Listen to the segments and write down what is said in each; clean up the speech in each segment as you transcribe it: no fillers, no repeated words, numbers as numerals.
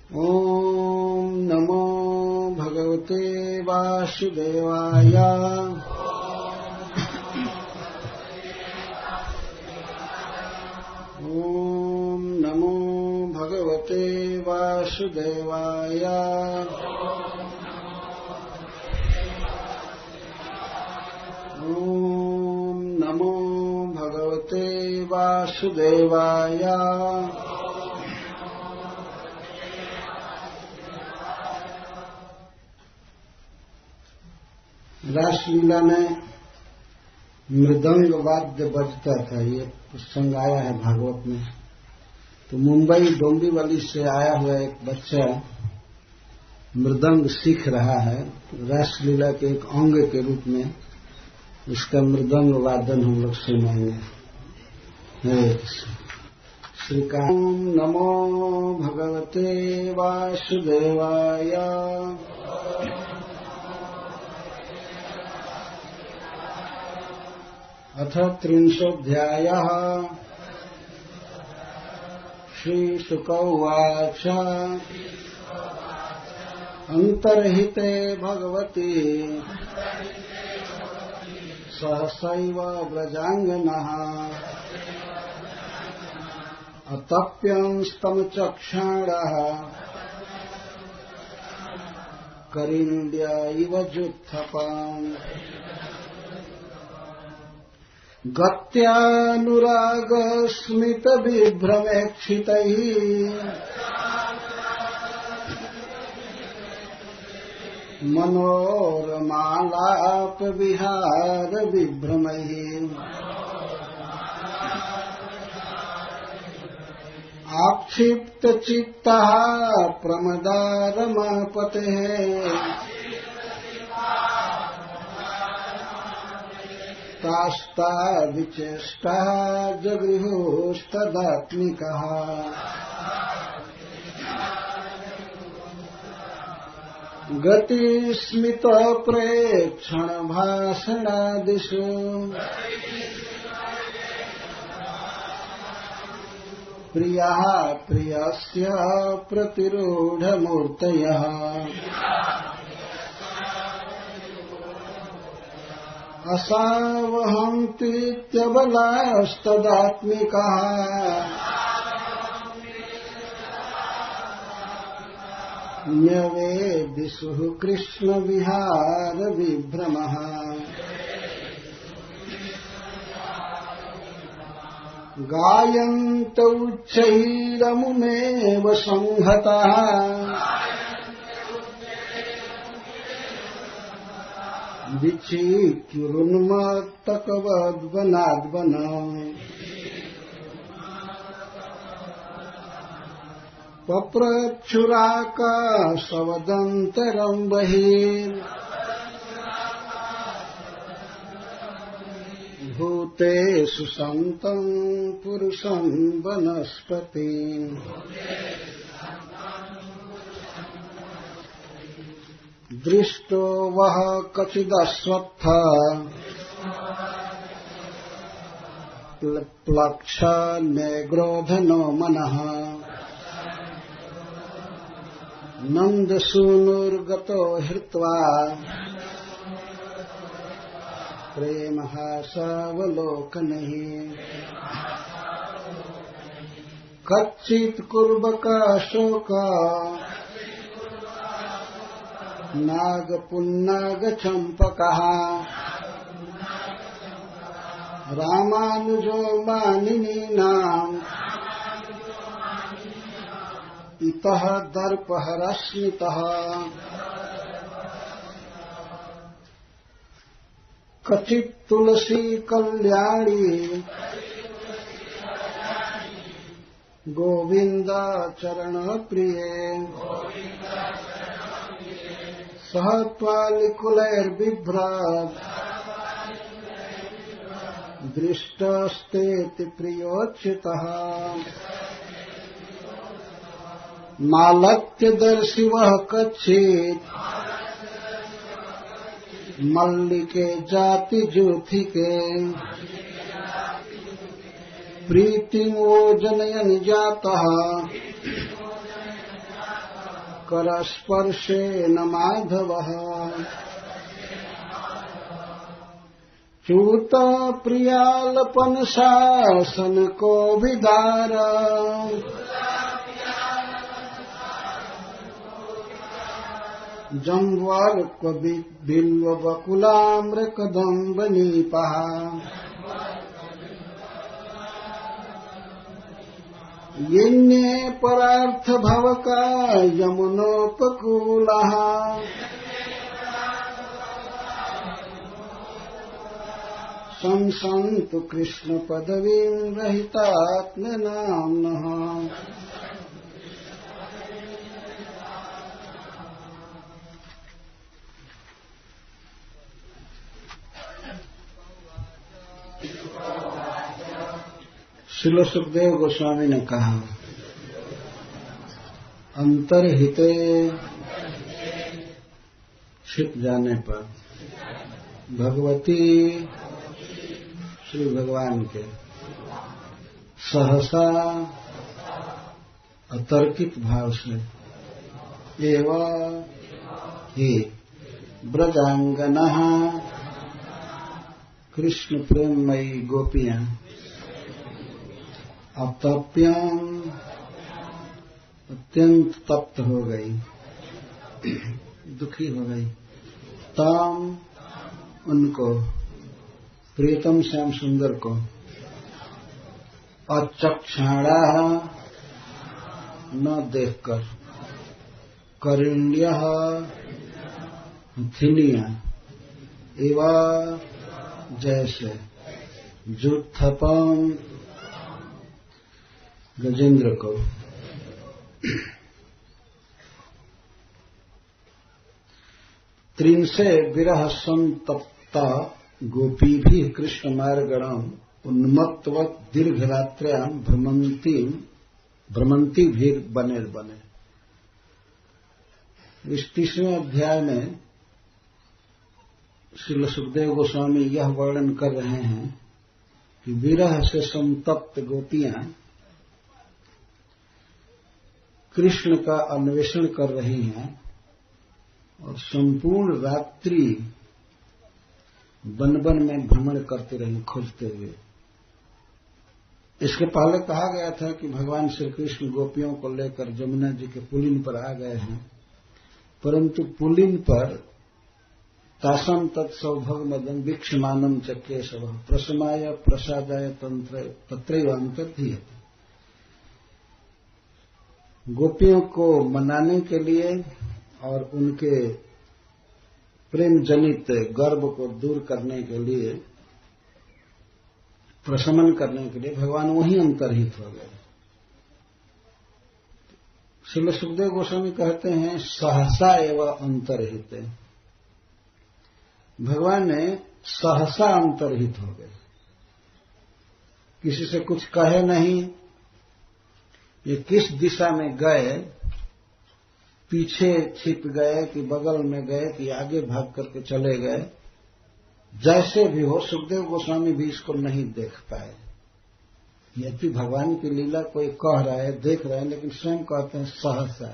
ॐ नमो भगवते वासुदेवाय। ॐ नमो भगवते वासुदेवाय। ॐ नमो भगवते वासुदेवाय। रासलीला में मृदंग वाद्य बजता था, ये प्रसंग आया है भागवत में। तो मुंबई डोंबिवली से आया हुआ एक बच्चा मृदंग सीख रहा है, रासलीला के एक अंग के रूप में इसका मृदंग वादन हम लोग सुनाएंगे। श्री ओम नमो भगवते वासुदेवाय। अथ 30ोऽध्यायः। श्रीशुक उवाच। अन्तर्हिते भगवति सहसैव व्रजाङ्गनः अतप्यंस्तमचक्षाणः करिन्द्य इव जुत्थपाम् गत्यानुरागस्मितविभ्रमेक्षितैः मनोरमालापविहारविभ्रमैः आक्षिप्तचित्तः प्रमदारमापतेः तास्ता विचेष्टः जगृहोस्तदात्मिकः गतिस्मितप्रेक्षणभाषणादिषु प्रियः प्रियस्य प्रतिरूढमूर्तयः असावहन्तीत्यबलास्तदात्मिकः न्यवेदिषुः कृष्णविहारविभ्रमः गायन्त उच्चैरमुमेव संहतः विचिक्युरुन्मत्तकवद्वनाद्वनम् पप्रच्छुराकाशवदन्तरम् बहिर् भूतेषु सन्तम् पुरुषम् वनस्पतिम् दृष्टो वः कचिदश्वत्थ प्लक्षन्यग्रोधनो मनः नन्दसूनुर्गतो हृत्वा प्रेमहासावलोकनैः कच्चित् कुर्बकाशोका नागपुन्नागचम्पकः रामानुजो मानिनीनाम् इतः दर्पहरस्मितः कचित् तुलसी कल्याणी गोविन्द चरण प्रिये सह त्वालिकुलैर्बिभ्रत् दृष्टस्तेति प्रियोच्युतः मालत्यदर्शिवः कच्चित् मल्लिके जातिजूथिके प्रीतिमो जनयन् जातः करस्पर्शेन माधवः च्यूत प्रियालपन शासन को विदार जम्वार्क बिल्व बकुलाम्र कदम्ब नीपः यन्ये परार्थ भवका यमुनोपकूलः संसन्तु कृष्ण पदवीं रहितात्मनाम्नः श्रील सुखदेव गोस्वामी ने कहा, अंतर्हिते छिप जाने पर भगवती श्री भगवान के सहसा अतर्कित भाव से एवं ही ब्रजांगना कृष्ण प्रेममयी गोपियां अतप्यम अत्यंत तप्त हो गई, दुखी हो गई। ताम उनको प्रियतम श्याम सुंदर को अचक्षाणा न देखकर करिण्य हथिनिया एवं जैसे जुत्थपम गजेंद्र को त्रिन से विरह संतप्ता गोपी भी कृष्ण मार्गणम उन्मत्तवत दीर्घ रात्र्याम भ्रमंती भी बने बने। इस 30वें अध्याय में श्रील सुखदेव गोस्वामी यह वर्णन कर रहे हैं कि विरह से संतप्त गोपियां कृष्ण का अन्वेषण कर रही हैं और संपूर्ण रात्रि वन वन में भ्रमण करते रही खोजते हुए। इसके पहले कहा गया था कि भगवान श्री कृष्ण गोपियों को लेकर जमुना जी के पुलिन पर आ गए हैं, परंतु पुलिन पर तासम तत्सौभग मदन वीक्षमानम च केशव प्रसमाय प्रसादाय तत्रैवान्तर्धीयते। गोपियों को मनाने के लिए और उनके प्रेम जनित गर्व को दूर करने के लिए, प्रशमन करने के लिए भगवान वहीं अंतर्हित हो गए। श्रील सुखदेव गोस्वामी कहते हैं सहसा एवं अंतर्हित, भगवान ने सहसा अंतर्हित हो गए, किसी से कुछ कहे नहीं, ये किस दिशा में गए, पीछे छिप गए कि बगल में गए कि आगे भाग करके चले गए, जैसे भी हो सुखदेव गोस्वामी भी इसको नहीं देख पाए। यदि भगवान की लीला कोई कह रहा है, देख रहे हैं, लेकिन स्वयं कहते हैं सहसा।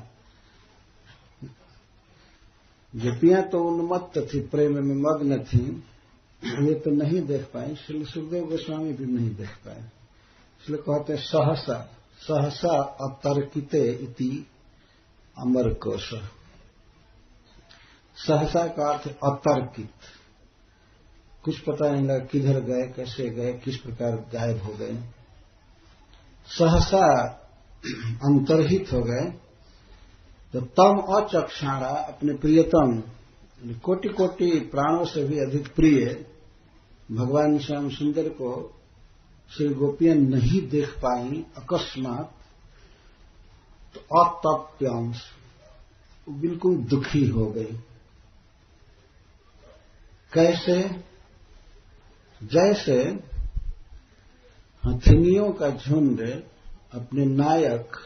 गोपियां तो उन्मत्त थी, प्रेम में मग्न थी, ये तो नहीं देख पाए। श्री सुखदेव गोस्वामी भी नहीं देख पाए, इसलिए कहते हैं सहसा। सहसा अतर्किते इति अमर कोश। सहसा का अर्थ अतर्कित, कुछ पता नहीं लगा किधर गए, कैसे गए, किस प्रकार गायब हो गए। सहसा अंतर्हित हो गए तो तम अचक्षाणा, अपने प्रियतम कोटि कोटि प्राणों से भी अधिक प्रिय भगवान श्याम सुंदर को श्री गोपियां नहीं देख पाई अकस्मात, तो अतप्यांश बिल्कुल दुखी हो गई। कैसे? जैसे हथिनियों का झुंड अपने नायक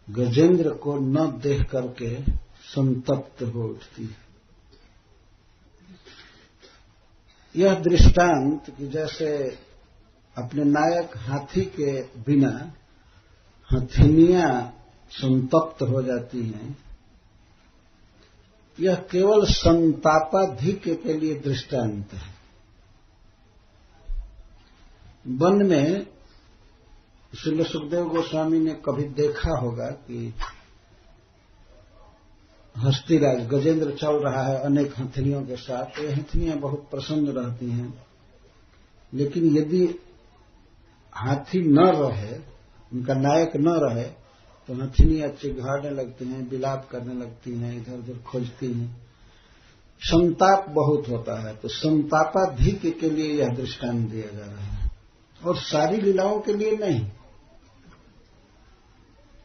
गजेंद्र को न देख करके संतप्त हो उठती है। यह दृष्टांत कि जैसे अपने नायक हाथी के बिना हथिनियां संतप्त हो जाती हैं, यह केवल संतापाधिक्य के लिए दृष्टांत है। वन में श्री सुखदेव गोस्वामी ने कभी देखा होगा कि हस्तिराज गजेंद्र चल रहा है अनेक हथनियों के साथ, तो ये हथनियां बहुत प्रसन्न रहती हैं। लेकिन यदि हाथी न रहे, उनका नायक न रहे, तो हथनियां चिघाड़ने लगती हैं, विलाप करने लगती हैं, इधर उधर खोजती हैं। संताप बहुत होता है, तो संतापाधिक्य के लिए यह दृष्टांत दिया जा रहा है और सारी लीलाओं के लिए नहीं।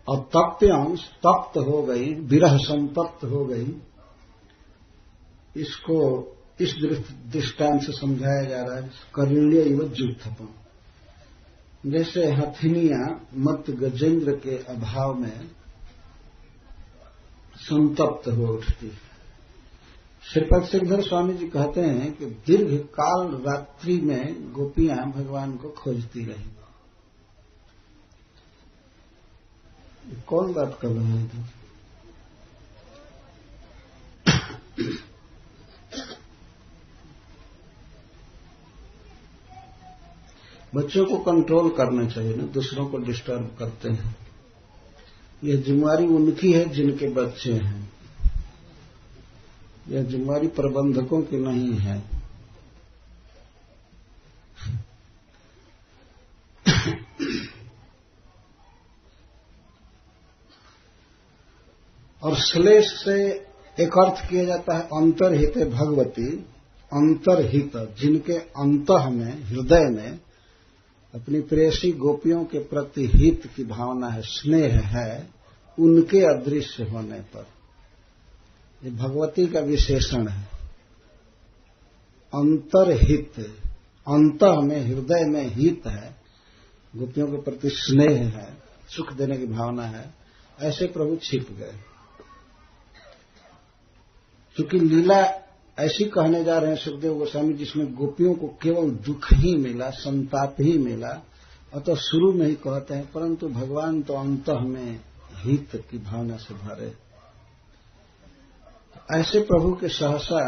और तप्यांश तप्त हो गई, विरह संतप्त हो गई, इसको इस दृष्टांत से समझाया जा रहा है। करिण्य इव जुत्थपम, जैसे हथिनियां मत गजेंद्र के अभाव में संतप्त हो उठती। श्रीपद सिद्धर स्वामी जी कहते हैं कि दीर्घ काल रात्रि में गोपियां भगवान को खोजती रही। कौन बात कर रहे थे? बच्चों को कंट्रोल करना चाहिए ना, दूसरों को डिस्टर्ब करते हैं। यह जिम्मेवारी उनकी है जिनके बच्चे हैं, यह जिम्मेवारी प्रबंधकों की नहीं है। और श्लेष से एक अर्थ किया जाता है अंतर्हित भगवती, अंतर्हित, जिनके अंतः में, हृदय में अपनी प्रेयसी गोपियों के प्रति हित की भावना है, स्नेह है, उनके अदृश्य होने पर। ये भगवती का विशेषण है। अंतर्हित, अंतः में, हृदय में हित है, गोपियों के प्रति स्नेह है, सुख देने की भावना है, ऐसे प्रभु छिप गए। क्योंकि लीला ऐसी कहने जा रहे हैं सुखदेव गोस्वामी जिसमें गोपियों को केवल दुख ही मिला, संताप ही मिला, अतः शुरू में ही कहते हैं परंतु भगवान तो अंतः में हित की भावना से भरे। ऐसे प्रभु के सहसा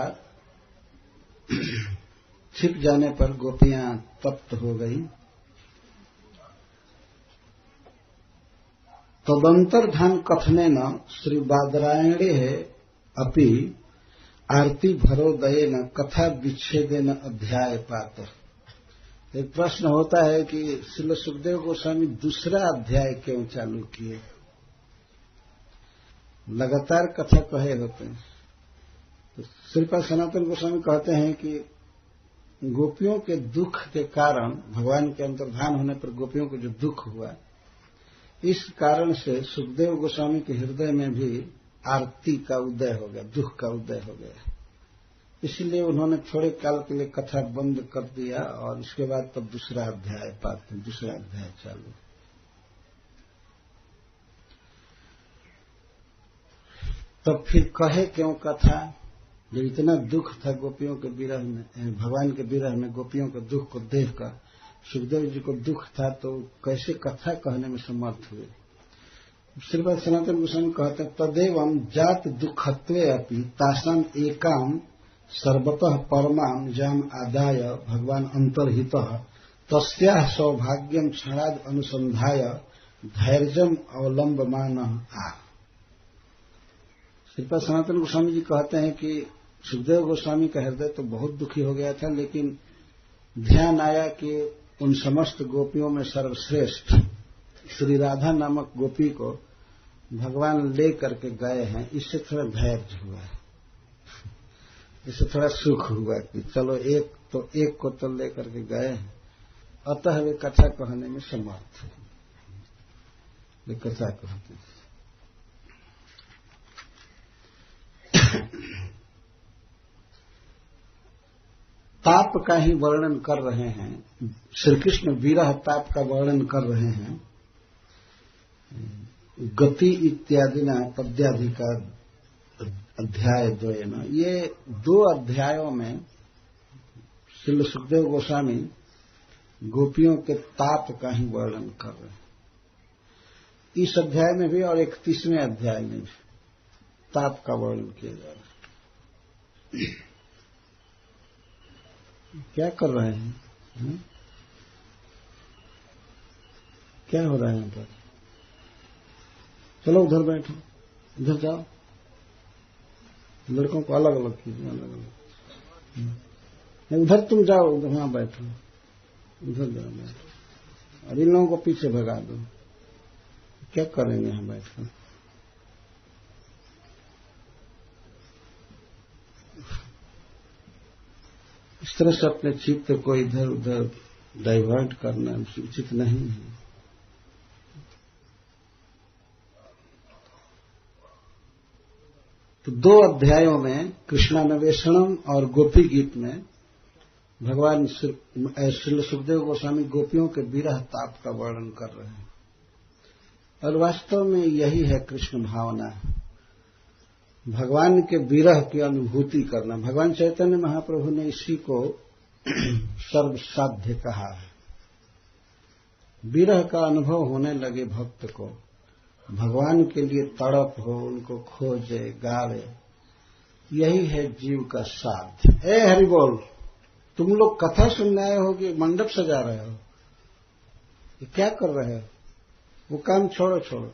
छिप जाने पर गोपियां तप्त हो गई। तदंतर्धान कथनेन श्री बादरायणे अपि आरती भरोदये न कथा विच्छेदे न अध्याय पात। एक प्रश्न होता है कि श्री सुखदेव गोस्वामी दूसरा अध्याय क्यों चालू किए? लगातार कथा कहे होते हैं। तो श्रीपाद सनातन गोस्वामी कहते हैं कि गोपियों के दुख के कारण, भगवान के अंतर्धान होने पर गोपियों को जो दुख हुआ, इस कारण से सुखदेव गोस्वामी के हृदय में भी आरती का उदय हो गया, दुख का उदय हो गया। इसलिए उन्होंने थोड़े काल के लिए कथा बंद कर दिया और इसके बाद तब दूसरा अध्याय पाते, दूसरा अध्याय चालू। तब फिर कहे क्यों कथा? जब इतना दुख था गोपियों के विरह में, भगवान के विरह में गोपियों के दुख को देखकर सुखदेव जी को दुख था, तो कैसे कथा कहने में समर्थ हुए? श्रीपाद सनातन गोस्वामी कहते हैं तदेवं जात दुखत्वे अपि तासाम एकाम सर्वतः परमाम जाम आदाय भगवान अंतर्हितः तस्याः सौभाग्यम क्षणाद अनुसंधाय धैर्यम अवलंबमान आ। श्रीपाद सनातन गोस्वामी जी कहते हैं कि सुखदेव गोस्वामी का हृदय तो बहुत दुखी हो गया था, लेकिन ध्यान आया कि उन समस्त गोपियों में सर्वश्रेष्ठ श्री राधा नामक गोपी को भगवान ले करके गए हैं, इससे थोड़ा धैर्य हुआ है, इससे थोड़ा सुख हुआ कि चलो एक को तो ले करके गए हैं, अतः वे कथा कहने में समर्थ है। वे कथा कहते हैं। ताप का ही वर्णन कर रहे हैं, श्री कृष्ण विरह ताप का वर्णन कर रहे हैं। गति इत्यादि न पद्याधिकार अध्याय 2 ये 2 अध्यायों में श्री सुखदेव गोस्वामी गोपियों के ताप का ही वर्णन कर रहे हैं। इस अध्याय में भी और 31वें अध्याय में भी ताप का वर्णन किया जा रहा है। क्या कर रहे हैं? क्या हो रहा है यहां पर? चलो उधर बैठो, इधर जाओ, लड़कों को अलग अलग कीजिए, अलग अलग। उधर तुम जाओ, वहां बैठो, उधर जाओ बैठो, और इन लोगों को पीछे भगा दो। क्या करेंगे यहां बैठकर? इस तरह से अपने चित्त को इधर उधर डाइवर्ट करना उचित नहीं है। तो 2 अध्यायों में कृष्णान्वेषणम और गोपी गीत में भगवान श्री सुखदेव गोस्वामी गोपियों के विरह ताप का वर्णन कर रहे हैं, और वास्तव में यही है कृष्ण भावना, भगवान के विरह की अनुभूति करना। भगवान चैतन्य महाप्रभु ने इसी को सर्वसाध्य कहा है। विरह का अनुभव होने लगे भक्त को, भगवान के लिए तड़प हो, उनको खोजे गावे, यही है जीव का साध्य। ए हरि बोल, तुम लोग कथा सुनने आए हो कि मंडप सजा रहे हो? ये क्या कर रहे हो? वो काम छोड़ो।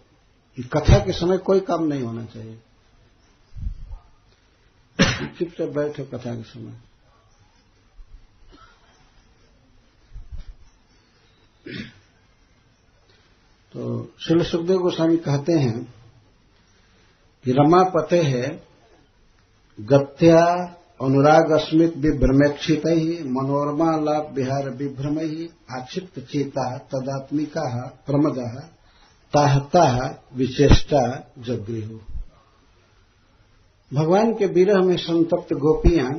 कथा के समय कोई काम नहीं होना चाहिए, चुपचाप बैठो कथा के समय। तो श्री सुखदेव गोस्वामी कहते हैं कि रमापते है गत्या अनुराग अस्मित विभ्रमेक्षित ही मनोरमा लाभ विहार विभ्रम ही आक्षिप्त चेता तदात्मिका प्रमदा ताहता विचेष्टा जगृहु। भगवान के विरह में संतप्त गोपियां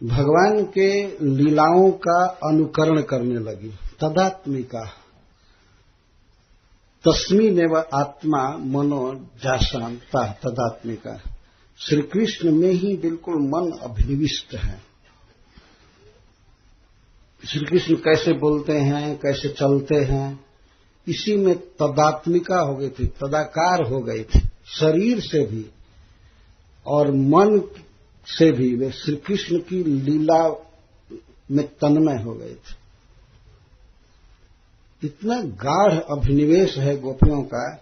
भगवान के लीलाओं का अनुकरण करने लगी। तदात्मिका तस्मिनेव आत्मा मनो जाशांता तदात्मिका, श्री कृष्ण में ही बिल्कुल मन अभिनिविष्ट है। श्री कृष्ण कैसे बोलते हैं, कैसे चलते हैं, इसी में तदात्मिका हो गई थी, तदाकार हो गई थी, शरीर से भी और मन से भी वे श्री कृष्ण की लीला में तन्मय हो गए थे। इतना गाढ़ अभिनिवेश है गोपियों का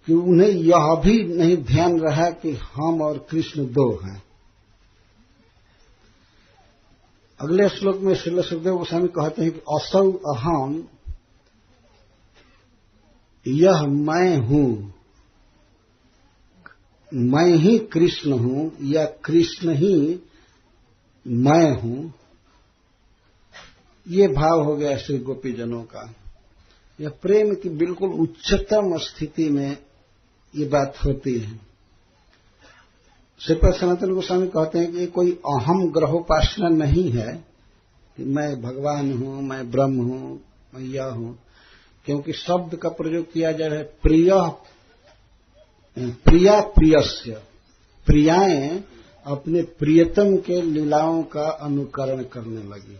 कि उन्हें यह भी नहीं ध्यान रहा कि हम और कृष्ण 2 हैं। अगले श्लोक में श्रील सुखदेव गोस्वामी कहते हैं कि असौ अहम, यह मैं हूं, मैं ही कृष्ण हूं या कृष्ण ही मैं हूं। ये भाव हो गया श्री गोपीजनों का। यह प्रेम की बिल्कुल उच्चतम स्थिति में ये बात होती है। श्रीपद सनातन गोस्वामी कहते हैं कि ये कोई अहम ग्रहोपासना नहीं है कि मैं भगवान हूं, मैं ब्रह्म हूं, मैं यह हूं, क्योंकि शब्द का प्रयोग किया जा रहा है प्रिया प्रियस्य, प्रियाएं अपने प्रियतम के लीलाओं का अनुकरण करने लगी।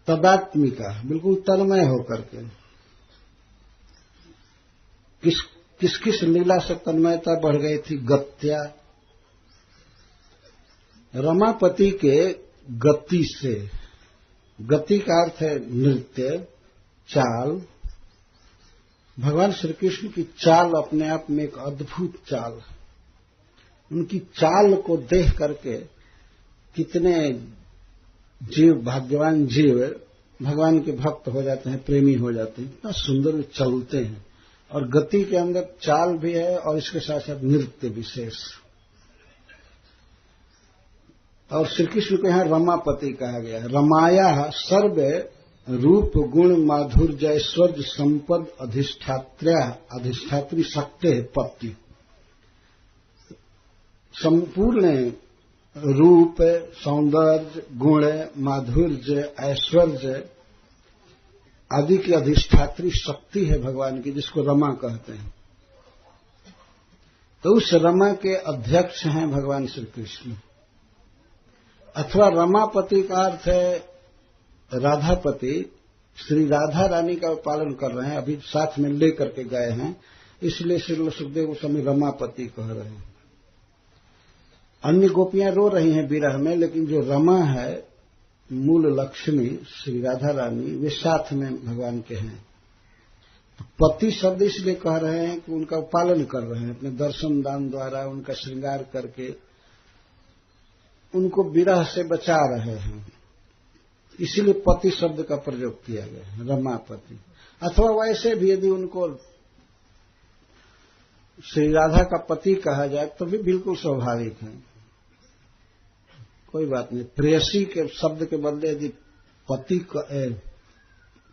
तदात्मिका, बिल्कुल तन्मय होकर के। किस किस लीला से तन्मयता बढ़ गई थी? गत्या, रमापति के गति से। गति का अर्थ है नृत्य, चाल। भगवान श्री कृष्ण की चाल अपने आप में एक अद्भुत चाल। उनकी चाल को देख करके कितने जीव, भाग्यवान जीव भगवान के भक्त हो जाते हैं, प्रेमी हो जाते हैं। इतना सुंदर चलते हैं, और गति के अंदर चाल भी है और इसके साथ साथ नृत्य विशेष। और श्री कृष्ण को यहां रमापति कहा गया है। रमाया सर्व रूप गुण माधुर्य ऐश्वर्य संपद अधिष्ठात्री शक्ति पत्ति। संपूर्ण रूप, सौंदर्य, गुण, माधुर्य, ऐश्वर्य आदि की अधिष्ठात्री शक्ति है भगवान की, जिसको रमा कहते हैं। तो उस रमा के अध्यक्ष हैं भगवान श्री कृष्ण। अथवा रमापति का अर्थ है राधापति। श्री राधा रानी का पालन कर रहे हैं, अभी साथ में लेकर के गए हैं, इसलिए श्री सुखदेव गोस्वामी रमापति कह रहे हैं। अन्य गोपियां रो रही हैं विरह में, लेकिन जो रमा है मूल लक्ष्मी श्री राधा रानी वे साथ में भगवान के हैं। तो पति शब्द इसलिए कह रहे हैं कि उनका पालन कर रहे हैं, अपने दर्शन दान द्वारा उनका श्रृंगार करके उनको विरह से बचा रहे हैं, इसीलिए पति शब्द का प्रयोग किया गया है, रमापति। अथवा वैसे भी यदि उनको श्री राधा का पति कहा जाए तो भी बिल्कुल स्वाभाविक है, कोई बात नहीं। प्रेयसी के शब्द के बदले यदि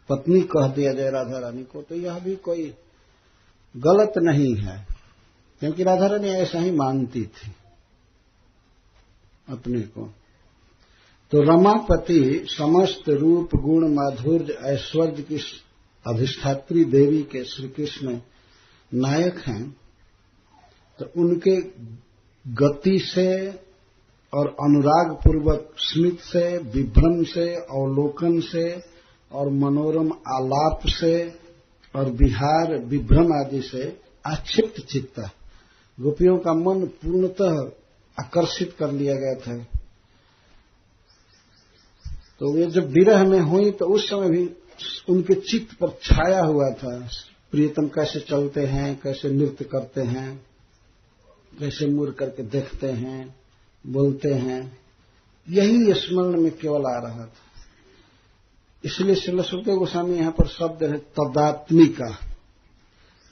पत्नी कह दिया जाए राधा रानी को तो यह भी कोई गलत नहीं है, क्योंकि राधा रानी ऐसा ही मानती थी अपने को। तो रमापति समस्त रूप गुण माधुर्य ऐश्वर्य की अधिष्ठात्री देवी के श्री कृष्ण नायक हैं। तो उनके गति से और अनुराग पूर्वक स्मित से, विभ्रम से, अवलोकन से और मनोरम आलाप से और विहार विभ्रम आदि से आक्षिप्त चित्ता गोपियों का मन पूर्णतः आकर्षित कर लिया गया था। तो वे जब विरह में हुई तो उस समय भी उनके चित्त पर छाया हुआ था, प्रियतम कैसे चलते हैं, कैसे नृत्य करते हैं, कैसे मुड़ करके देखते हैं, बोलते हैं, यही स्मरण में केवल आ रहा था। इसलिए श्रील सुखदेव गोस्वामी यहां पर शब्द है तदात्मिका।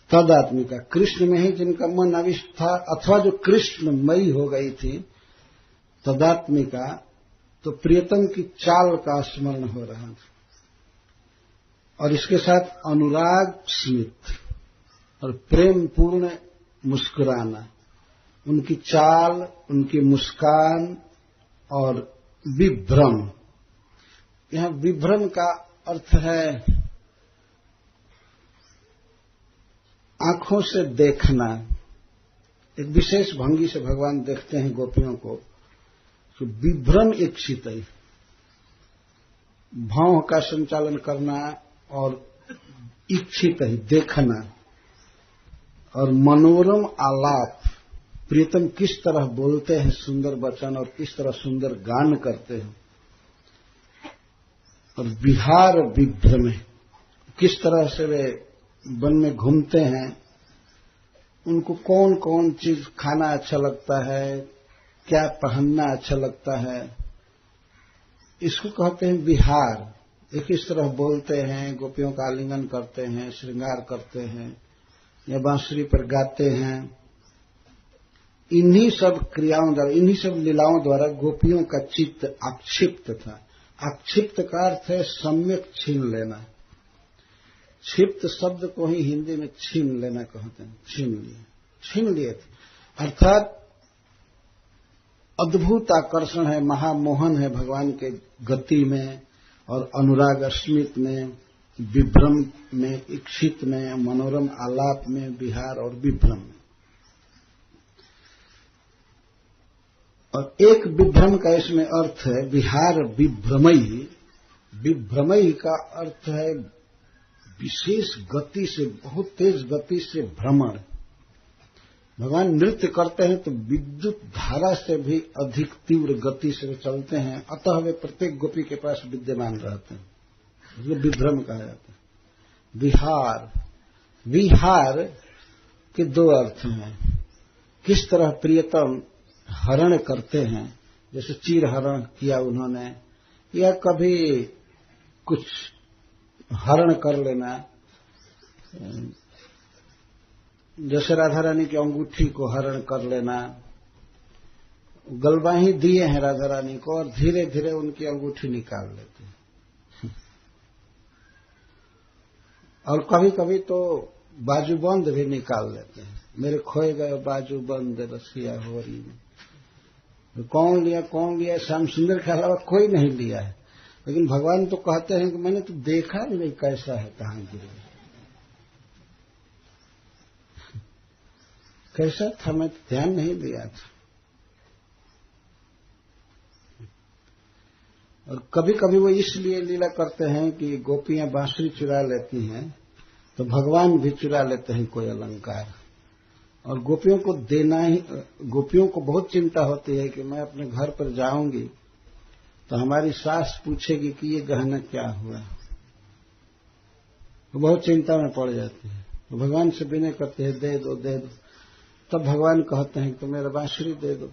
तदात्मिका कृष्ण में ही जिनका मन अविष्ट था अथवा जो कृष्णमयी हो गई थी, तदात्मिका तो प्रियतम की चाल का स्मरण हो रहा था, और इसके साथ अनुराग स्मित और प्रेम पूर्ण मुस्कुराना, उनकी चाल, उनकी मुस्कान और विभ्रम। यहां विभ्रम का अर्थ है आंखों से देखना। एक विशेष भंगी से भगवान देखते हैं गोपियों को, तो विभ्रम इच्छित है, भाव का संचालन करना और इच्छित है देखना, और मनोरम आलाप, प्रियतम किस तरह बोलते हैं सुंदर वचन और किस तरह सुंदर गान करते हैं, और विहार विभ्रम, किस तरह से वे वन में घूमते हैं, उनको कौन कौन चीज खाना अच्छा लगता है, क्या पहनना अच्छा लगता है, इसको कहते हैं विहार। ये किस तरह बोलते हैं, गोपियों का आलिंगन करते हैं, श्रृंगार करते हैं या बांसुरी पर गाते हैं, इन्हीं सब क्रियाओं द्वारा, इन्हीं सब लीलाओं द्वारा गोपियों का चित्त आक्षिप्त था। आक्षिप्त का अर्थ है सम्यक छीन लेना। क्षिप्त शब्द को ही हिंदी में छीन लेना कहते हैं, छीन लिए थे, अर्थात अद्भुत आकर्षण है, महामोहन है भगवान के गति में और अनुराग अस्मित में, विभ्रम में, इच्छित में, मनोरम आलाप में, विहार और विभ्रम में। और एक विभ्रम का इसमें अर्थ है विहार विभ्रमई। विभ्रमई का अर्थ है विशेष गति से, बहुत तेज गति से भ्रमण। भगवान नृत्य करते हैं तो विद्युत धारा से भी अधिक तीव्र गति से वे चलते हैं, अतः वे प्रत्येक गोपी के पास विद्यमान रहते हैं, इसलिए विभ्रम कहा जाता है। विहार, विहार के दो अर्थ हैं, किस तरह प्रियतम हरण करते हैं, जैसे चीर हरण किया उन्होंने, या कभी कुछ हरण कर लेना, जैसे राधा रानी की अंगूठी को हरण कर लेना। गलबाही दिए हैं राधा रानी को और धीरे धीरे उनकी अंगूठी निकाल लेते हैं, और कभी कभी तो बाजूबंद भी निकाल लेते हैं। मेरे खोए गए बाजूबंद रसिया होरी में, तो कौन लिया, श्याम सुंदर के अलावा कोई नहीं लिया है, लेकिन भगवान तो कहते हैं कि मैंने तो देखा ही नहीं कैसा है, कहां गिरे, कैसा था, मैं तो ध्यान नहीं दिया था। और कभी कभी वो इसलिए लीला करते हैं कि गोपियां बांसुरी चुरा लेती हैं तो भगवान भी चुरा लेते हैं कोई अलंकार, और गोपियों को देना ही, गोपियों को बहुत चिंता होती है कि मैं अपने घर पर जाऊंगी तो हमारी सास पूछेगी कि ये गहना क्या हुआ। वो बहुत चिंता में पड़ जाती है, तो भगवान से विनय करते हैं दे दो दे दो। तब भगवान कहते हैं तो मेरा बांसुरी दे दो।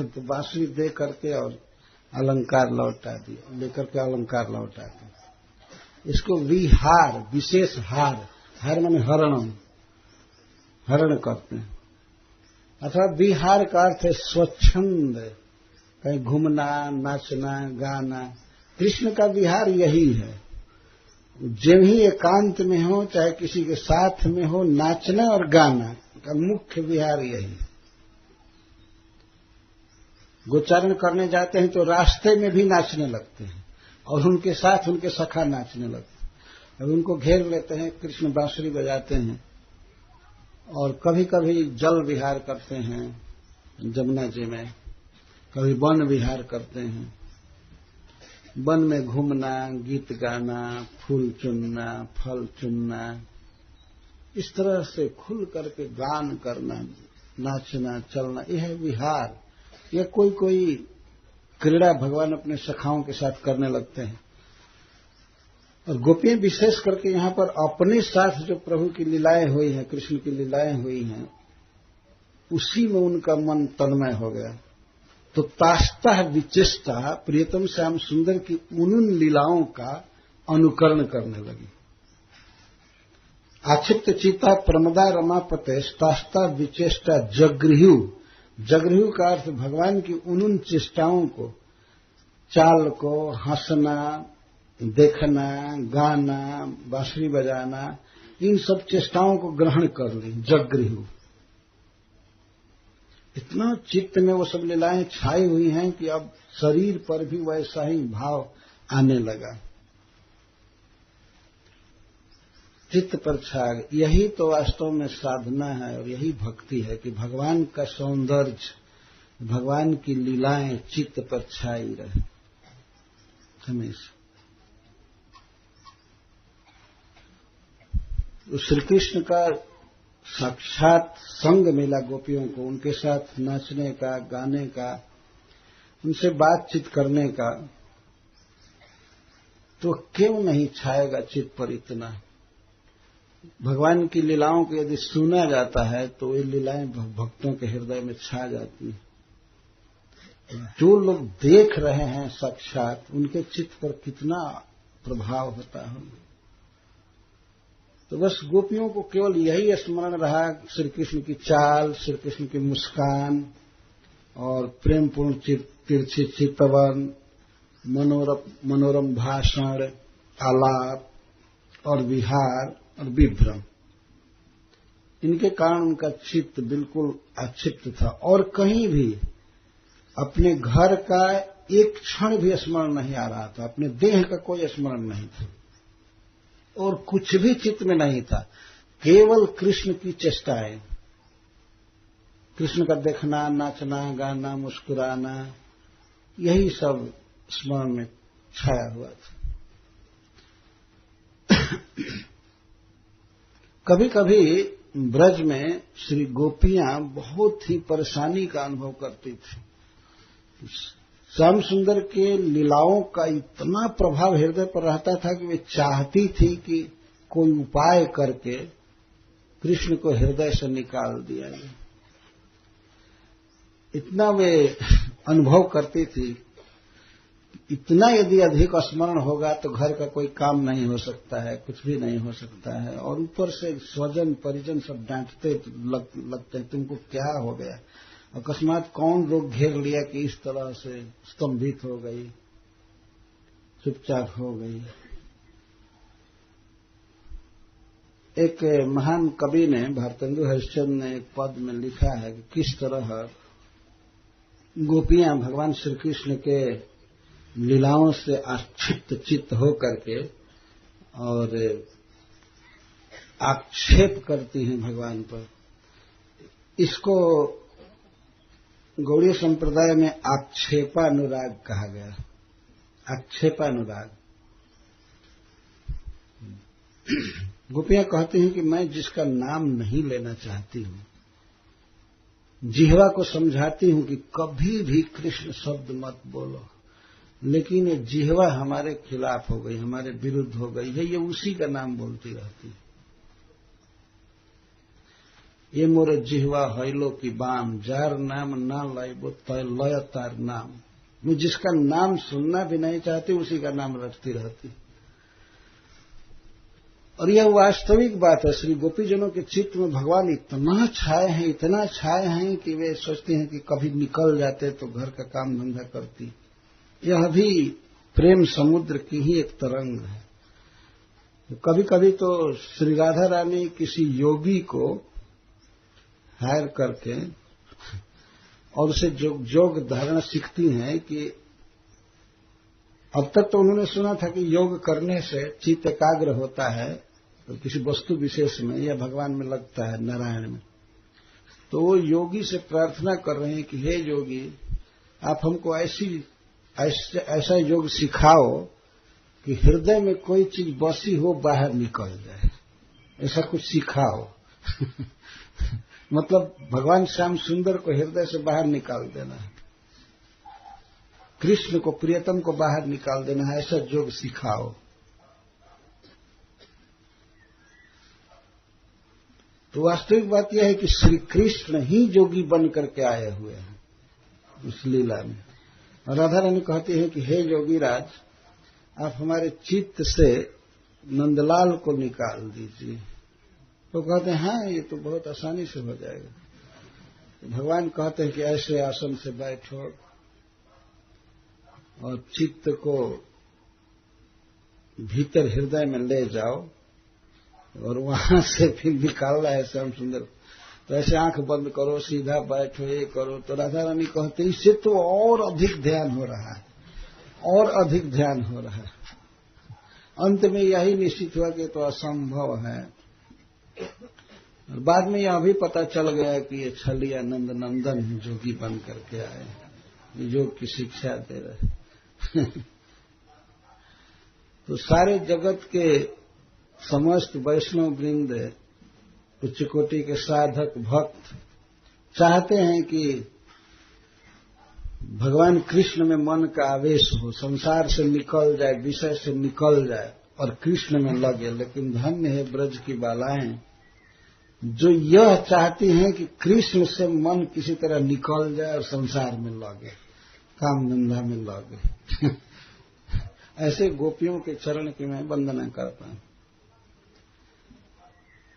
तो बांसुरी दे करके और अलंकार लौटा दिया, लेकर के अलंकार लौटा दिया। इसको विहार, विशेष हार, हार माने हरण, हरण करते हैं। अथवा विहार का अर्थ है स्वच्छंद, कहीं घूमना, नाचना, गाना। कृष्ण का विहार यही है, जब ही एकांत में हो चाहे किसी के साथ में हो, नाचना और गाना का मुख्य विहार यही। गोचारण करने जाते हैं तो रास्ते में भी नाचने लगते हैं और उनके साथ उनके सखा नाचने लगते हैं। अब उनको घेर लेते हैं, कृष्ण बांसुरी बजाते हैं। और कभी कभी जल विहार करते हैं जमुना जी में, कभी वन विहार करते हैं। वन में घूमना, गीत गाना, फूल चुनना, फल चुनना, इस तरह से खुल करके गान करना, नाचना, चलना, यह है विहार। यह कोई कोई क्रीड़ा भगवान अपने सखाओं के साथ करने लगते हैं। और गोपियां विशेष करके यहां पर अपने साथ जो प्रभु की लीलाएं हुई हैं, कृष्ण की लीलाएं हुई हैं, उसी में उनका मन तन्मय हो गया। तो तास्ता विचेष्टा, प्रियतम श्याम सुंदर की उन लीलाओं का अनुकरण करने लगी। आक्षिप्त चिता प्रमदा रमापते तास्ता विचेष्टा जगृहु। जगृहु का अर्थ भगवान की उन चेष्टाओं को, चाल को, हंसना, देखना, गाना, बांसुरी बजाना, इन सब चेष्टाओं को ग्रहण कर ली। जगृहु, इतना चित्त में वो सब लीलाएं छाई हुई हैं कि अब शरीर पर भी वैसा ही भाव आने लगा, चित्त पर छा गया। यही तो वास्तव में साधना है और यही भक्ति है कि भगवान का सौंदर्य, भगवान की लीलाएं चित्त पर छाई रहे हमेशा। तो श्री कृष्ण का साक्षात संग मिला गोपियों को, उनके साथ नाचने का, गाने का, उनसे बातचीत करने का, तो क्यों नहीं छाएगा चित्त पर इतना। भगवान की लीलाओं को यदि सुना जाता है तो ये लीलाएं भक्तों के हृदय में छा जाती हैं। जो लोग देख रहे हैं साक्षात, उनके चित्त पर कितना प्रभाव होता है। तो बस गोपियों को केवल यही स्मरण रहा, श्री कृष्ण की चाल, श्री कृष्ण की मुस्कान और प्रेमपूर्ण तिरछी चितवन, मनोरम भाषण, आलाप और विहार और विभ्रम, इनके कारण उनका चित्त बिल्कुल अक्षिप्त था और कहीं भी अपने घर का एक क्षण भी स्मरण नहीं आ रहा था, अपने देह का कोई स्मरण नहीं था और कुछ भी चित्त में नहीं था, केवल कृष्ण की चेष्टाएं, कृष्ण का देखना, नाचना, गाना, मुस्कुराना, यही सब स्मरण में छाया हुआ था। कभी कभी ब्रज में श्री गोपियां बहुत ही परेशानी का अनुभव करती थी। श्याम सुंदर के लीलाओं का इतना प्रभाव हृदय पर रहता था कि वे चाहती थी कि कोई उपाय करके कृष्ण को हृदय से निकाल दिया जाए। इतना वे अनुभव करती थी, इतना यदि अधिक स्मरण होगा तो घर का कोई काम नहीं हो सकता है, कुछ भी नहीं हो सकता है। और ऊपर से स्वजन परिजन सब डांटते लगते हैं, तुमको क्या हो गया, अकस्मात कौन रोग घेर लिया कि इस तरह से स्तंभित हो गई, चुपचाप हो गई। एक महान कवि ने, भारतेंदु हरिश्चंद्र ने एक पद में लिखा है कि किस तरह गोपियां भगवान श्री कृष्ण के लीलाओं से आक्षिप्त चित्त हो करके और आक्षेप करती हैं भगवान पर। इसको गौड़ीय संप्रदाय में आक्षेपानुराग कहा गया। आक्षेपानुराग गोपियां कहती हैं कि मैं जिसका नाम नहीं लेना चाहती हूं, जिह्वा को समझाती हूं कि कभी भी कृष्ण शब्द मत बोलो, लेकिन ये जिह्वा हमारे खिलाफ हो गई, हमारे विरुद्ध हो गई है, ये उसी का नाम बोलती रहती है। ये मोर जिह्वा हैलो की बाम, जार नाम ना लाइबो तय लय तार नाम। मैं जिसका नाम सुनना भी नहीं चाहती उसी का नाम रटती रहती। और यह वास्तविक बात है। श्री गोपीजनों के चित्त में भगवान इतना छाए हैं, इतना छाए हैं कि वे सोचते हैं कि कभी निकल जाते तो घर का काम धंधा करती। यह भी प्रेम समुद्र की ही एक तरंग है। कभी कभी तो श्री राधा रानी किसी योगी को हायर करके और उसे योग धारणा सीखती हैं कि अब तक तो उन्होंने सुना था कि योग करने से चित्त एकाग्र होता है तो किसी वस्तु विशेष में या भगवान में लगता है, नारायण में। तो वो योगी से प्रार्थना कर रहे हैं कि हे योगी, आप हमको ऐसा योग सिखाओ कि हृदय में कोई चीज बसी हो बाहर निकल जाए, ऐसा कुछ सिखाओ। मतलब भगवान श्याम सुंदर को हृदय से बाहर निकाल देना है, कृष्ण को, प्रियतम को बाहर निकाल देना है, ऐसा योग सिखाओ। तो वास्तविक बात यह है कि श्री कृष्ण ही योगी बन करके आए हुए हैं उस लीला में। और राधा रानी कहती है कि हे योगी राज, आप हमारे चित्त से नंदलाल को निकाल दीजिए। तो कहते हैं हाँ, ये तो बहुत आसानी से हो जाएगा। तो भगवान कहते हैं कि ऐसे आसन से बैठो और चित्त को भीतर हृदय में ले जाओ और वहां से फिर निकालना है श्याम सुंदर। तो ऐसे आंख बंद करो, सीधा बैठो, ये करो। तो राधा रानी कहते हैं इससे तो और अधिक ध्यान हो रहा है, और अधिक ध्यान हो रहा है। अंत में यही निश्चित हुआ कि तो असंभव है। और बाद में यह भी पता चल गया कि ये छलिया नंद नंदन जोगी बन करके आए, योग की शिक्षा दे रहे। तो सारे जगत के समस्त वैष्णव वृंद, उच्च कोटि के साधक भक्त चाहते हैं कि भगवान कृष्ण में मन का आवेश हो, संसार से निकल जाए, विषय से निकल जाए और कृष्ण में लगे। लेकिन धन्य है ब्रज की बालाएं जो यह चाहती हैं कि कृष्ण से मन किसी तरह निकल जाए और संसार में लगे, काम धंधा में लगे। ऐसे गोपियों के चरण की मैं वंदना करता हूं।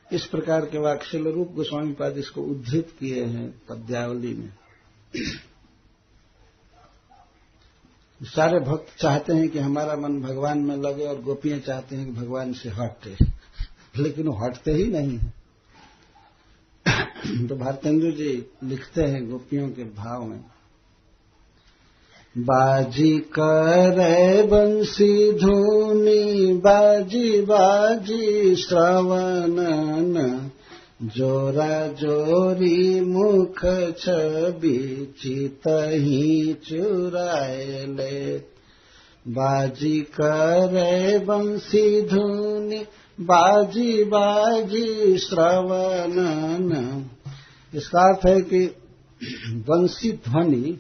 इस प्रकार के वाक्य श्रील रूप गोस्वामी पाद इसको उद्धृत किए हैं पद्यावली में। सारे भक्त चाहते हैं कि हमारा मन भगवान में लगे और गोपियां चाहते हैं कि भगवान से हटे, लेकिन वो हटते ही नहीं है। तो भारतेंदु जी लिखते हैं गोपियों के भाव में, बाजी करे बंसी धुनी, बाजी बाजी श्रवणन, जोरा जोरी मुख छवि, चित ही चुराए ले। बाजी करे बंसी धुनी, बाजी बाजी श्रवणन। इसका अर्थ है कि बंसी ध्वनि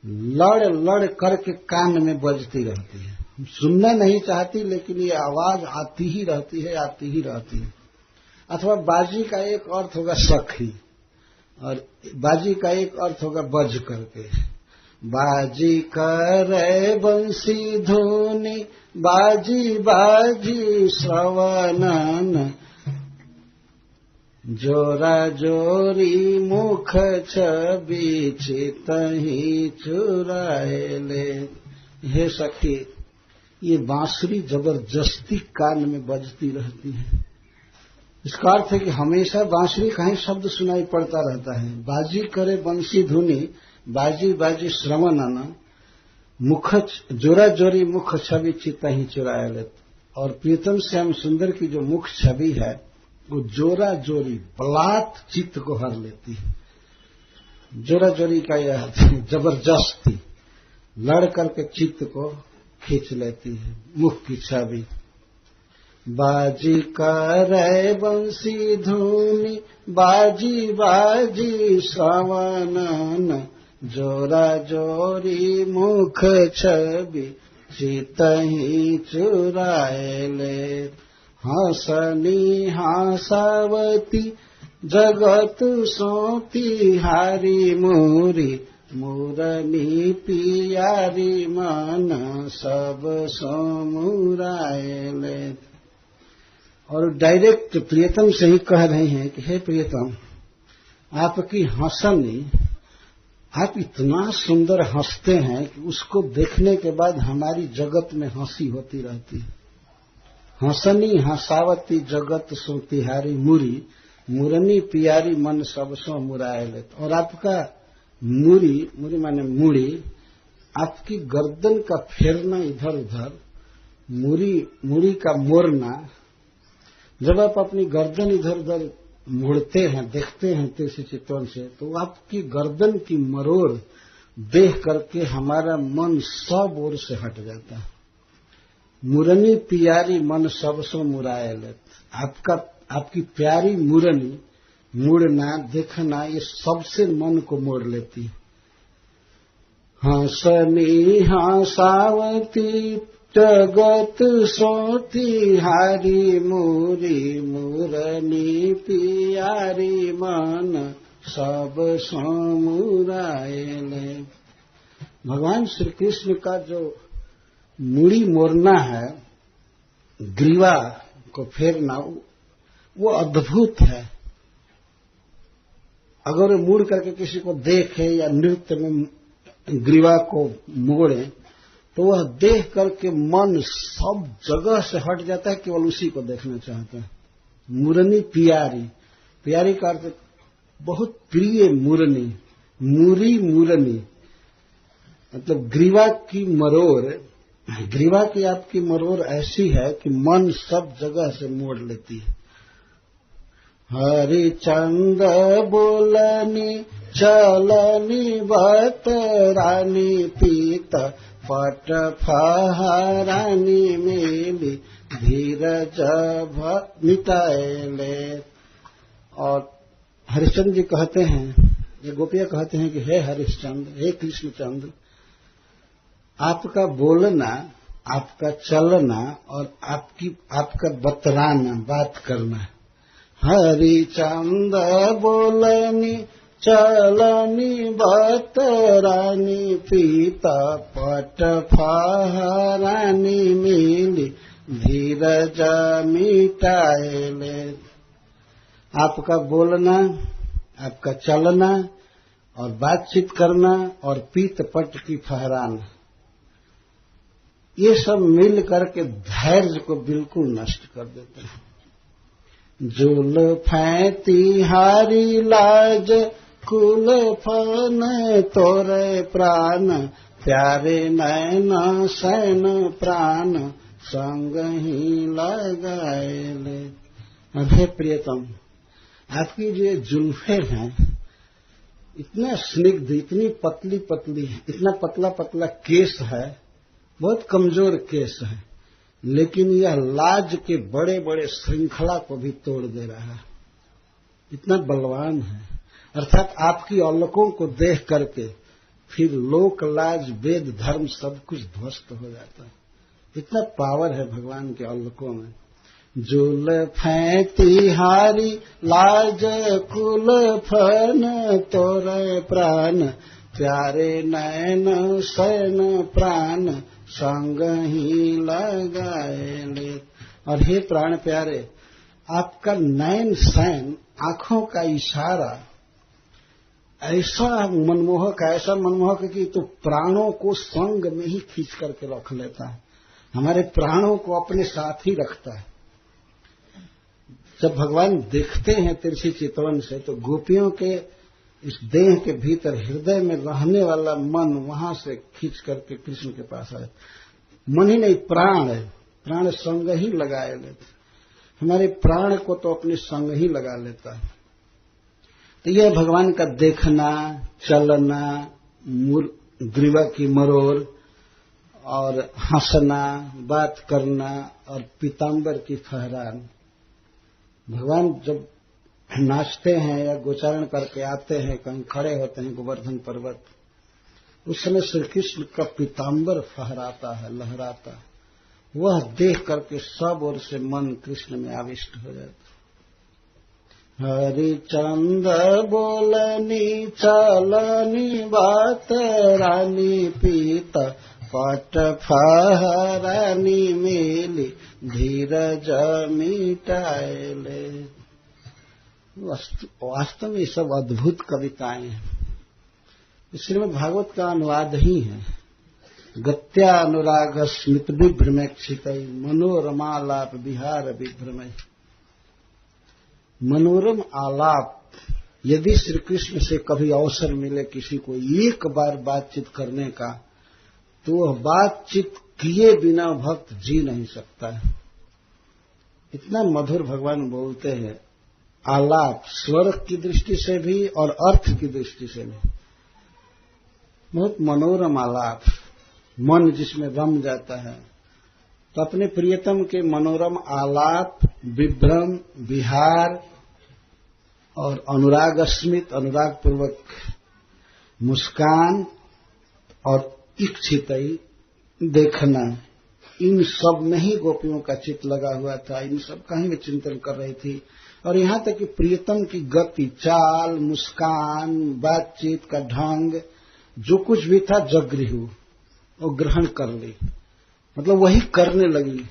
लड़ लड़ करके कान में बजती रहती है। सुनना नहीं चाहती, लेकिन ये आवाज आती ही रहती है, आती ही रहती है। अथवा बाजी का एक अर्थ होगा सखी और बाजी का एक अर्थ होगा बज करके। बाजी करे बंसी धुनी, बाजी बाजी श्रवणन, जोरा जोरी मुख छवि, चित ही चुराए ले। हे सखी, ये बांसुरी जबरदस्ती कान में बजती रहती है। इसका अर्थ है कि हमेशा बांसुरी का ही शब्द सुनाई पड़ता रहता है। बाजी करे बंसी धुनी, बाजी बाजी श्रवणन, मुख जोरा जोरी मुख छवि, चित ही चुराए ले। और प्रीतम श्याम सुंदर की जो मुख छवि है वो जोरा जोरी बलात् चित्त को हर लेती है। जोरा जोरी का यह जबरदस्ती लड़ करके चित्त को खींच लेती है। मुख की छवि बाजी करे बंसी धुनी, बाजी बाजी श्रवणन, जोरा जोरी मुख छवि, चितहि चुराएले। हंसनी हासावती, जगत सोती हारी मोरी, मुरनी पियारी मन, सब सो मुराएले। और डायरेक्ट प्रियतम से ही कह रहे हैं कि हे प्रियतम, आपकी हंसनी, आप इतना सुंदर हंसते हैं कि उसको देखने के बाद हमारी जगत में हंसी होती रहती है। हंसनी हंसावती जगत सो तिहारी मुरी, मुरनी पियारी मन सब सो मुराएले। और आपका मुरी, मुरी माने मुड़ी, आपकी गर्दन का फेरना इधर उधर, मुड़ी का मोड़ना, जब आप अपनी गर्दन इधर उधर मुड़ते हैं, देखते हैं तिरछी चितवन से, तो आपकी गर्दन की मरोड़ देख करके हमारा मन सब ओर से हट जाता है। मुरनी पियारी मन सब सो मुराएले। आपकी प्यारी मुरनी, मुड़ना, देखना, ये सबसे मन को मोड़ लेती है। हंसनी हंसावती, जगत सोती हारी मोरी, मुरनी पियारी मन, सब सो मुराएले। भगवान श्री कृष्ण का जो मुड़ी मोड़ना है, ग्रीवा को फेरना, वो अद्भुत है। अगर मुड़ करके किसी को देखे या नृत्य में ग्रीवा को मोड़े, तो वह देख करके मन सब जगह से हट जाता है, केवल उसी को देखना चाहता है। मुरनी पियारी, पियारी का अर्थ बहुत प्रिय मुरनी, मुरी मुरनी, मतलब ग्रीवा की मरोड़। ग्रीवा की आपकी मरोड़ ऐसी है कि मन सब जगह से मोड़ लेती है। हरिचंद बोलनी चलनी बतरानी, पीत पट फहरानी मेली, धीरज मिटाएले। और हरिश्चंद्र जी कहते हैं, ये गोपियां कहते हैं कि हे हरिश्चंद्र, हे कृष्णचंद्र, आपका बोलना, आपका चलना और आपका बतराना, बात करना। हरिचंद बोलनी चलनी बतरानी, पीता पट फहरानी मिली, धीरज मिटाएले। आपका बोलना, आपका चलना और बातचीत करना और पीत पट की फहराना, ये सब मिल करके धैर्य को बिल्कुल नष्ट कर देते हैं। जुल्फे तिहारी लाज, कुल फन तोरे प्राण, प्यारे नैन सैन प्राण, संग ही लगाएले। हे प्रियतम, आपकी जो जुल्फे हैं, इतना स्निग्ध, इतनी पतली पतली, इतना पतला पतला केस है, बहुत कमजोर केस है, लेकिन यह लाज के बड़े बड़े श्रृंखला को भी तोड़ दे रहा है, इतना बलवान है। अर्थात आपकी औलकों को देख करके फिर लोक लाज, वेद धर्म सब कुछ ध्वस्त हो जाता है। इतना पावर है भगवान के औलकों में। जुल्फे तिहारी लाज, कुल फन तोरे प्राण, प्यारे नैन सैन प्राण, संग ही लगाएले। और हे प्राण प्यारे, आपका नैन सैन, आंखों का इशारा ऐसा मनमोहक है कि तो प्राणों को संग में ही खींच करके रख लेता है, हमारे प्राणों को अपने साथ ही रखता है। जब भगवान देखते हैं तिरछी चितवन से, तो गोपियों के इस देह के भीतर हृदय में रहने वाला मन वहां से खींच करके कृष्ण के पास आए। मन ही नहीं, प्राण है, प्राण संग ही लगाए लेते, हमारे प्राण को तो अपने संग ही लगा लेता है। तो यह भगवान का देखना, चलना, ग्रीवा की मरोड़ और हंसना, बात करना और पीताम्बर की फहरान। भगवान जब नाचते हैं या गोचारण करके आते हैं, कहीं खड़े होते हैं गोवर्धन पर्वत, उस समय श्री कृष्ण का पीताम्बर फहराता है, लहराता है। वह देख करके सब ओर से मन कृष्ण में आविष्ट हो जाता। हरिचंद बोलनी चलनी बात रानी पीत पट फहरानी मेली धीरज मिटाएले। वास्तव में ये सब अद्भुत कविताएं हैं। श्रीमद् भागवत का अनुवाद ही है। गत्या अनुराग स्मित विभ्रमेक्षित मनोरमालाप विहार विभ्रमय। मनोरम आलाप, यदि श्री कृष्ण से कभी अवसर मिले किसी को एक बार बातचीत करने का, तो वह बातचीत किए बिना भक्त जी नहीं सकता है। इतना मधुर भगवान बोलते हैं। आलाप स्वर की दृष्टि से भी और अर्थ की दृष्टि से भी बहुत मनोरम आलाप, मन जिसमें रम जाता है। तो अपने प्रियतम के मनोरम आलाप, विभ्रम, विहार और अनुराग स्मित, अनुराग पूर्वक मुस्कान और इच्छितई देखना, इन सब में ही गोपियों का चित्त लगा हुआ था। इन सब का ही वे चिंतन कर रही थी। और यहां तक कि प्रियतम की गति, चाल, मुस्कान, बातचीत का ढंग, जो कुछ भी था जगृहु, वो ग्रहण कर ली, मतलब वही करने लगी।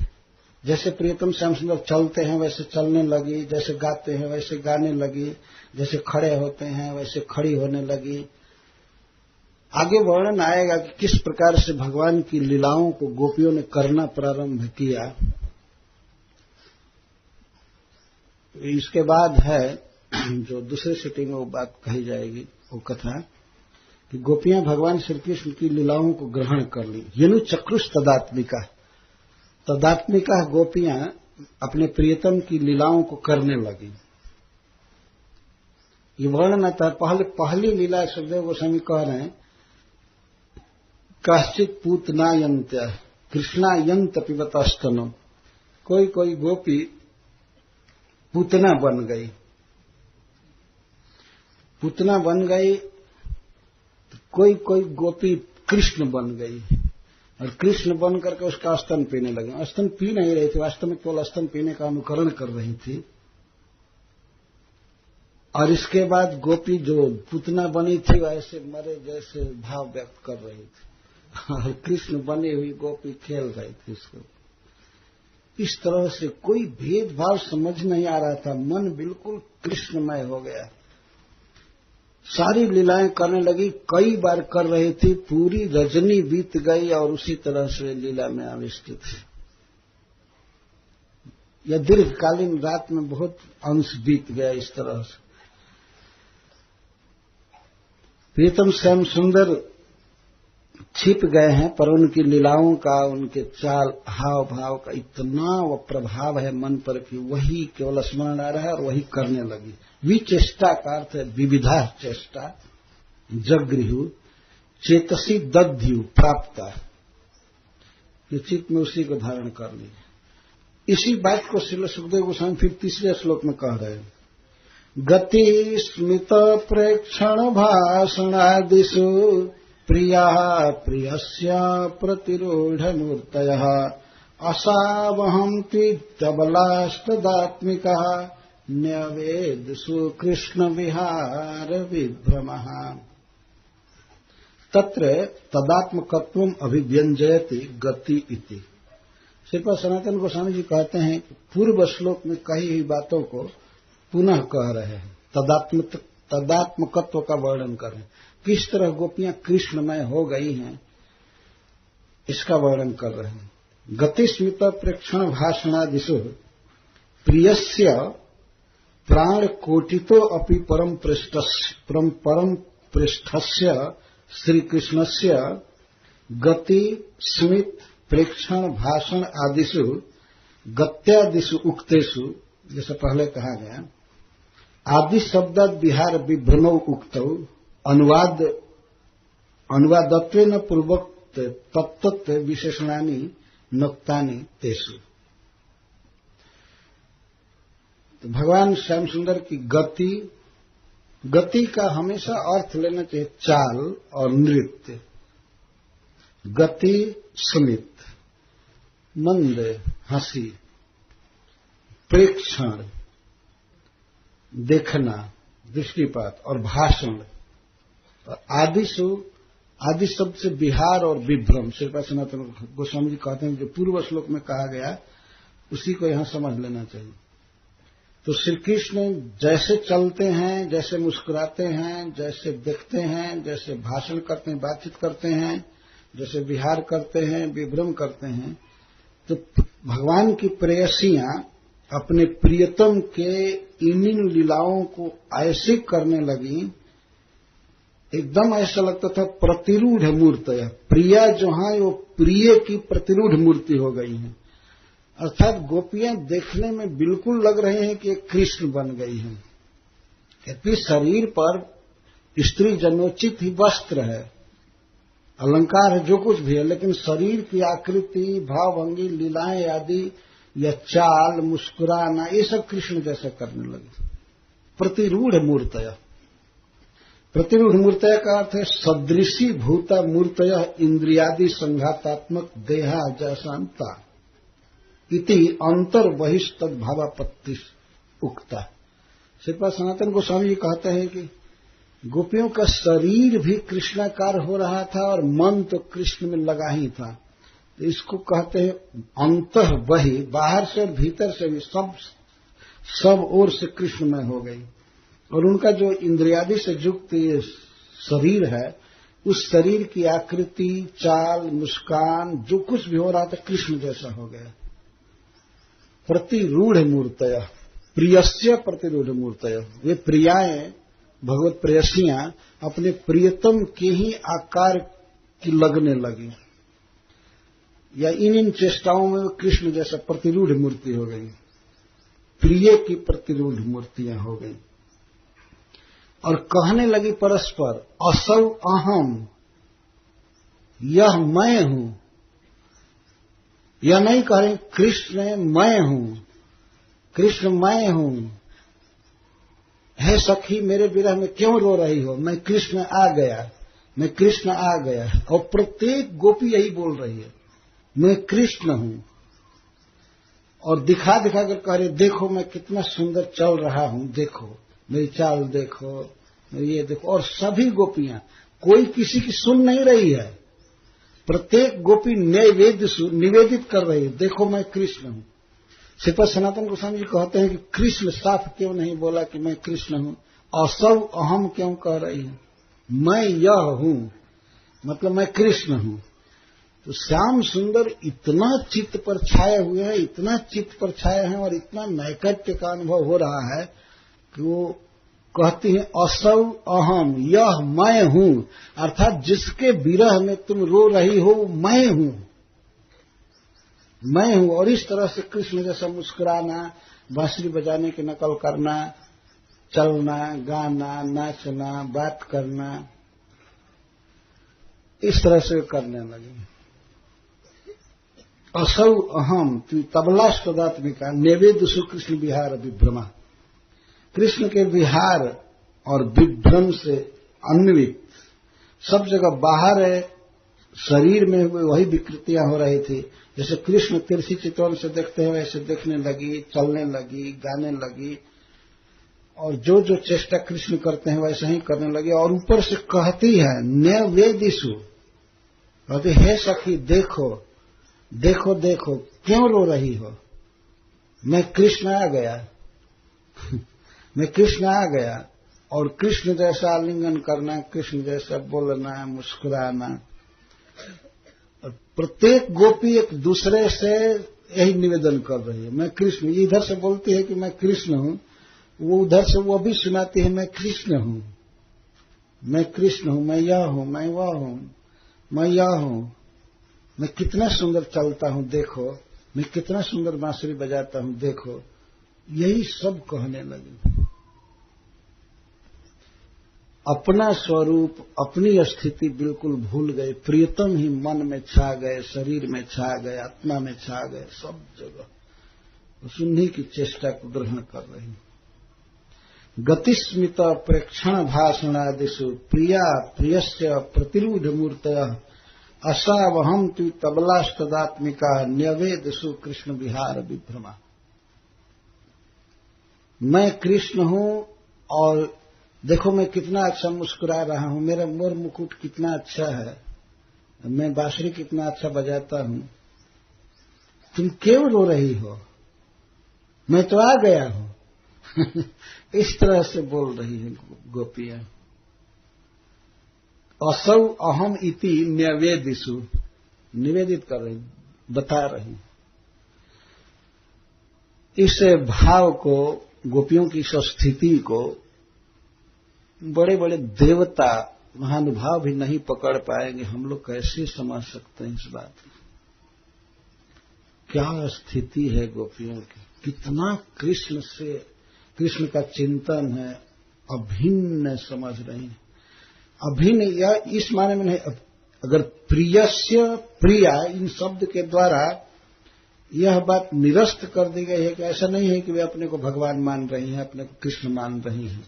जैसे प्रियतम श्याम सुंदर चलते हैं वैसे चलने लगी, जैसे गाते हैं वैसे गाने लगी, जैसे खड़े होते हैं वैसे खड़ी होने लगी। आगे वर्णन आएगा कि किस प्रकार से भगवान की लीलाओं को गोपियों ने करना प्रारंभ किया। इसके बाद है जो दूसरे सिटी में वो बात कही जाएगी, वो कथा कि गोपियां भगवान श्री कृष्ण की लीलाओं को ग्रहण कर ली। येनु चक्रुष तदात्मिका, तदात्मिका गोपियां अपने प्रियतम की लीलाओं को करने लगी। ये वर्णन आता है। पहली लीला सुखदेव गोस्वामी कह रहे हैं, काश्चित पूतना यंत्य कृष्णा यंत पिबतस्तनो। कोई कोई गोपी पूतना बन गई। पूतना बन गई, कोई कोई गोपी कृष्ण बन गई और कृष्ण बन करके उसका स्तन पीने लगे। स्तन पी नहीं रही थी, वास्तव में केवल स्तन पीने का अनुकरण कर रही थी। और इसके बाद गोपी जो पूतना बनी थी वैसे मरे जैसे भाव व्यक्त कर रही थी और कृष्ण बनी हुई गोपी खेल रही थी इसको। इस तरह से कोई भेदभाव समझ नहीं आ रहा था। मन बिल्कुल कृष्णमय हो गया। सारी लीलाएं करने लगी, कई बार कर रही थी। पूरी रजनी बीत गई और उसी तरह से लीला में आविष्ट थी। यह दीर्घकालीन रात में बहुत अंश बीत गया इस तरह से। प्रीतम श्याम सुंदर छिप गए हैं, पर उनकी लीलाओं का, उनके चाल हाव भाव का इतना वो प्रभाव है मन पर कि वही केवल स्मरण आ रहा है और वही करने लगी। विचेष्टा का अर्थ है विविधा चेष्टा। जगृहु चेतसी दध्यु प्राप्ता, ये चित्त में उसी को धारण कर ली। इसी बात को श्रील सुखदेव गोस्वामी फिर तीसरे श्लोक में कह रहे हैं। गति स्मित प्रेक्षण भाषणादिषु प्रिया प्रियस्य प्रतिरूढ़ मूर्तयः असावहन्ति तबलाष्टदात्मिकः न्यवेदसु कृष्ण विहार विभ्रमः। तत्र तदात्मकत्वम अभिव्यंजयति गति इति। श्रीपाद सनातन गोस्वामी जी कहते हैं पूर्व श्लोक में कही हुई बातों को पुनः कह रहे हैं। तदात्मकत्व का वर्णन कर रहे हैं। किस तरह गोपियां कृष्णमय हो गई हैं इसका वर्णन कर रहे हैं। गतिस्मित प्रेक्षण भाषणादिषु प्रियस्य प्राण कोटितो अपि परम पृष्ठस्य श्री कृष्णस्य गति स्मित प्रेक्षण भाषण आदिषु गत्यादिषु उक्तेषु, जैसे पहले कहा गया, आदि शब्द विहार विभ्रमौ उक्तौ अनुवादत्वेन पूर्वोक्त तत्तत् विशेषणानि नक्तानि तेषु। तो भगवान श्याम सुंदर की गति का हमेशा अर्थ लेना चाहिए चाल और नृत्य। गति स्मित, मंद हंसी, प्रेक्षण देखना दृष्टिपात और भाषण। आदि शब्द से विहार और विभ्रम श्रीपाद सनातन गोस्वामी जी कहते हैं जो पूर्व श्लोक में कहा गया उसी को यहां समझ लेना चाहिए। तो श्री कृष्ण जैसे चलते हैं, जैसे मुस्कुराते हैं, जैसे देखते हैं, जैसे भाषण करते हैं, बातचीत करते हैं, जैसे विहार करते हैं, विभ्रम करते हैं, तो भगवान की प्रेयसियां अपने प्रियतम के इन लीलाओं को ऐसे करने लगी, एकदम ऐसा लगता था प्रतिरूढ़ मूर्ति। प्रिया जो है वो प्रिय की प्रतिरूढ़ मूर्ति हो गई है, अर्थात गोपियां देखने में बिल्कुल लग रहे हैं कि कृष्ण बन गई हैं। यद्यपि शरीर पर स्त्री जन्मोचित ही वस्त्र है, अलंकार है, जो कुछ भी है, लेकिन शरीर की आकृति, भावभंगी, लीलाएं आदि या चाल, मुस्कुराना, ये सब कृष्ण जैसा करने लगे। प्रतिरूढ़ मूर्तय। प्रतिरूढ़ मूर्तय का अर्थ है सदृशी भूता मूर्तय इंद्रियादि संघातात्मक देहा जैसांता इति अंतर बहिष्तद भावापत्ति उक्ता। श्रीपाद सनातन गोस्वामी जी कहते हैं कि गोपियों का शरीर भी कृष्णाकार हो रहा था और मन तो कृष्ण में लगा ही था। तो इसको कहते हैं अंतः बहि, बाहर से और भीतर से भी सब ओर से कृष्णमय हो गई। और उनका जो इंद्रियादि से युक्त ये शरीर है, उस शरीर की आकृति, चाल, मुस्कान, जो कुछ भी हो रहा था कृष्ण जैसा हो गया। प्रतिरूढ़ मूर्तय, प्रियस्य प्रतिरूढ़ मूर्तय। वे प्रियाएं, भगवत प्रेयसियां अपने प्रियतम के ही आकार की लगने लगी, या इन चेष्टाओं में कृष्ण जैसा प्रतिरूढ़ मूर्ति हो गई, प्रिय की प्रतिरूढ़ मूर्तियां हो गई। और कहने लगी परस्पर असौ अहम, यह मैं हूं। यह नहीं कह रहे कृष्ण मैं हूं, कृष्ण मैं हूं, हे सखी मेरे विरह में क्यों रो रही हो, मैं कृष्ण आ गया, मैं कृष्ण आ गया। और प्रत्येक गोपी यही बोल रही है, मैं कृष्ण हूं। और दिखा दिखा कर कह रहे देखो मैं कितना सुंदर चल रहा हूं, देखो मेरी चाल देखो, मेरी ये देखो। और सभी गोपियां, कोई किसी की सुन नहीं रही है, प्रत्येक गोपी निवेदित कर रही है, देखो मैं कृष्ण हूं। श्रीपाद सनातन गोस्वामी जी कहते हैं कि कृष्ण साफ क्यों नहीं बोला कि मैं कृष्ण हूं, असौ अहम क्यों कह रही है, मैं यह हूं, मतलब मैं कृष्ण हूं। तो श्याम सुंदर इतना चित्त पर छाए हुए हैं, इतना चित्त पर छाए हैं और इतना नैकट्य का अनुभव हो रहा है कि वो कहती हैं असौ अहम, यह मैं हूं, अर्थात जिसके विरह में तुम रो रही हो मैं हूं, मैं हूं। और इस तरह से कृष्ण जैसा मुस्कुराना, बांसुरी बजाने की नकल करना, चलना, गाना, नाचना, बात करना, इस तरह से करने लगे। असौ अहम तबला स्वदात्मिका नैवेद्य कृष्ण विहार विभ्रमा। कृष्ण के विहार और विभ्रम से अन्वित, सब जगह बाहर है, शरीर में वही विकृतियां हो रही थी। जैसे कृष्ण तिरछी चितवन से देखते हैं वैसे देखने लगी, चलने लगी, गाने लगी, और जो जो चेष्टा कृष्ण करते हैं वैसे ही करने लगी। और ऊपर से कहती है नैवेदिषु, कहती हे सखी देखो देखो देखो क्यों रो रही हो, मैं कृष्ण आ गया मैं कृष्ण आ गया। और कृष्ण जैसा आलिंगन करना, कृष्ण जैसा बोलना, मुस्कुराना। और प्रत्येक गोपी एक दूसरे से यही निवेदन कर रही है, मैं कृष्ण। ये इधर से बोलती है कि मैं कृष्ण हूं, वो उधर से वो भी सुनाती है मैं कृष्ण हूं, मैं कृष्ण हूं, मैं यह हूं, मैं वह हूं, मैं यह हूं, मैं कितना सुंदर चलता हूं देखो, मैं कितना सुंदर बांसुरी बजाता हूं देखो। यही सब कहने लगे। अपना स्वरूप, अपनी स्थिति बिल्कुल भूल गए। प्रियतम ही मन में छा गए, शरीर में छा गए, आत्मा में छा गए, सब जगह उस उन्हीं की चेष्टा को ग्रहण कर रही। गतिस्मित प्रेक्षण भाषणादिषु प्रिया प्रियस्य प्रतिरूढ़ मूर्तयः असावहम तु तबलास्तदात्मिका न्यवेदसु कृष्ण विहार विभ्रमा। मैं कृष्ण हूं और देखो मैं कितना अच्छा मुस्कुरा रहा हूं, मेरा मोर मुकुट कितना अच्छा है, मैं बांसुरी कितना अच्छा बजाता हूं, तुम क्यों रो रही हो, मैं तो आ गया हूं। इस तरह से बोल रही है गोपियां। असौ अहम इति न्यवेदिषु, निवेदित कर रही, बता रही। इस भाव को, गोपियों की इस स्थिति को बड़े बड़े देवता महानुभाव भी नहीं पकड़ पाएंगे। हम लोग कैसे समझ सकते हैं इस बात को? क्या स्थिति है गोपियों की, कितना कृष्ण से, कृष्ण का चिंतन है, अभिन्न समझ रही है। अभिन्न यह इस माने में नहीं, अगर प्रियस्य प्रिया इन शब्द के द्वारा यह बात निरस्त कर दी गई है कि ऐसा नहीं है कि वे अपने को भगवान मान रही हैं, अपने को कृष्ण मान रही हैं।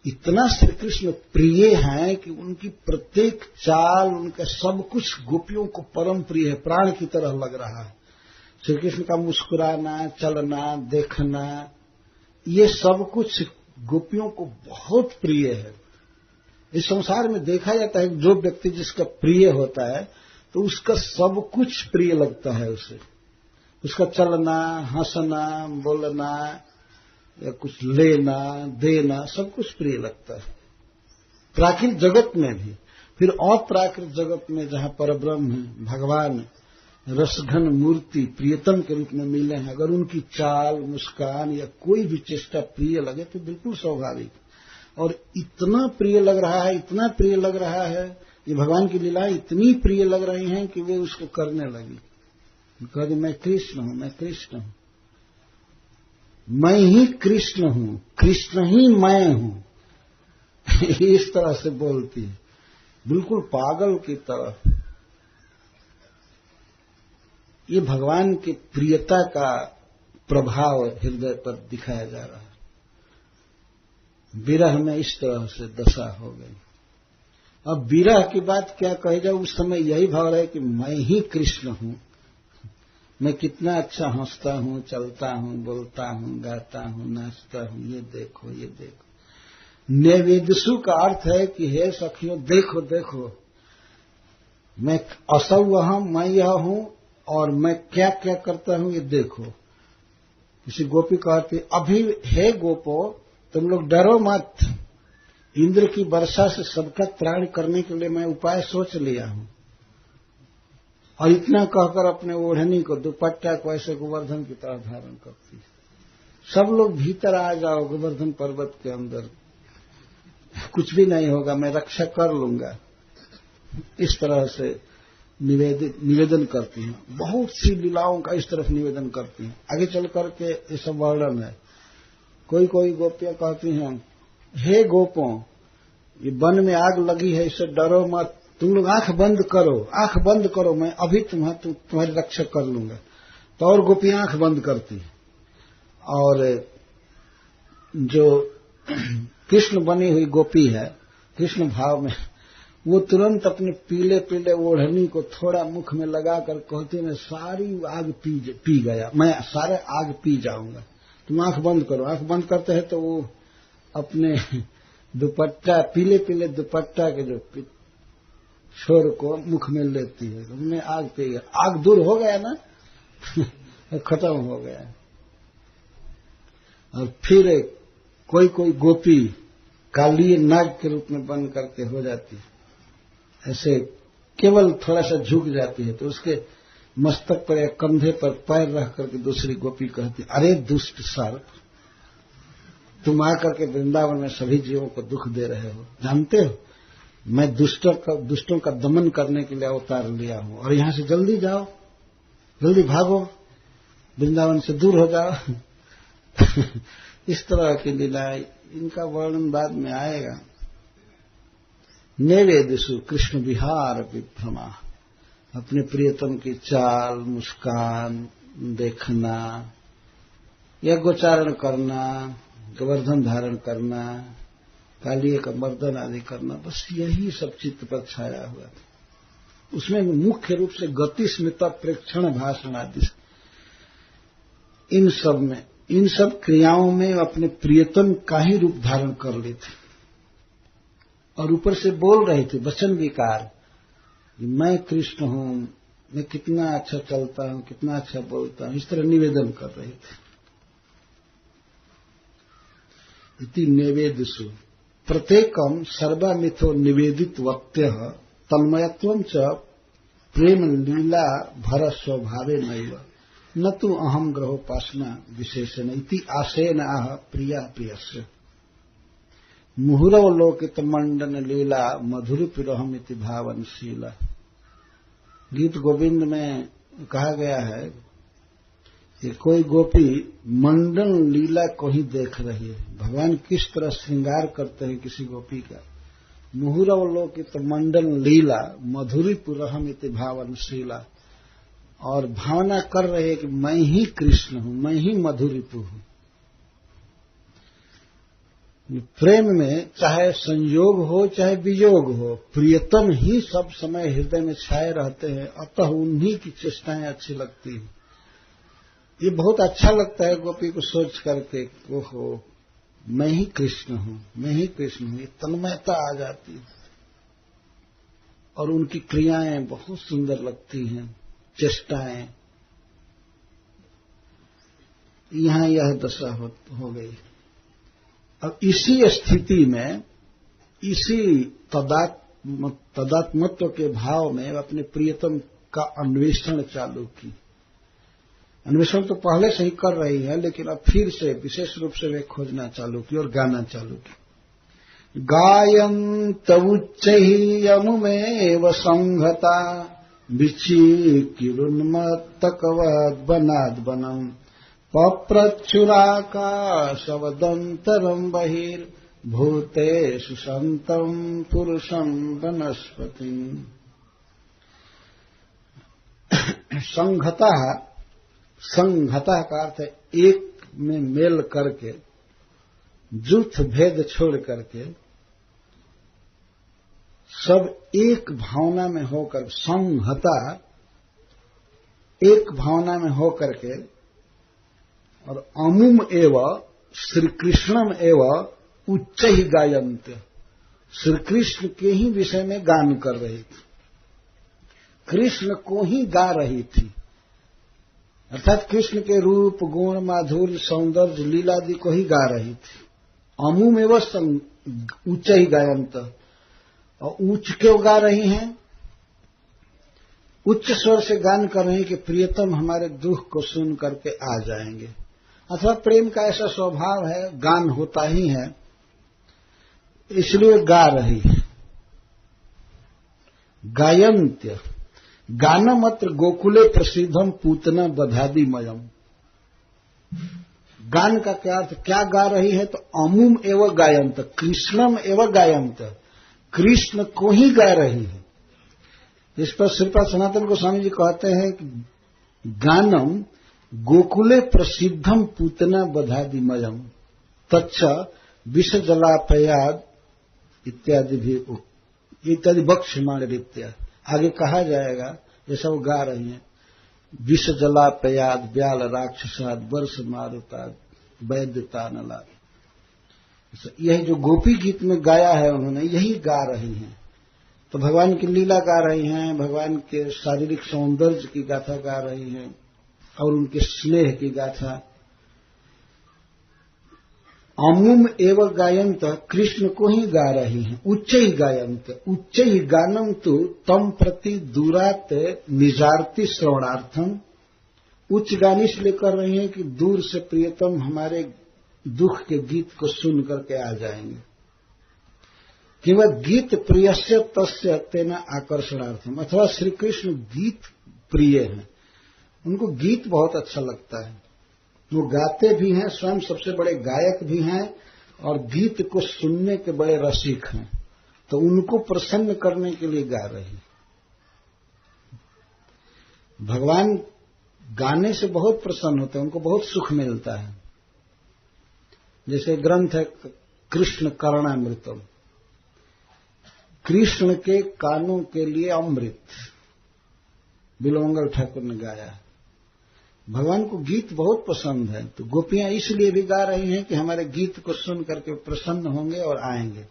इतना श्री कृष्ण प्रिय हैं कि उनकी प्रत्येक चाल, उनका सब कुछ गोपियों को परम प्रिय है, प्राण की तरह लग रहा है। श्री कृष्ण का मुस्कुराना, चलना, देखना, ये सब कुछ गोपियों को बहुत प्रिय है। इस संसार में देखा जाता है जो व्यक्ति जिसका प्रिय होता है तो उसका सब कुछ प्रिय लगता है उसे। उसका चलना, हंसना, बोलना या कुछ लेना, देना, सब कुछ प्रिय लगता है, प्राकृतिक जगत में भी। फिर अप्राकृत जगत में जहां परब्रह्म है, भगवान रसघन मूर्ति प्रियतम के रूप में मिले हैं, अगर उनकी चाल, मुस्कान या कोई भी चेष्टा प्रिय लगे तो बिल्कुल स्वाभाविक। और इतना प्रिय लग रहा है, इतना प्रिय लग रहा है, ये भगवान की लीलाएं इतनी प्रिय लग रही हैं कि वे उसको करने लगी। कहते मैं कृष्ण हूं, मैं कृष्ण हूं, मैं ही कृष्ण हूं, कृष्ण ही मैं हूं। इस तरह से बोलती है, बिल्कुल पागल की तरह। ये भगवान की प्रियता का प्रभाव हृदय पर दिखाया जा रहा है। विरह में इस तरह से दशा हो गई। अब विरह की बात क्या कही जाए, उस समय यही भाव रहे कि मैं ही कृष्ण हूं, मैं कितना अच्छा हंसता हूं, चलता हूं, बोलता हूं, गाता हूं, नाचता हूं, ये देखो, ये देखो। नैवेद्यसु का अर्थ है कि हे सखियों देखो देखो, मैं असौ अहम, मैं यह हूं और मैं क्या क्या करता हूं ये देखो। किसी गोपी कहती अभी हे गोपो तुम लोग डरो मत, इंद्र की वर्षा से सबका त्राण करने के लिए मैं उपाय सोच लिया हूं। और इतना कहकर अपने ओढ़नी को, दुपट्टा को ऐसे गोवर्धन की तरह धारण करती है। सब लोग भीतर आ जाओ गोवर्धन पर्वत के अंदर, कुछ भी नहीं होगा, मैं रक्षा कर लूंगा। इस तरह से निवेदन करती हैं। बहुत सी लीलाओं का इस तरफ निवेदन करती हैं। आगे चल करके ये सब वर्णन है। कोई कोई गोपियां कहती हैं हे गोपों, ये वन में आग लगी है, इससे डरो मत, तुम लोग आंख बंद करो, आंख बंद करो, मैं अभी तुम्हारी रक्षा कर लूंगा। तो और गोपियां आंख बंद करती हैं। और जो कृष्ण बनी हुई गोपी है, कृष्ण भाव में, वो तुरंत अपने पीले पीले ओढ़नी को थोड़ा मुख में लगाकर कहती मैं सारी आग पी गया, मैं सारे आग पी जाऊंगा, तुम आंख बंद करो। आंख बंद करते हैं तो वो अपने दुपट्टा, पीले पीले दुपट्टा के जो छोर को मुख में लेती है, मैं आग पी गया, आग दूर हो गया ना, खत्म हो गया। और फिर कोई कोई गोपी काली नाग के रूप में बन करके हो जाती है, ऐसे केवल थोड़ा सा झुक जाती है, तो उसके मस्तक पर या कंधे पर पैर रख करके दूसरी गोपी कहती अरे दुष्ट सर्प, तुम आकर के वृंदावन में सभी जीवों को दुख दे रहे हो, जानते हो मैं दुष्टों का दमन करने के लिए अवतार लिया हूं, और यहां से जल्दी जाओ, जल्दी भागो, वृंदावन से दूर हो जाओ। इस तरह की लीलाएं इनका वर्णन बाद में आएगा। नैवेद्यसु कृष्ण विहार विभ्रमा, अपने प्रियतम की चाल मुस्कान देखना या गोचारण करना, गोवर्धन धारण करना, कालिए का मर्दन आदि करना, बस यही सब चित्त पर छाया हुआ था। उसमें मुख्य रूप से गति स्मित प्रेक्षण भाषण आदि इन सब क्रियाओं में अपने प्रियतम का ही रूप धारण कर लेते और ऊपर से बोल रहे थे वचन विकार, मैं कृष्ण हूं, मैं कितना अच्छा चलता हूं, कितना अच्छा बोलता हूं, इस तरह निवेदन कर रहे थे। इति नैवेद्यसु प्रत्येकम सर्वमिथो निवेदित वक्त्य तन्मयत्वं च प्रेम लीला भर स्वभावे नैव न तु अहम ग्रहोपासना विशेषण इति आशेन आह प्रिया प्रियस्य मुहुरवलोकित मंडन लीला मधुर पिरोहम इति भावनशीला। गीत गोविंद में कहा गया है कि कोई गोपी मंडन लीला को ही देख रही है, भगवान किस तरह श्रृंगार करते हैं किसी गोपी का। मुहुरवलोकित मंडन लीला मधुरी पुरहम इति भावनशीला, और भावना कर रहे हैं कि मैं ही कृष्ण हूं, मैं ही मधुरिपु हूं। प्रेम में चाहे संयोग हो चाहे वियोग हो, प्रियतम ही सब समय हृदय में छाए रहते हैं, अतः उन्हीं की चेष्टाएं अच्छी लगती हैं। ये बहुत अच्छा लगता है गोपी को सोच करके, ओहो मैं ही कृष्ण हूं, मैं ही कृष्ण हूं, ये तन्मयता आ जाती है और उनकी क्रियाएं बहुत सुंदर लगती हैं, चेष्टाएं। यहां यह दशा हो गई। अब इसी स्थिति में, इसी तदात्मत्व के भाव में अपने प्रियतम का अन्वेषण चालू की। अन्वेषण तो पहले से ही कर रही है, लेकिन अब फिर से विशेष रूप से वे खोजना चालू की और गाना चालू की। गायन्त उच्चैः यमुमेव संहता विचिकिरुन्मत्तकवद्वनाद्वनम् पप्रच्छुराकाशवदन्तरम् बहिर्भूतेषु सन्तम् पुरुषम् वनस्पतिम्। संघता का अर्थ है एक में मेल करके, जुथ भेद छोड़ करके सब एक भावना में होकर, संहता एक भावना में होकर के, और अमुम एव श्री कृष्णम एव उच्च ही गायन्त, श्री कृष्ण के ही विषय में गान कर रही थी, कृष्ण को ही गा रही थी, अर्थात कृष्ण के रूप गुण माधुर्य सौंदर्य लीलादि को ही गा रही थी। अमुम एव उच्च ही गायन्त, और उच्च क्यों गा रही हैं? उच्च स्वर से गान कर रही हैं कि प्रियतम हमारे दुख को सुन करके आ जाएंगे। अथवा प्रेम का ऐसा स्वभाव है, गान होता ही है, इसलिए गा रही है। गायन्त्य गानमत्र गोकुले प्रसिद्धम पूतना बधादिमयम। गान का क्या अर्थ, क्या गा रही है? तो अमुम एवं गायन्त, कृष्णम एवं गायन्त, कृष्ण को ही गा रही है। इस पर श्रीपाद सनातन गोस्वामी जी कहते हैं कि गानम गोकुले प्रसिद्धम पूतना बधादिमयम तच्च विष जलापयाद इत्यादि भी इत्यादि बक्ष्यमाण रीत्या। आगे कहा जाएगा ये सब गा रही हैं। विष जलापयाद व्याल राक्षसाद वर्ष मारुताद वैद्यतानलाद, यही जो गोपी गीत में गाया है उन्होंने, यही गा रही हैं। तो भगवान की लीला गा रही हैं, भगवान के शारीरिक सौंदर्य की गाथा गा रही हैं और उनके स्नेह की गाथा। अमुम एवं गायन्त, कृष्ण को ही गा रही हैं। उच्च ही गायन्त, उच्च ही गानम तो तम प्रति दूरात निजारती श्रवणार्थम। उच्च गान इसलिए कर रही हैं कि दूर से प्रियतम हमारे दुख के गीत को सुन करके आ जाएंगे। कि वह गीत प्रियस्य तस्य तेना आकर्षणार्थम, अथवा श्री कृष्ण गीत प्रिय हैं, उनको गीत बहुत अच्छा लगता है, वो गाते भी हैं, स्वयं सबसे बड़े गायक भी हैं और गीत को सुनने के बड़े रसिक हैं, तो उनको प्रसन्न करने के लिए गा रही। भगवान गाने से बहुत प्रसन्न होते हैं, उनको बहुत सुख मिलता है। जैसे ग्रंथ है कृष्ण कर्णामृतम, कृष्ण के कानों के लिए अमृत, बिल्वमंगल ठाकुर ने गाया। भगवान को गीत बहुत पसंद है, तो गोपियां इसलिए भी गा रही हैं कि हमारे गीत को सुन करके प्रसन्न होंगे और आएंगे।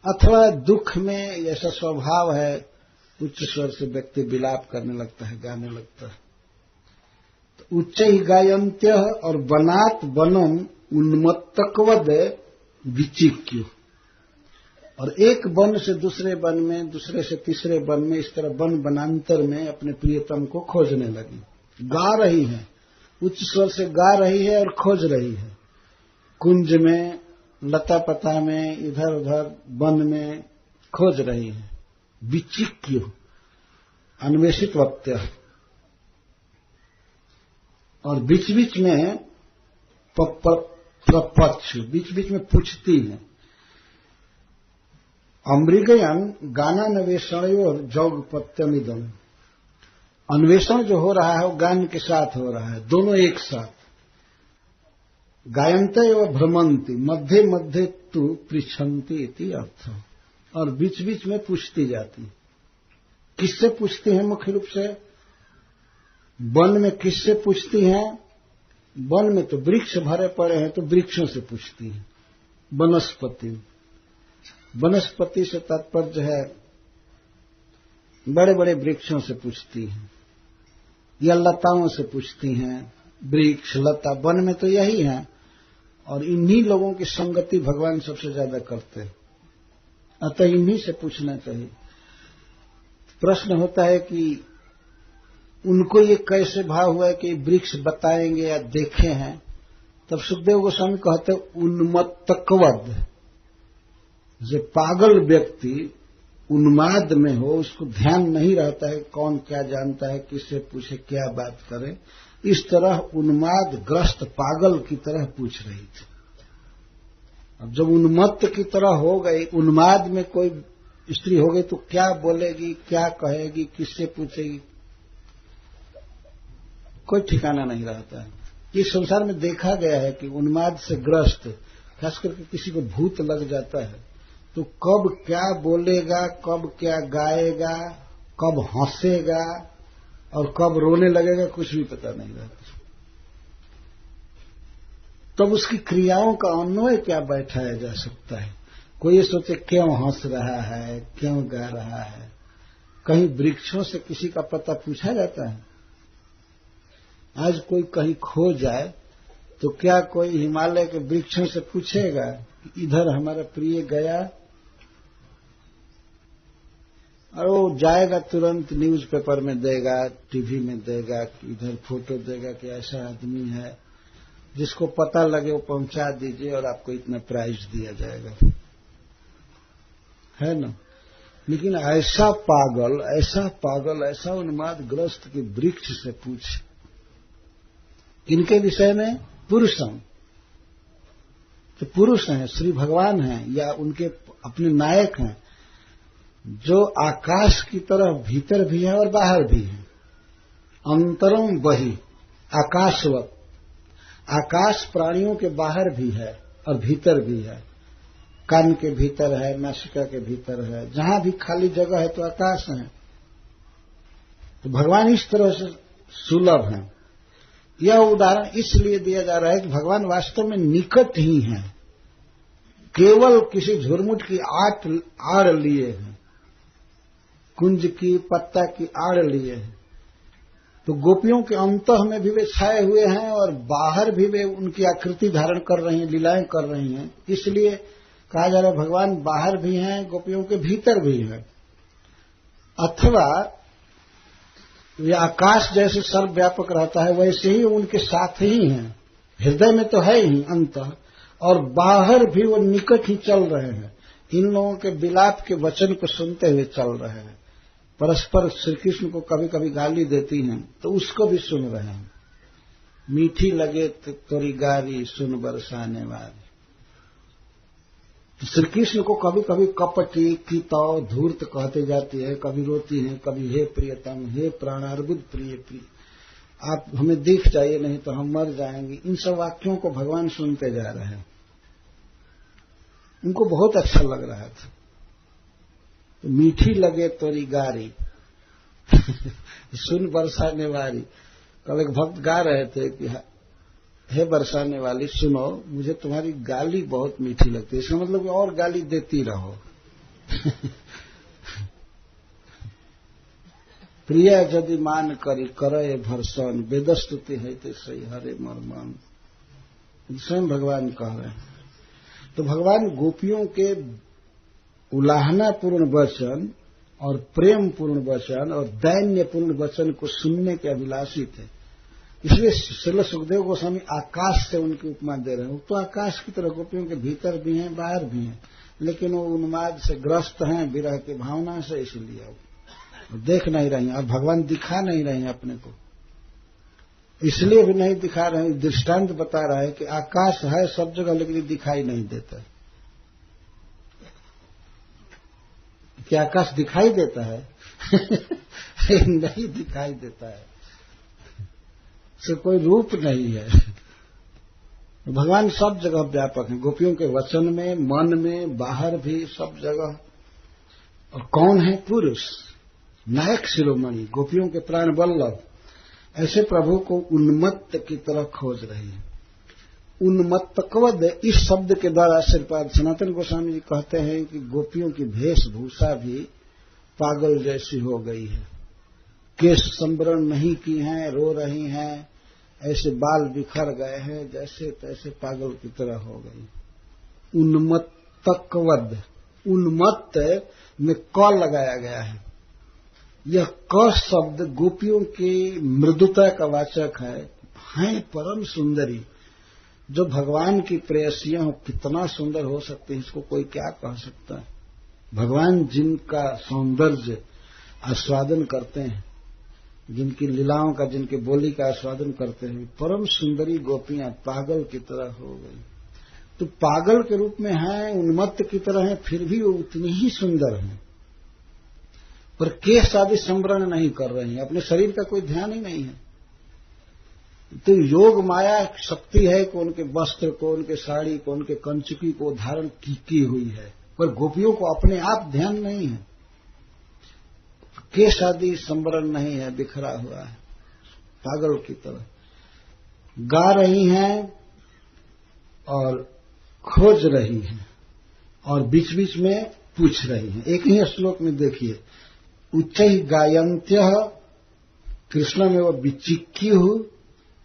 अथवा दुख में ऐसा स्वभाव है, उच्च स्वर से व्यक्ति विलाप करने लगता है, गाने लगता है। तो उच्च ही गायंत्य और वनात् वनम उन्मत्तकवद विचिक्यु, और एक वन से दूसरे वन में, दूसरे से तीसरे वन में, इस तरह वन वनांतर में अपने प्रियतम को खोजने लगी। गा रही है, उच्च स्वर से गा रही है और खोज रही है। कुंज में, लता पता में, इधर उधर वन में खोज रही है। विचिक्यु अन्वेषित वक्त्य, और बीच बीच में प्रपच्छ, बीच बीच में पूछती है। अमृगयन गानान्वेषणयोर जौगपत्यमिदम, अन्वेषण जो हो रहा है वो गान के साथ हो रहा है, दोनों एक साथ। गायन्ते व भ्रमंती मध्य मध्य तु पृच्छन्ति इति अर्थ, और बीच बीच में पूछती जाती। किससे पूछती हैं? मुख्य रूप से वन में किससे पूछती हैं? वन में तो वृक्ष भरे पड़े हैं, तो वृक्षों से पूछती हैं। वनस्पति, वनस्पति से तात्पर्य है बड़े बड़े वृक्षों से पूछती हैं, या लताओं से पूछती हैं। वृक्ष लता वन में तो यही है, और इन्हीं लोगों की संगति भगवान सबसे ज्यादा करते हैं, अतः इन्हीं से पूछना चाहिए। प्रश्न होता है कि उनको ये कैसे भाव हुआ है कि वृक्ष बताएंगे या देखे हैं? तब सुखदेव गोस्वामी कहते उन्मत्तकवद, जो पागल व्यक्ति उन्माद में हो, उसको ध्यान नहीं रहता है कौन क्या जानता है, किससे पूछे, क्या बात करे, इस तरह उन्माद ग्रस्त पागल की तरह पूछ रही थी। अब जब उन्मत्त की तरह हो गई, उन्माद में कोई स्त्री हो गई, तो क्या बोलेगी, क्या कहेगी, किससे पूछेगी, कोई ठिकाना नहीं रहता है। इस संसार में देखा गया है कि उन्माद से ग्रस्त, खास करके किसी को भूत लग जाता है, तो कब क्या बोलेगा, कब क्या गाएगा, कब हंसेगा और कब रोने लगेगा, कुछ भी पता नहीं रहता। तब उसकी क्रियाओं का अन्वय क्या बैठाया जा सकता है? कोई ये सोचे क्यों हंस रहा है, क्यों गा रहा है। कहीं वृक्षों से किसी का पता पूछा जाता है? आज कोई कहीं खो जाए तो क्या कोई हिमालय के वृक्षों से पूछेगा कि इधर हमारा प्रिय गया? और वो जाएगा तुरंत न्यूज़पेपर में देगा, टीवी में देगा, कि इधर फोटो देगा कि ऐसा आदमी है, जिसको पता लगे वो पहुंचा दीजिए और आपको इतना प्राइज दिया जाएगा, है ना। लेकिन ऐसा पागल, ऐसा उन्माद ग्रस्त कि वृक्ष से पूछे। किनके विषय में? पुरुषम, तो पुरुष हैं, श्री भगवान हैं, या उनके अपने नायक हैं, जो आकाश की तरह भीतर भी है और बाहर भी है। अंतरम बहि आकाशवत, आकाश प्राणियों के बाहर भी है और भीतर भी है। कान के भीतर है, नासिका के भीतर है, जहां भी खाली जगह है तो आकाश है। तो भगवान इस तरह से सुलभ हैं। यह उदाहरण इसलिए दिया जा रहा है कि भगवान वास्तव में निकट ही हैं, केवल किसी झुरमुट की आड़ लिए हैं, कुंज की पत्ता की आड़ लिए हैं। तो गोपियों के अंतः में भी वे छाए हुए हैं और बाहर भी वे उनकी आकृति धारण कर रही हैं, लीलाएं कर रही हैं। इसलिए कहा जा रहा है भगवान बाहर भी हैं, गोपियों के भीतर भी हैं। अथवा ये आकाश जैसे सर्वव्यापक रहता है, वैसे ही उनके साथ ही हैं, हृदय में तो है ही अंतः, और बाहर भी वो निकट ही चल रहे हैं। इन लोगों के विलाप के वचन को सुनते हुए चल रहे हैं। परस्पर श्री कृष्ण को कभी कभी गाली देती हैं तो उसको भी सुन रहे हैं। मीठी लगे तो तोरी गारी सुन बरसाने वाली, श्री कृष्ण को कभी कभी कपटी कितौ धूर्त कहते जाती है, कभी रोती है, कभी हे प्रियतम, हे प्राणार्बुद प्रिय प्रिय, आप हमें दिख जाइए नहीं तो हम मर जाएंगे। इन सब वाक्यों को भगवान सुनते जा रहे हैं। उनको बहुत अच्छा लग रहा था। तो मीठी लगे तोरी गारी सुन बरसाने वाली। कल एक भक्त गा रहे थे कि हे बरसाने वाली सुनो, मुझे तुम्हारी गाली बहुत मीठी लगती है। इसका मतलब कि और गाली देती रहो। प्रिय यदि मान करी करे भरसन, वेदस्तुति है ते सही हरे मरमान। स्वयं भगवान कह रहे हैं। तो भगवान गोपियों के उलाहनापूर्ण वचन और प्रेम पूर्ण वचन और दैन्यपूर्ण वचन को सुनने के अभिलाषी थे। इसलिए श्रील सुखदेव गोस्वामी आकाश से उनकी उपमा दे रहे हैं। वो तो आकाश की तरह गोपियों के भीतर भी हैं, बाहर भी हैं, लेकिन वो उन्माद से ग्रस्त हैं, विरह की भावना से, इसलिए वो देख नहीं रही हैं और भगवान दिखा नहीं रहे हैं अपने को। इसलिए भी नहीं दिखा रहे हैं, दृष्टांत बता रहा है कि आकाश है सब जगह लेकिन दिखाई नहीं देता। क्या आकाश दिखाई देता है? नहीं दिखाई देता है, से कोई रूप नहीं है। भगवान सब जगह व्यापक है, गोपियों के वचन में, मन में, बाहर भी, सब जगह। और कौन है? पुरुष, नायक शिरोमणि, गोपियों के प्राण वल्लभ। ऐसे प्रभु को उन्मत्त की तरह खोज रही है। उन्मत्तकवद, इस शब्द के द्वारा श्रीपाद सनातन गोस्वामी जी कहते हैं कि गोपियों की वेशभूषा भी पागल जैसी हो गई है। केश संवरण नहीं की हैं, रो रही हैं, ऐसे बाल बिखर गए हैं, जैसे तैसे पागल की तरह हो गई। उन्मत्तकवद, उन्मत्त में क लगाया गया है। यह क शब्द गोपियों की मृदुता का वाचक है परम सुंदरी। जो भगवान की प्रेयसियां हो, कितना सुंदर हो सकती है, इसको कोई क्या कह सकता है। भगवान जिनका सौंदर्य आस्वादन करते हैं, जिनकी लीलाओं का, जिनके बोली का आस्वादन करते हैं, परम सुंदरी गोपियां पागल की तरह हो गई। तो पागल के रूप में हैं, उन्मत्त की तरह हैं, फिर भी वो उतनी ही सुंदर हैं। पर केश आदि संवरण नहीं कर रही हैं, अपने शरीर का कोई ध्यान ही नहीं है। तो योग माया शक्ति है कि उनके वस्त्र को, उनके साड़ी को, उनके कंचुकी को धारण की हुई है, पर गोपियों को अपने आप ध्यान नहीं है। केश आदि संवरण नहीं है, बिखरा हुआ है, पागल की तरह गा रही हैं और खोज रही हैं और बीच बीच में पूछ रही हैं। एक ही श्लोक में देखिए, उच्चैः गायन्त्यः कृष्ण में वो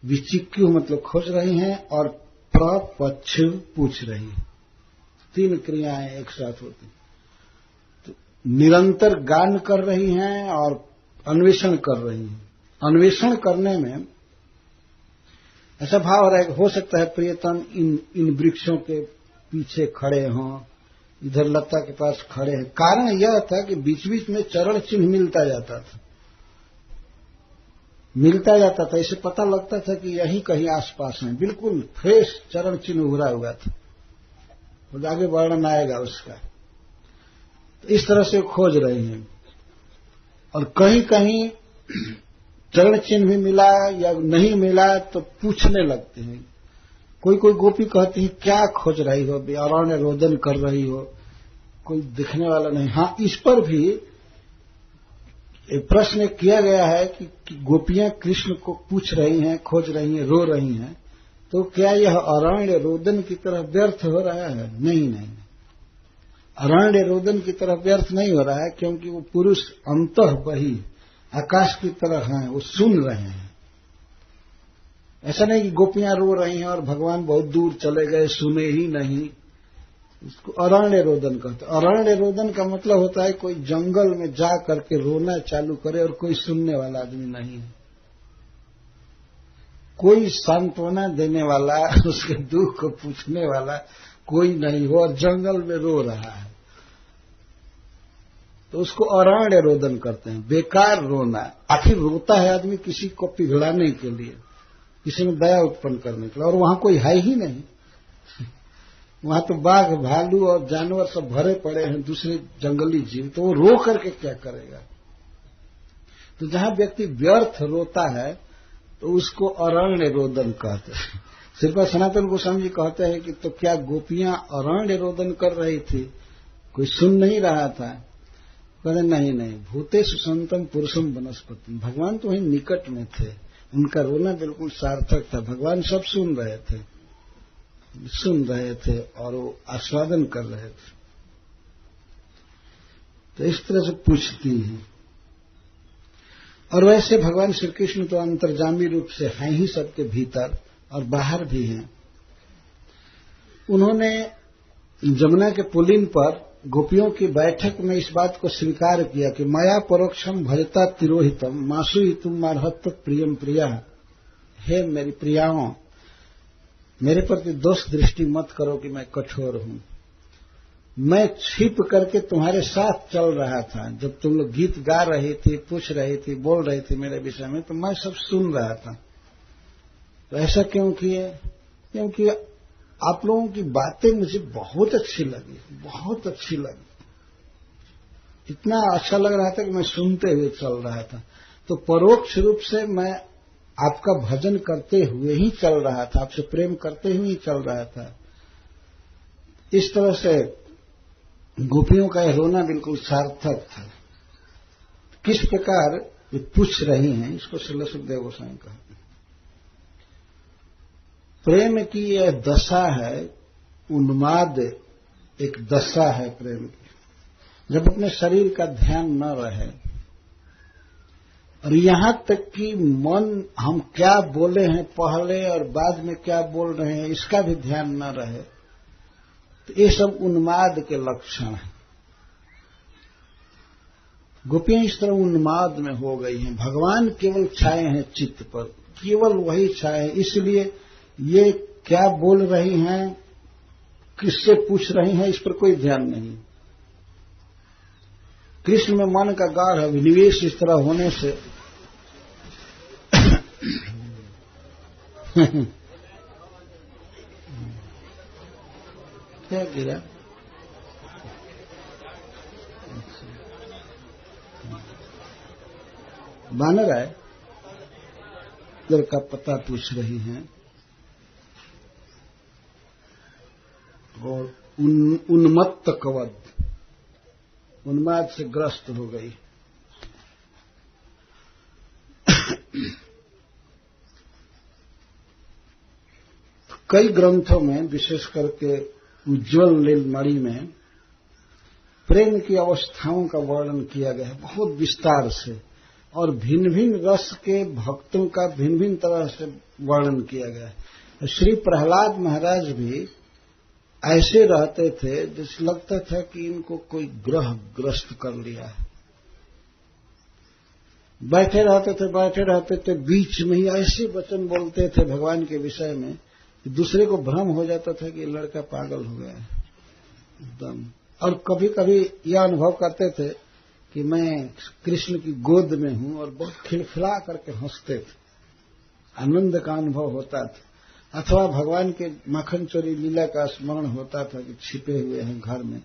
विचिक्यु मतलब खोज रही हैं, और प्रपच्छ पूछ रही हैं। तीन क्रियाएं एक साथ होती। तो निरंतर गान कर रही हैं और अन्वेषण कर रही हैं। अन्वेषण करने में ऐसा भाव हो सकता है प्रियतम इन वृक्षों के पीछे खड़े हों, इधर लता के पास खड़े हैं। कारण यह था कि बीच बीच में चरण चिन्ह मिलता जाता था, इसे पता लगता था कि यही कहीं आसपास हैं। बिल्कुल फ्रेश चरण चिन्ह उभरा हुआ था, और आगे वर्णन आएगा उसका। तो इस तरह से खोज रहे हैं, और कहीं कहीं चरण चिन्ह भी मिला या नहीं मिला तो पूछने लगते हैं। कोई कोई गोपी कहती है क्या खोज रही हो, अरण्य रोदन कर रही हो, कोई दिखने वाला नहीं। हाँ, इस पर भी एक प्रश्न किया गया है कि गोपियां कृष्ण को पूछ रही हैं, खोज रही हैं, रो रही हैं, तो क्या यह अरण्य रोदन की तरह व्यर्थ हो रहा है? नहीं, अरण्य रोदन की तरह व्यर्थ नहीं हो रहा है, क्योंकि वो पुरुष अंतः बही आकाश की तरह हैं, वो सुन रहे हैं। ऐसा नहीं कि गोपियां रो रही हैं और भगवान बहुत दूर चले गए, सुने ही नहीं। इसको अरण्य रोदन कहते हैं। अरण्य रोदन का मतलब होता है कोई जंगल में जा करके रोना चालू करे और कोई सुनने वाला आदमी नहीं है, कोई सांत्वना देने वाला, उसके दुख को पूछने वाला कोई नहीं हो, और जंगल में रो रहा है, तो उसको अरण्य रोदन करते हैं। बेकार रोना। आखिर रोता है आदमी किसी को पिघलाने के लिए, किसी में दया उत्पन्न करने के लिए, और वहां कोई है ही नहीं। वहां तो बाघ, भालू और जानवर सब भरे पड़े हैं, दूसरे जंगली जीव, तो वो रो करके क्या करेगा? तो जहां व्यक्ति व्यर्थ रोता है तो उसको अरण्य रोदन कहते हैं। श्रीपाद सनातन गोस्वामी जी कहते हैं कि तो क्या गोपियां अरण्य रोदन कर रही थी, कोई सुन नहीं रहा था? कहते नहीं नहीं, भूतेषु संतम पुरुषम वनस्पति, भगवान तो वहीं निकट में थे, उनका रोना बिल्कुल सार्थक था, भगवान सब सुन रहे थे और वो आस्वादन कर रहे थे। तो इस तरह से पूछती हैं। और वैसे भगवान श्री कृष्ण तो अंतर्जामी रूप से हैं ही सबके भीतर और बाहर भी हैं। उन्होंने जमुना के पुलिन पर गोपियों की बैठक में इस बात को स्वीकार किया कि माया परोक्षम भजता तिरोहितम मासु तुम मारहत प्रियम प्रिया, हे मेरी प्रियाओं, मेरे प्रति दोष दृष्टि मत करो कि मैं कठोर हूं। मैं छिप करके तुम्हारे साथ चल रहा था, जब तुम लोग गीत गा रही थी, पूछ रही थी, बोल रही थी मेरे विषय में, तो मैं सब सुन रहा था। तो ऐसा क्यों किए? क्योंकि आप लोगों की बातें मुझे बहुत अच्छी लगी, इतना अच्छा लग रहा था कि मैं सुनते हुए चल रहा था। तो परोक्ष रूप से मैं आपका भजन करते हुए ही चल रहा था, आपसे प्रेम करते हुए ही चल रहा था। इस तरह से गोपियों का यह रोना बिल्कुल सार्थक था। किस प्रकार ये पूछ रही हैं, इसको श्रील सुखदेव गोस्वामी कहते हैं। प्रेम की यह दशा है, उन्माद एक दशा है प्रेम की, जब अपने शरीर का ध्यान न रहे और यहां तक कि मन हम क्या बोले हैं पहले और बाद में क्या बोल रहे हैं इसका भी ध्यान न रहे, तो ये सब उन्माद के लक्षण हैं। गोपियां इस तरह उन्माद में हो गई हैं। भगवान केवल छाए हैं चित्त पर, केवल वही छाए हैं, इसलिए ये क्या बोल रही हैं, किससे पूछ रही हैं, इस पर कोई ध्यान नहीं। कृष्ण में मन का गाढ़ अभिनिवेश इस तरह होने से क्या गिरा? बानर आए, घर का पता पूछ रही हैं और उन्मत्त कवद, उन्माद से ग्रस्त हो गई। कई ग्रंथों में, विशेष करके उज्ज्वल लीलमणि में, प्रेम की अवस्थाओं का वर्णन किया गया है बहुत विस्तार से, और भिन्न भिन्न रस के भक्तों का भिन्न भिन्न तरह से वर्णन किया गया है। श्री प्रहलाद महाराज भी ऐसे रहते थे जैसे लगता था कि इनको कोई ग्रह ग्रस्त कर लिया है। बैठे रहते थे, बीच में ही ऐसे वचन बोलते थे भगवान के विषय में कि दूसरे को भ्रम हो जाता था कि लड़का पागल हो गया है एकदम। और कभी कभी यह अनुभव करते थे कि मैं कृष्ण की गोद में हूं, और बहुत खिलखिला करके हंसते थे, आनंद का अनुभव होता था। अथवा भगवान के माखन चोरी लीला का स्मरण होता था कि छिपे हुए हैं घर में,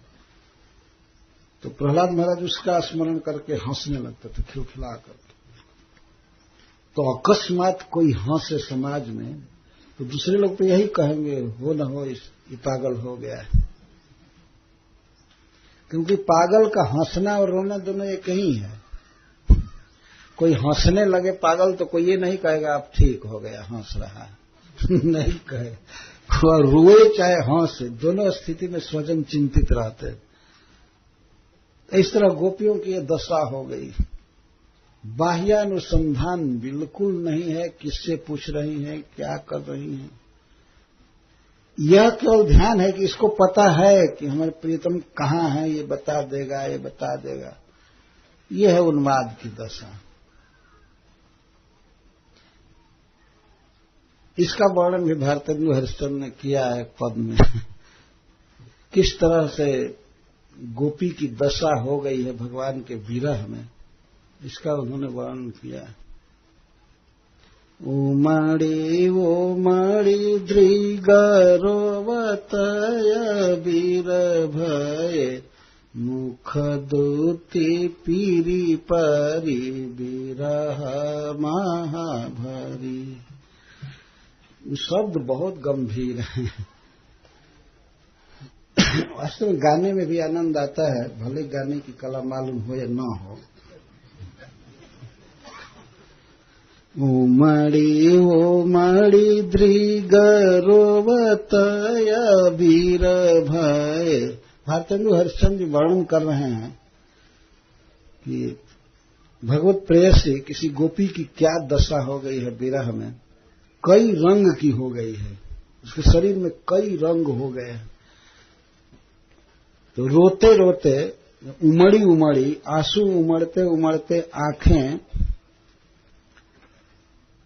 तो प्रहलाद महाराज उसका स्मरण करके हंसने लगते थे खिलखिला करके। तो अकस्मात कोई हंसे समाज में, तो दूसरे लोग तो यही कहेंगे, हो न हो ये पागल हो गया है। क्योंकि पागल का हंसना और रोना दोनों एक ही है। कोई हंसने लगे पागल तो कोई ये नहीं कहेगा आप ठीक हो गया, हंस रहा है नहीं कहे, और रोए चाहे हंसे, दोनों स्थिति में स्वजन चिंतित रहते। इस तरह गोपियों की यह दशा हो गई। बाह्यानुसंधान बिल्कुल नहीं है, किससे पूछ रही हैं, क्या कर रही हैं। यह केवल ध्यान है कि इसको पता है कि हमारे प्रियतम कहाँ है, ये बता देगा। यह है उन्माद की दशा। इसका वर्णन भी भारतेंदु हरिश्चंद्र ने किया है पद में किस तरह से गोपी की दशा हो गई है भगवान के विरह में, इसका उन्होंने वर्णन किया है। उमड़ी दृगरो रोवतय वीर भय मुख दूती पीरी परी विरह महाभरी। शब्द बहुत गंभीर हैं। वास्तव में गाने में भी आनंद आता है, भले गाने की कला मालूम हो या न हो। उमड़ी उमड़ी दृग रोवतय वीर भय। भारतेंदु हरिश्चंद्र जी वर्णन कर रहे हैं कि भगवत प्रेयसी किसी गोपी की क्या दशा हो गई है विरह में। कई रंग की हो गई है, उसके शरीर में कई रंग हो गए हैं। तो रोते रोते उमड़ी उमड़ी आंसू उमड़ते उमड़ते आंखें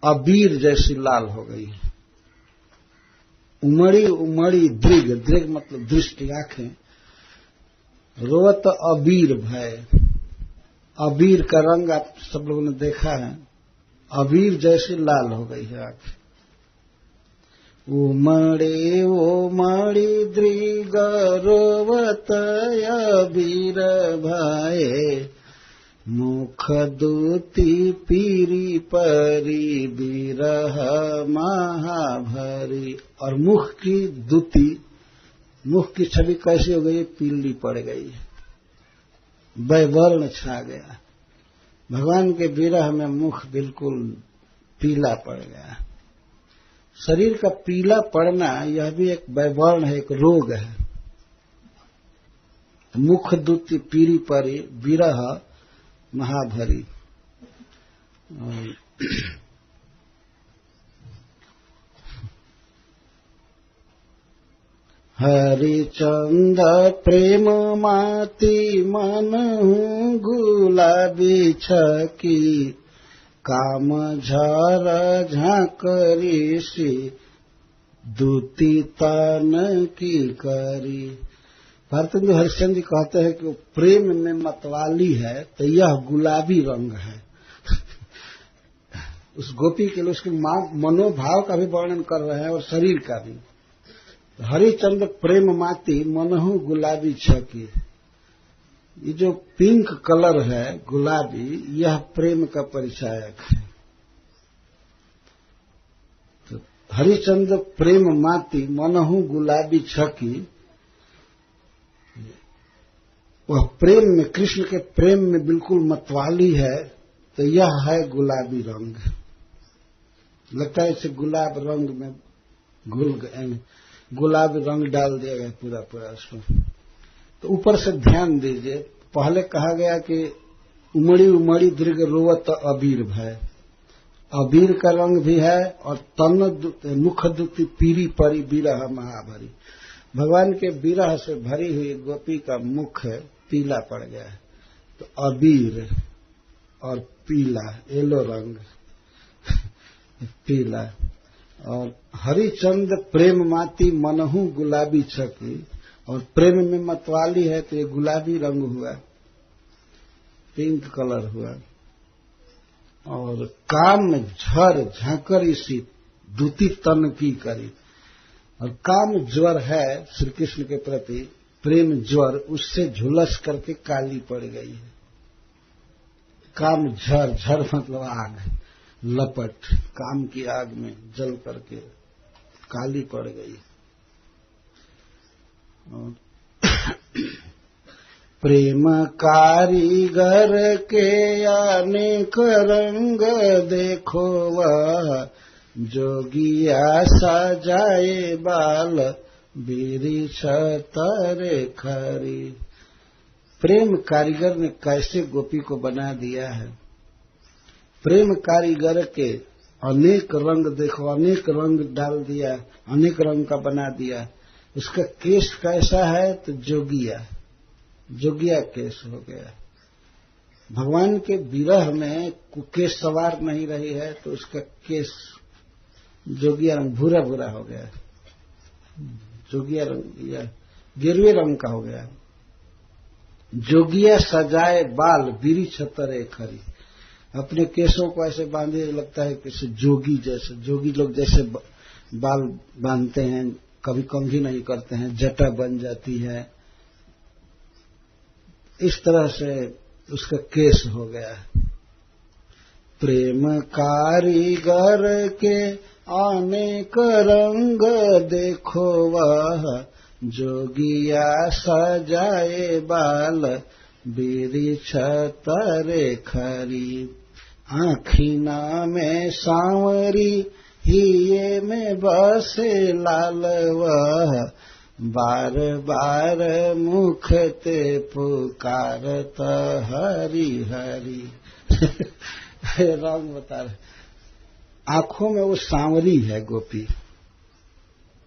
अबीर जैसी लाल हो गई। उमड़ी उमड़ी दृग, दृग मतलब दृष्टि, आंखें। रोवत अबीर भय, अबीर का रंग आप सब लोगों ने देखा है, अबीर जैसी लाल हो गई है आंखें। उमड़े उमड़ी दृग रोवतय वीर भय मुख दूती पीरी परी विरह महाभरी। और मुख की दूती, मुख की छवि कैसी हो गई? पीली पड़ गई, वैवर्ण छा गया। भगवान के विरह में मुख बिल्कुल पीला पड़ गया। शरीर का पीला पड़ना यह भी एक वैवर्ण है, एक रोग है। मुख दूती पीरी परी विरह महाभरी। हरिचंद प्रेम माती मन गुलाबी छकी काम झर झांकरी सी दूती तन की करी। भारतेंदु हरिश्चंद्र जी कहते हैं कि वो प्रेम में मतवाली है तो यह गुलाबी रंग है। उस गोपी के लिए उसके मनोभाव का भी वर्णन कर रहे हैं और शरीर का भी। हरिचंद प्रेम माती मनहु गुलाबी छकी। ये जो पिंक कलर है गुलाबी, यह प्रेम का परिचायक है। तो हरिचंद प्रेम माती मनहु गुलाबी छकी, वह प्रेम में, कृष्ण के प्रेम में बिल्कुल मतवाली है तो यह है गुलाबी रंग। लगता है इसे गुलाब रंग में घुल गए, गुलाबी रंग डाल दिया गया पूरा पूरा उसमें। तो ऊपर से ध्यान दीजिए, पहले कहा गया कि उमड़ी उमड़ी दीर्घ रोवत अबीर भय। अबीर का रंग भी है और तन मुख दूती पीरी परी विरह महाभरी। भगवान के विरह से भरी हुई गोपी का मुख पीला पड़ गया है। तो अबीर और पीला, येलो रंग पीला। और हरिचंद प्रेम माती मनहु गुलाबी छकी, और प्रेम में मतवाली है तो ये गुलाबी रंग हुआ, पिंक कलर हुआ। और काम झर झांकर इसी दूती तन की करी। और काम ज्वर है श्री कृष्ण के प्रति, प्रेम ज्वर, उससे झुलस करके काली पड़ गई है। काम झर, झर मतलब आग, लपट, काम की आग में जल करके काली पड़ गई। और प्रेम कारीगर के अनेक रंग देखो वह जोगिया सजाए बाल बिरिछ तरे खरी। प्रेम कारीगर ने कैसे गोपी को बना दिया है। प्रेम कारीगर के अनेक रंग देखो, अनेक रंग डाल दिया, अनेक रंग का बना दिया। उसका केश कैसा है तो जोगिया, जोगिया केश हो गया। भगवान के विरह में केश सवार नहीं रही है तो उसका केश जोगिया रंग, भूरा भूरा हो गया, जोगिया रंग या गेरुए रंग का हो गया। जोगिया सजाए बाल बिरिछ तरे खरी। अपने केशों को ऐसे बांधे, लगता है किसी जोगी जैसे, जोगी लोग जैसे बाल बांधते हैं कभी कंघी नहीं करते हैं, जटा बन जाती है, इस तरह से उसका केस हो गया है। प्रेम कारीगर के अनेक रंग देखो वह जोगिया सजाए बाल बिरिछ तरे खरी। आँखिना में सांवरी हिये में बसे लाल वह बार बार मुख ते पुकारत हरि हरि। रंग बता रहे, आंखों में वो सांवरी है गोपी,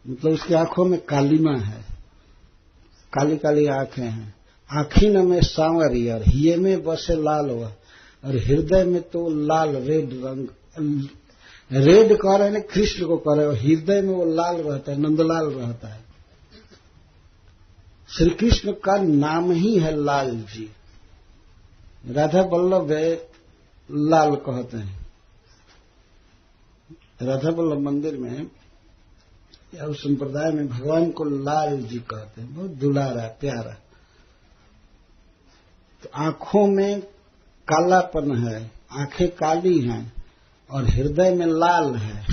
मतलब उसकी आंखों में कालिमा है, काली काली आंखें हैं। आँखिन में सांवरी और हिये में बसे लाल वह, और हृदय में तो लाल रेड रंग, रेड कह रहे हैं कृष्ण को कह रहे हो, हृदय में वो लाल रहता है, नंदलाल रहता है। श्री कृष्ण का नाम ही है लाल जी। राधा वल्लभ लाल कहते हैं। राधा वल्लभ मंदिर में या उस संप्रदाय में भगवान को लाल जी कहते हैं, बहुत दुलारा प्यारा। तो आंखों में कालापन है, आंखें काली हैं और हृदय में लाल है,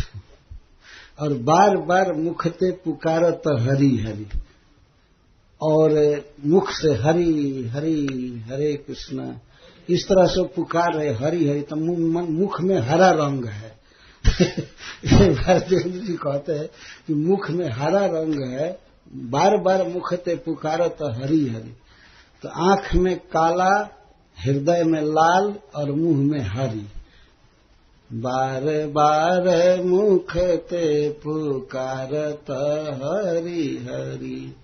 और बार बार मुख से पुकारत हरि हरि, और मुख से हरि हरि हरे कृष्ण इस तरह से पुकार रहे हरि हरि। तो मुख में हरा रंग है। भारतीय जी कहते हैं कि मुख में हरा रंग है, बार बार मुख से पुकारत हरि हरि। तो आंख में काला, हृदय में लाल और मुंह में हरि, बार बार मुख ते पुकारत हरि हरि।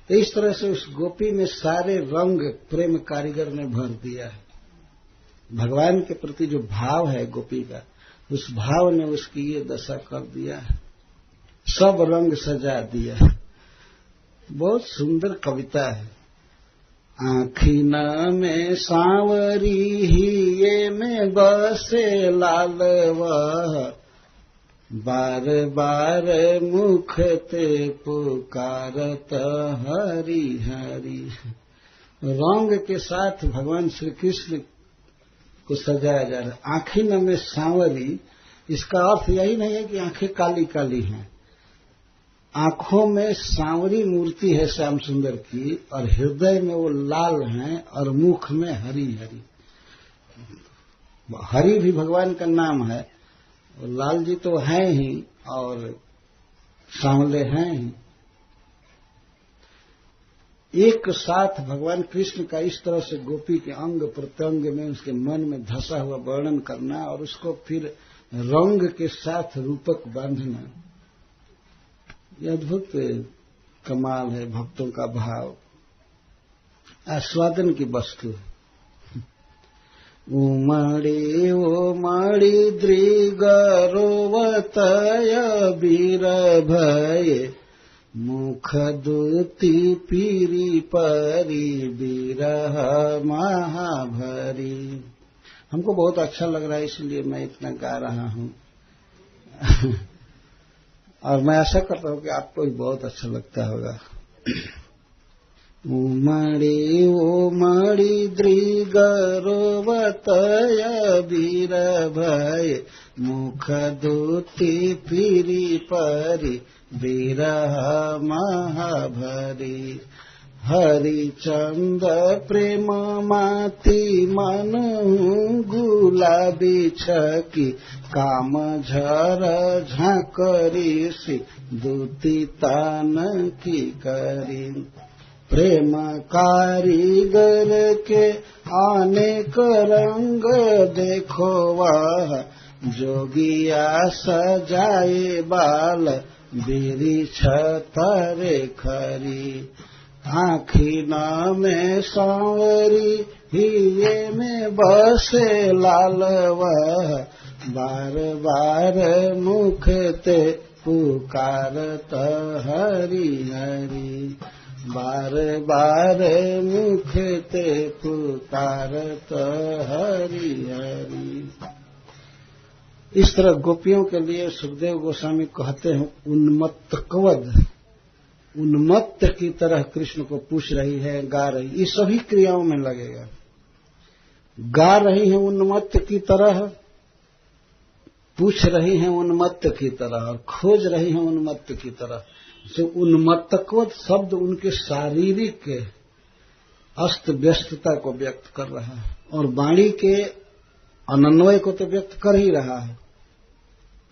तो इस तरह से उस गोपी में सारे रंग प्रेम कारीगर ने भर दिया है। भगवान के प्रति जो भाव है गोपी का, उस भाव ने उसकी ये दशा कर दिया है, सब रंग सजा दिया है। बहुत सुंदर कविता है। आँखिना में सांवरी हिये में बसे लाल वह बार बार मुख ते पुकारत हरि हरि। रंग के साथ भगवान श्री कृष्ण को सजाया जा रहा है। आँखिन में सांवरी, इसका अर्थ यही नहीं है कि आंखें काली काली हैं। आंखों में सांवरी मूर्ति है श्याम सुंदर की, और हृदय में वो लाल हैं, और मुख में हरि हरि। हरि भी भगवान का नाम है, और लाल जी तो हैं ही और सांवले हैं ही। एक साथ भगवान कृष्ण का इस तरह से गोपी के अंग प्रत्यंग में, उसके मन में धसा हुआ वर्णन करना, और उसको फिर रंग के साथ रूपक बांधना, यह अद्भुत कमाल है। भक्तों का भाव आस्वादन की वस्तु है। उमड़ी दृगरोवतय वीर भय मुख दूती पीरी परी बिरह महाभरी। हमको बहुत अच्छा लग रहा है, इसलिए मैं इतना गा रहा हूं। और मैं आशा करता हूं कि आपको भी बहुत अच्छा लगता होगा। उमड़ी दृगरोवतय वीर भय मुख दूती पीरी परी बिरह महाभरी। हरिचंद प्रेम माती मन गुलाबी छकी काम झर झाकरी सी दूती तान की करी। प्रेम कारीगर के अनेक रंग देखो वह जोगिया सजाए बाल बिरिछ तरे खरी। आँखिना में सांवरी हिये में बसे लाल वह बार बार मुख ते पुकारत हरि हरि। बार बार मुख ते पुकारत हरि हरि। इस तरह गोपियों के लिए सुखदेव गोस्वामी कहते हैं उन्मत्त कवद उन्मत्त की तरह कृष्ण को पूछ रही है, गा रही, ये सभी क्रियाओं में लगेगा। गा रही है उन्मत्त की तरह, पूछ रही हैं उन्मत्त की तरह, और खोज रही हैं उन्मत्त की तरह। जो उन्मत्तत्व शब्द उनके शारीरिक अस्त व्यस्तता को व्यक्त कर रहा है, और वाणी के अनन्वय को तो व्यक्त कर ही रहा है।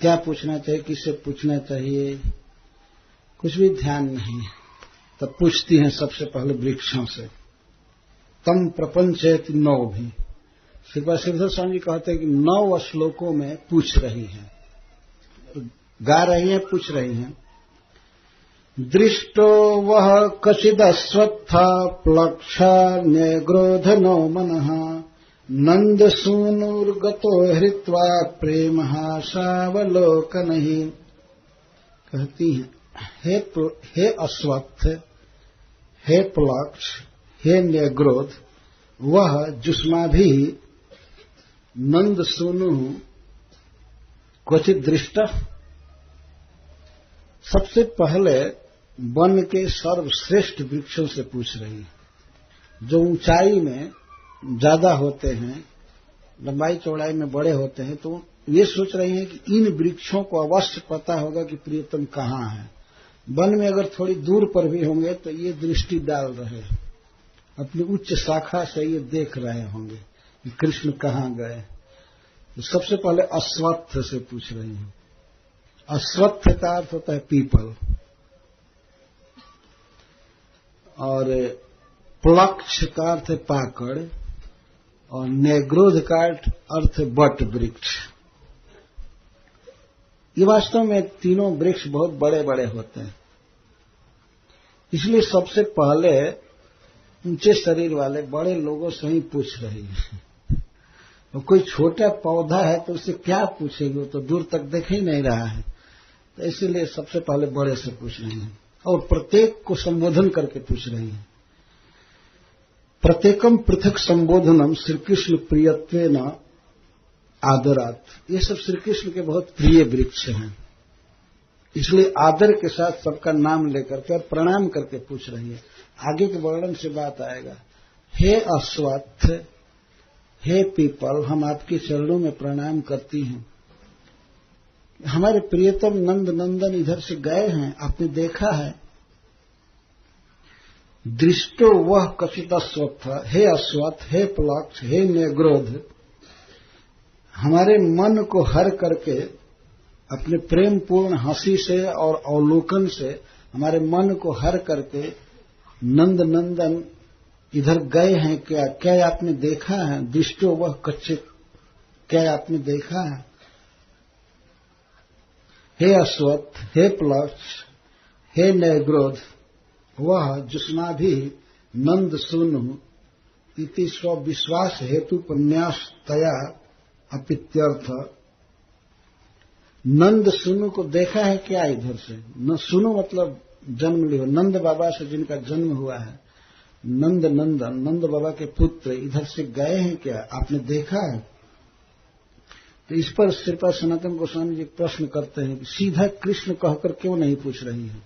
क्या पूछना चाहिए, किससे पूछना चाहिए, कुछ भी ध्यान नहीं। तब पूछती हैं सबसे पहले वृक्षों से। तम प्रपंचयति 9 भी श्रीपाद श्रीधर स्वामी जी कहते हैं कि 9 श्लोकों में पूछ रही हैं, गा रही हैं, पूछ रही हैं। दृष्टो वह कचिदश्वत्था प्लक्षा न्यग्रोध नो मनः नंद सूनुर्गतो हृत्वा प्रेम सावलोकनहि। कहती हैं, हे अश्वत्थ, हे प्लक्ष, हे न्यग्रोध, वह जुष्माभि नंद सूनु क्वचित दृष्ट। सबसे पहले वन के सर्वश्रेष्ठ वृक्षों से पूछ रही है, जो ऊंचाई में ज्यादा होते हैं, लंबाई चौड़ाई में बड़े होते हैं। तो ये सोच रही हैं कि इन वृक्षों को अवश्य पता होगा कि प्रियतम कहाँ है। वन में अगर थोड़ी दूर पर भी होंगे तो ये दृष्टि डाल रहे हैं, अपनी उच्च शाखा से ये देख रहे होंगे कि कृष्ण कहाँ गए। तो सबसे पहले अश्वत्थ से पूछ रही हैं। अश्वत्थ का अर्थ होता है पीपल, और प्लक्ष का अर्थ है पाकड़, और नेग्रोध का अर्थ बट वृक्ष। ये वास्तव में तीनों वृक्ष बहुत बड़े बड़े होते हैं, इसलिए सबसे पहले ऊंचे शरीर वाले बड़े लोगों से ही पूछ रही है। और कोई छोटा पौधा है तो उससे क्या पूछेगी, वो तो दूर तक देख ही नहीं रहा है। तो इसीलिए सबसे पहले बड़े से पूछ रही हैं, और प्रत्येक को संबोधन करके पूछ रही हैं। प्रत्येकम पृथक संबोधनम श्री कृष्ण प्रियत्वेन आदरात। ये सब श्री कृष्ण के बहुत प्रिय वृक्ष हैं, इसलिए आदर के साथ सबका नाम लेकर के और प्रणाम करके पूछ रही है। आगे के वर्णन से बात आएगा। हे अश्वत्थ, हे पीपल, हम आपके चरणों में प्रणाम करती हैं। हमारे प्रियतम नंद नंदन इधर से गए हैं, आपने देखा है। दृष्टो वह कथित अश्वत्थ, हे अश्वत्थ, हे प्लक्ष, हे न्यग्रोध, हमारे मन को हर करके अपने प्रेम पूर्ण हंसी से और अवलोकन से हमारे मन को हर करके नंद नंदन इधर गए हैं। क्या आपने देखा है? दृष्टो वह कच्चे, क्या आपने देखा है? हे अश्वत्थ, हे प्लक्ष, हे न्यग्रोध, वह जुष्माभि नंद सूनु इति स्व विश्वास हेतु प्रन्यासतया अपित्यर्थ। नंद सूनु को देखा है क्या इधर से? न सूनु मतलब जन्म लियो, नंद बाबा से जिनका जन्म हुआ है, नंद नंदन, नंद बाबा के पुत्र इधर से गए हैं क्या, आपने देखा है? तो इस पर श्रीपाद सनातन गोस्वामी जी प्रश्न करते हैं कि सीधा कृष्ण कहकर क्यों नहीं पूछ रही है?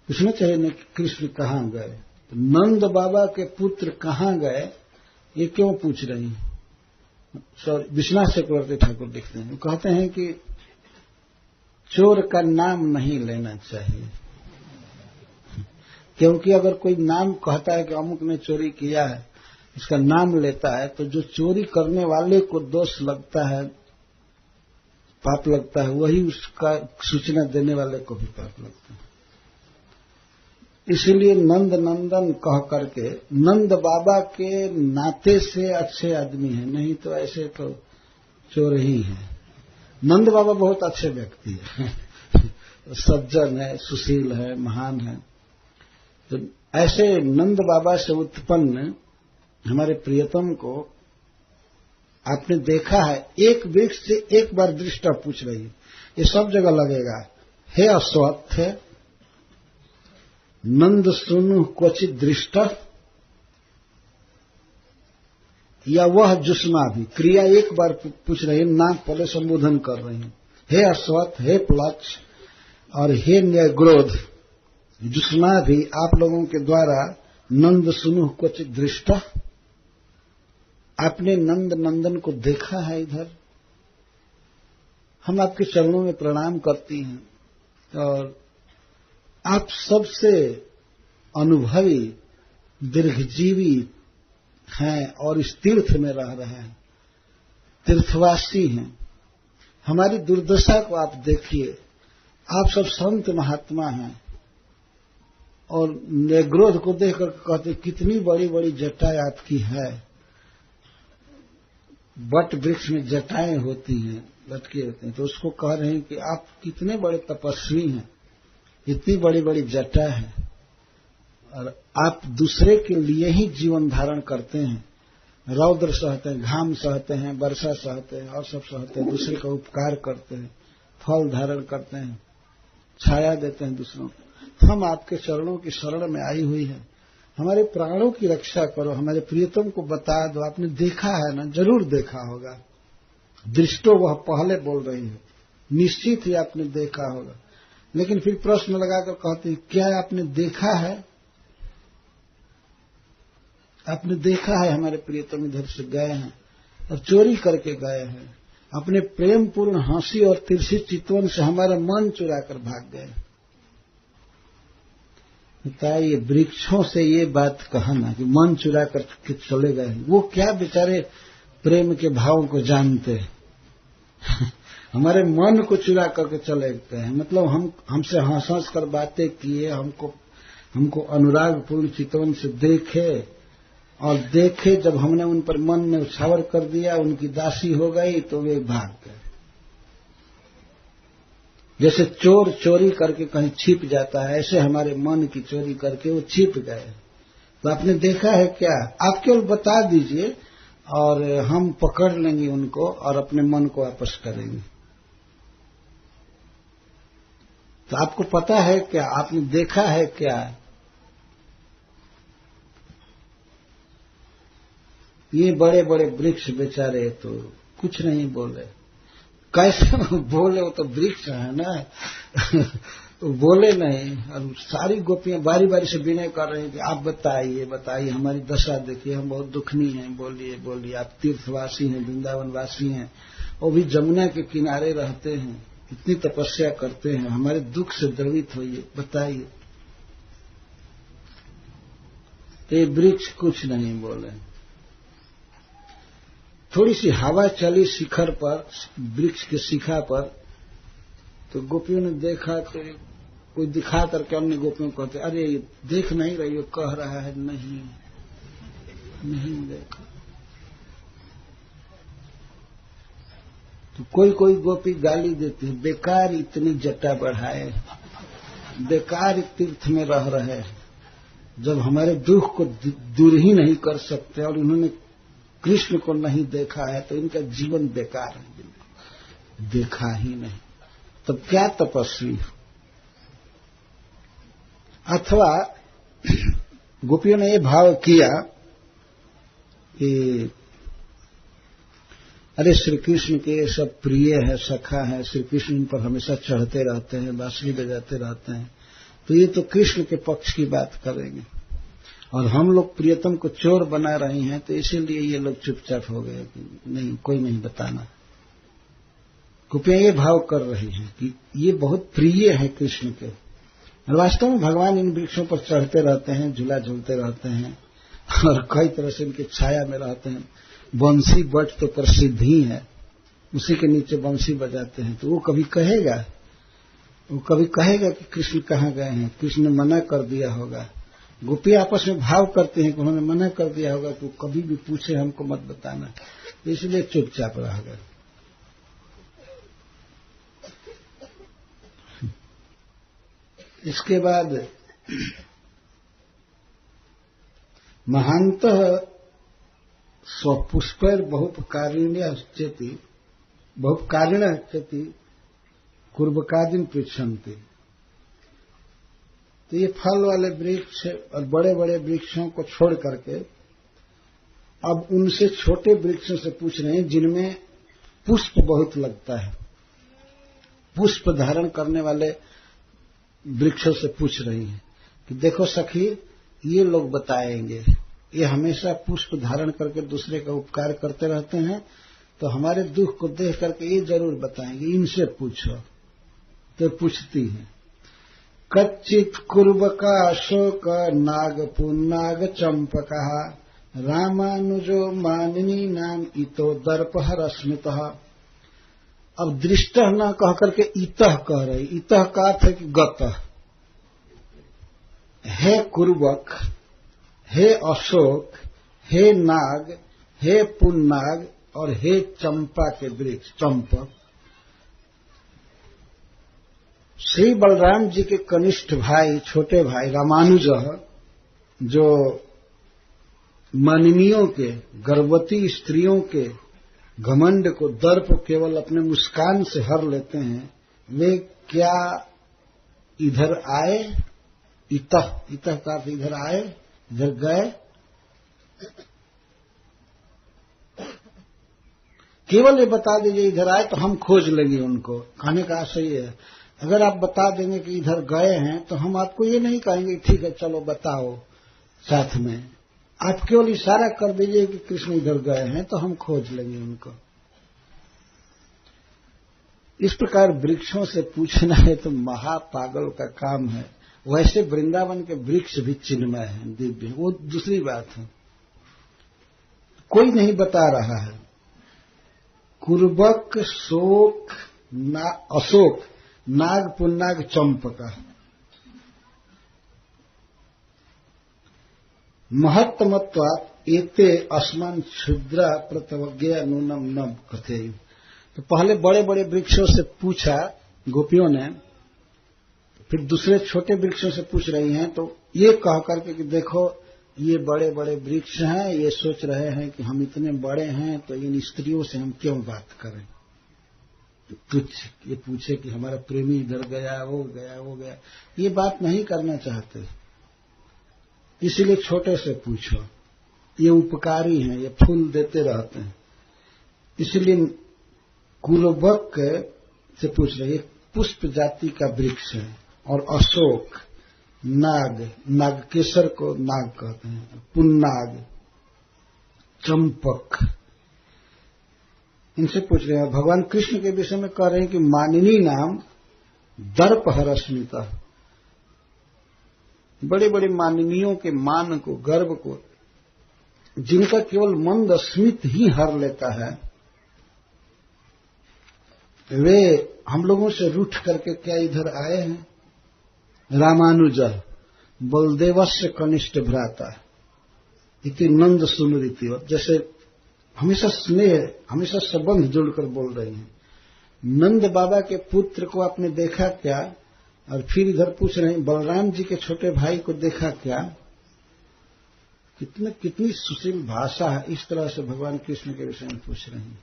पूछना चाहिए न कि कृष्ण कहाँ गए। तो नंद बाबा के पुत्र कहाँ गए ये क्यों पूछ रही है? सॉरी, विश्वनाथ चक्रवर्ती ठाकुर लिखते हैं, वो कहते हैं कि चोर का नाम नहीं लेना चाहिए, क्योंकि अगर कोई नाम कहता है कि अमुक ने चोरी किया है, उसका नाम लेता है, तो जो चोरी करने वाले को दोष लगता है, पाप लगता है, वही उसका सूचना देने वाले को भी पाप लगता है। इसीलिए नंद नंदन कह करके, नंद बाबा के नाते से अच्छे आदमी हैं, नहीं तो ऐसे तो चोर ही हैं। नंद बाबा बहुत अच्छे व्यक्ति है, सज्जन है, सुशील है, महान है। तो ऐसे नंद बाबा से उत्पन्न हमारे प्रियतम को आपने देखा है? एक वृक्ष से एक बार दृष्टा पूछ रही है, ये सब जगह लगेगा। हे अश्वत्थ, नंद सुनु क्वचित दृष्ट, या वह जुष्मा भी, क्रिया एक बार पूछ रही है, नाम पहले संबोधन कर रही है। हे अश्वत्थ, हे प्लक्ष, और हे न्यग्रोध, जुष्मा भी आप लोगों के द्वारा नंद सुनु क्वचित दृष्ट, आपने नंद नंदन को देखा है इधर? हम आपके चरणों में प्रणाम करती हैं और आप सबसे अनुभवी दीर्घजीवी हैं और इस तीर्थ में रह रहे हैं, तीर्थवासी हैं। हमारी दुर्दशा को आप देखिए, आप सब संत महात्मा हैं और न्यग्रोध को देखकर कहते कितनी बड़ी बड़ी जटाएं आपकी है। बट वृक्ष में जटाएं होती हैं, लटके होते हैं, तो उसको कह रहे हैं कि आप कितने बड़े तपस्वी हैं, इतनी बड़ी बड़ी जटा है और आप दूसरे के लिए ही जीवन धारण करते हैं। रौद्र सहते हैं, घाम सहते हैं, वर्षा सहते हैं और सब सहते हैं, दूसरे का उपकार करते हैं, फल धारण करते हैं, छाया देते हैं दूसरों को। हम आपके चरणों की शरण में आई हुई है, हमारे प्राणों की रक्षा करो, हमारे प्रियतम को बता दो। आपने देखा है ना? जरूर देखा होगा। दृष्टो वह पहले बोल रही है, निश्चित ही आपने देखा होगा। लेकिन फिर प्रश्न लगाकर कहते हैं क्या आपने देखा है? आपने देखा है हमारे प्रियतम इधर से गए हैं और चोरी करके गए हैं, अपने प्रेम पूर्ण हंसी और तिरछी चितवन से हमारा मन चुरा कर भाग गए। बताइए, वृक्षों से ये बात कहना कि मन चुरा कर के चले गए, वो क्या बेचारे प्रेम के भावों को जानते हैं? हमारे मन को चुरा करके चले गए हैं, मतलब हमसे हंस हंस कर बातें किए, हमको अनुराग पूर्ण चितवन से देखे और देखे जब हमने उन पर मन में उछावर कर दिया, उनकी दासी हो गई तो वे भाग गए। जैसे चोर चोरी करके कहीं छिप जाता है, ऐसे हमारे मन की चोरी करके वो छिप गए। तो आपने देखा है क्या? आप केवल बता दीजिए और हम पकड़ लेंगे उनको और अपने मन को वापस करेंगे। तो आपको पता है क्या? आपने देखा है क्या? ये बड़े बड़े वृक्ष बेचारे तो कुछ नहीं बोले। कैसे बोले? वो तो वृक्ष है ना। तो बोले नहीं और सारी गोपियां बारी बारी से विनय कर रही हैं कि आप बताइए बताइए, हमारी दशा देखिए, हम बहुत दुखनी हैं, बोलिए बोलिए। आप तीर्थवासी हैं, वृंदावनवासी हैं, वो भी जमुना के किनारे रहते हैं, इतनी तपस्या करते हैं, हमारे दुख से द्रवित होइए, बताइए। तो ये वृक्ष कुछ नहीं बोले। थोड़ी सी हवा चली शिखर पर, वृक्ष के शिखा पर, तो गोपियों ने देखा तो कोई दिखा करके अन्य गोपियों को कहते, अरे देख नहीं रही हो? कह रहा है नहीं नहीं देखा। तो कोई कोई गोपी गाली देती है, बेकार इतनी जटा बढ़ाए, बेकार तीर्थ में रह रहे हैं, जब हमारे दुख को दूर ही नहीं कर सकते और उन्होंने कृष्ण को नहीं देखा है तो इनका जीवन बेकार है, देखा ही नहीं। तब क्या तपस्वी हो? अथवा गोपियों ने ये भाव किया कि अरे श्री कृष्ण के ये सब प्रिय है, सखा है, श्री कृष्ण इन पर हमेशा चढ़ते रहते हैं, बांसुरी बजाते रहते हैं, तो ये तो कृष्ण के पक्ष की बात करेंगे और हम लोग प्रियतम को चोर बना रहे हैं, तो इसीलिए ये लोग चुपचाप हो गए कि नहीं, कोई नहीं बताना। गोपियां ये भाव कर रही हैं कि ये बहुत प्रिय है कृष्ण के, और वास्तव में भगवान इन वृक्षों पर चढ़ते रहते हैं, झूला झूलते रहते हैं और कई तरह से इनकी छाया में रहते हैं। बंसी बट तो प्रसिद्ध ही है, उसी के नीचे बंसी बजाते हैं, तो वो कभी कहेगा कि कृष्ण कहाँ गए हैं? कृष्ण ने मना कर दिया होगा। गोपियां आपस में भाव करते हैं कि उन्होंने मना कर दिया होगा, तो कभी भी पूछे हमको मत बताना, इसलिए चुपचाप रह गए। इसके बाद महान्तः स्वपुष्पैर बहुपकारिण्यः चेति कुर्बकादिन पृच्छन्ति। तो ये फल वाले वृक्ष और बड़े बड़े वृक्षों को छोड़ करके अब उनसे छोटे वृक्षों से पूछ रहे हैं जिनमें पुष्प बहुत लगता है, पुष्प धारण करने वाले वृक्षों से पूछ रही हैं कि देखो सखी, ये लोग बताएंगे, ये हमेशा पुष्प धारण करके दूसरे का उपकार करते रहते हैं, तो हमारे दुख को देख करके ये जरूर बताएंगे, इनसे पूछो। तो पूछती हैं, कच्चित कुर्बका शोक नाग पुन्नाग चंपका रामानुजो मानिनी नाम इतो दर्पह स्मितः। अब दृष्ट न कह करके इतः कह रही। इतः का अर्थ है कि गतः। हे कुर्बक, हे अशोक, हे नाग, हे पुन्नाग और हे चंपा के वृक्ष चंपक। श्री बलराम जी के कनिष्ठ भाई, छोटे भाई रामानुज, जो माननीयों के, गर्भवती स्त्रियों के घमंड को, दर्प केवल अपने मुस्कान से हर लेते हैं, वे क्या इधर आए? इतः, इतः का अर्थ इधर आए, इधर गए। केवल ये बता दीजिए इधर आए तो हम खोज लेंगे उनको। कहने का आशय ये है, अगर आप बता देंगे कि इधर गए हैं तो हम आपको ये नहीं कहेंगे ठीक है चलो बताओ साथ में। आप केवल इशारा कर दीजिए कि कृष्ण इधर गए हैं तो हम खोज लेंगे उनको। इस प्रकार वृक्षों से पूछना है तो महापागल का काम है। वैसे वृंदावन के वृक्ष भी चिन्मय हैं, दिव्य, वो दूसरी बात है। कोई नहीं बता रहा है। कुर्बक, शोक, अशोक, नाग, पुन्नाग, चंपका। महत्तमत्वात् एते अस्मान क्षुद्रा प्रतवज्ञा नूनम न कथे। तो पहले बड़े बड़े वृक्षों से पूछा गोपियों ने, फिर दूसरे छोटे वृक्षों से पूछ रही हैं, तो ये कह करके कि देखो ये बड़े बड़े वृक्ष हैं, ये सोच रहे हैं कि हम इतने बड़े हैं तो इन स्त्रियों से हम क्यों बात करें। तुच्छ ये पूछे कि हमारा प्रेमी इधर गया, वो गया, वो गया, ये बात नहीं करना चाहते, इसीलिए छोटे से पूछो। ये उपकारी हैं, ये फूल देते रहते हैं, इसलिए कुर्बक से पूछ रहे। पुष्प जाति का वृक्ष है। और अशोक, नाग, नागकेसर को नाग कहते हैं, पुन्नाग, चंपक, इनसे पूछ रहे हैं। भगवान कृष्ण के विषय में कह रहे हैं कि मानिनी नाम दर्पह स्मितः। बड़े बड़े माननीयों के मान को, गर्व को, जिनका केवल मंद स्मित ही हर लेता है, वे हम लोगों से रूठ करके क्या इधर आए हैं। रामानुज बलदेवस्य कनिष्ठ भ्राता इति नंद सुनरीति। जैसे हमेशा स्नेह, हमेशा संबंध जोड़कर बोल रही हैं। नंद बाबा के पुत्र को आपने देखा क्या? और फिर इधर पूछ रहे हैं बलराम जी के छोटे भाई को देखा क्या? कितनी सुशील भाषा है। इस तरह से भगवान कृष्ण के विषय में पूछ रहे हैं।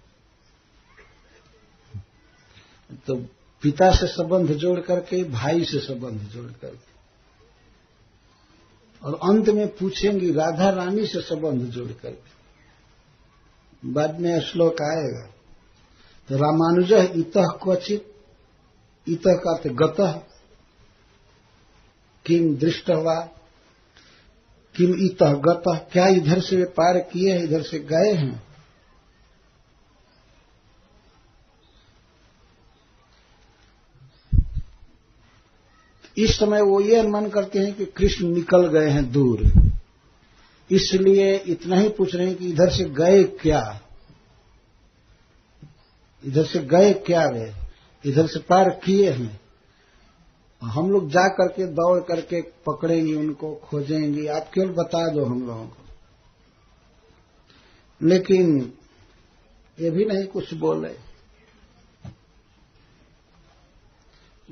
तो पिता से संबंध जोड़ करके, भाई से संबंध जोड़ करके, और अंत में पूछेंगी राधा रानी से संबंध जोड़ करके। बाद में श्लोक आएगा। तो रामानुज इतः क्वचित, इतः का अर्थ गतः, किम दृष्टवा, किम इतः गतः, क्या इधर से वे पार किए हैं, इधर से गए हैं। इस समय वो ये अनुमान करते हैं कि कृष्ण निकल गए हैं दूर, इसलिए इतना ही पूछ रहे हैं कि इधर से गए क्या, इधर से गए क्या, वे इधर से पार किए हैं। हम लोग जा करके दौड़ करके पकड़ेंगे उनको, खोजेंगे, आप केवल बता दो हम लोगों को। लेकिन ये भी नहीं कुछ बोले।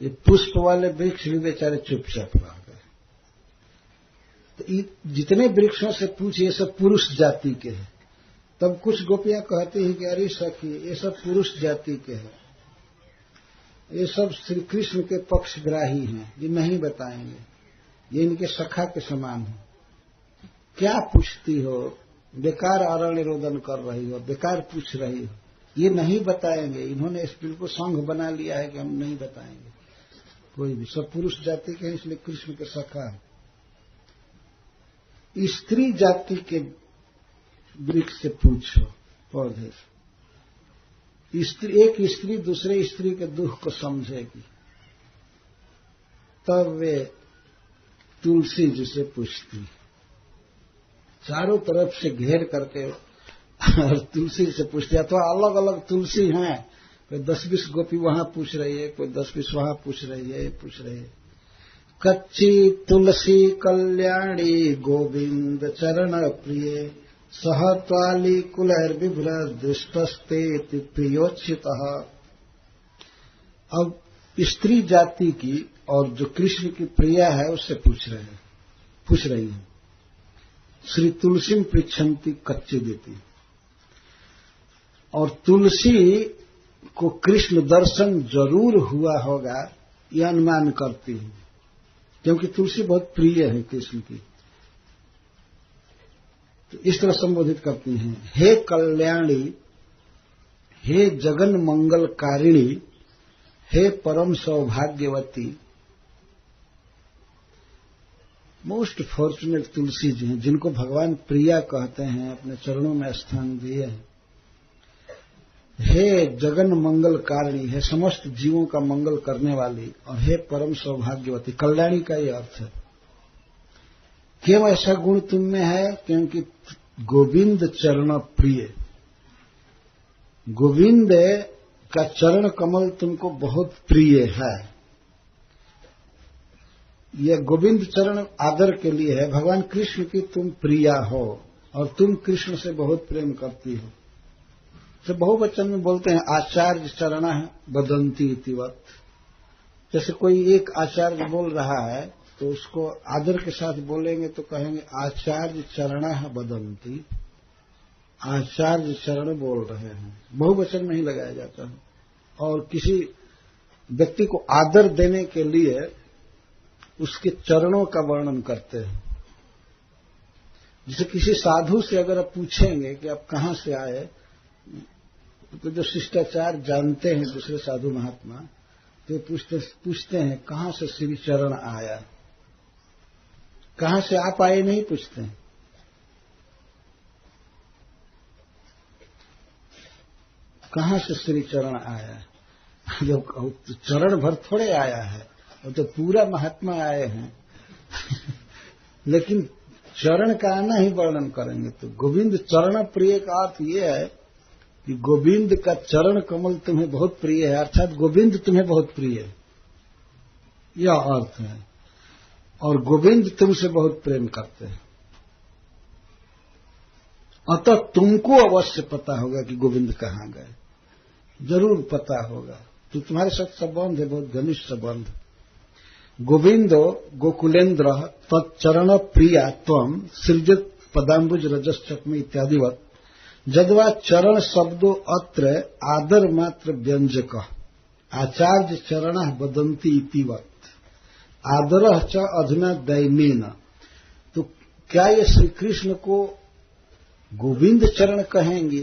ये पुष्प वाले वृक्ष भी बेचारे चुपचाप रह गए। तो जितने वृक्षों से पूछे ये सब पुरुष जाति के हैं। तब कुछ गोपियां कहती हैं कि अरे सखी ये सब पुरुष जाति के हैं, ये सब श्री कृष्ण के पक्षग्राही हैं, ये नहीं बताएंगे, ये इनके सखा के समान है। क्या पूछती हो, बेकार अरण्य रोदन कर रही हो, बेकार पूछ रही हो, ये नहीं बताएंगे। इन्होंने इस बिल्कुल संघ बना लिया है कि हम नहीं बताएंगे। कोई भी, सब पुरुष जाति के हैं, इसलिए कृष्ण के सखा है। स्त्री जाति के वृक्ष से पूछो, पौधे से। एक स्त्री दूसरे स्त्री के दुख को समझेगी, तब वे तुलसी जी से पूछती, चारों तरफ से घेर करके और तुलसी से पूछती। अथवा अलग अलग तुलसी हैं, कोई 10-20 गोपी वहां पूछ रही है, कोई 10-20 वहां पूछ रही है। कच्ची तुलसी कल्याणी गोविंद चरण प्रिय, सहत्वाली कुलैर्बिभ्र दृष्टस्ते प्रियोच्युतः। अब स्त्री जाति की और जो कृष्ण की प्रिया है उससे पूछ रही है। श्री तुलसी पृच्छन्ति कच्ची देती। और तुलसी को कृष्ण दर्शन जरूर हुआ होगा यह अनुमान करती है, क्योंकि तुलसी बहुत प्रिय है कृष्ण की। तो इस तरह संबोधित करती हैं, हे कल्याणी, हे जगन मंगलकारिणी, हे परम सौभाग्यवती। मोस्ट फॉर्चुनेट तुलसी जी हैं, जिनको भगवान प्रिया कहते हैं, अपने चरणों में स्थान दिए हैं। हे जगन मंगलकारिणी, है समस्त जीवों का मंगल करने वाली, और हे परम सौभाग्यवती। कल्याणी का ये अर्थ है। क्यों ऐसा गुण तुम में है? क्योंकि गोविंद चरण प्रिय, गोविंद का चरण कमल तुमको बहुत प्रिय है। यह गोविंद चरण आदर के लिए है। भगवान कृष्ण की तुम प्रिया हो और तुम कृष्ण से बहुत प्रेम करती हो। तो बहुवचन में बोलते हैं आचार्य चरण बदंती इतिवत। जैसे कोई एक आचार्य बोल रहा है तो उसको आदर के साथ बोलेंगे तो कहेंगे आचार्य चरण बदंती, आचार्य चरण बोल रहे हैं। बहुवचन में ही लगाया जाता है। और किसी व्यक्ति को आदर देने के लिए उसके चरणों का वर्णन करते हैं। जैसे किसी साधु से अगर आप पूछेंगे कि आप कहां से आए, तो जो शिष्टाचार जानते हैं दूसरे साधु महात्मा, तो पूछते हैं कहां से श्री चरण आया। कहां से आप आए नहीं पूछते हैं। कहां से श्री चरण आया। जो चरण भर थोड़े आया है, वो तो पूरा महात्मा आए हैं। लेकिन चरण का आना ही वर्णन करेंगे। तो गोविंद चरण प्रिय का अर्थ यह है कि गोविंद का चरण कमल तुम्हें बहुत प्रिय है, अर्थात गोविंद तुम्हें बहुत प्रिय है, यह अर्थ है। और गोविंद तुमसे बहुत प्रेम करते हैं। अतः तुमको अवश्य पता होगा कि गोविंद कहां गए, जरूर पता होगा। तो तुम्हारे साथ संबंध है, बहुत घनिष्ठ संबंध। गोविंदो गोकुलेन्द्र तत्चरण प्रिया त्वम सृजत पदाम्बुज रजश्चक्म इत्यादिवत जदवा चरण शब्दों अत्र आदर मात्र व्यंजक आचार्य चरण बदंती इतिवत आदर च अधुना दैनेन। तो क्या ये श्री कृष्ण को गोविंद चरण कहेंगे?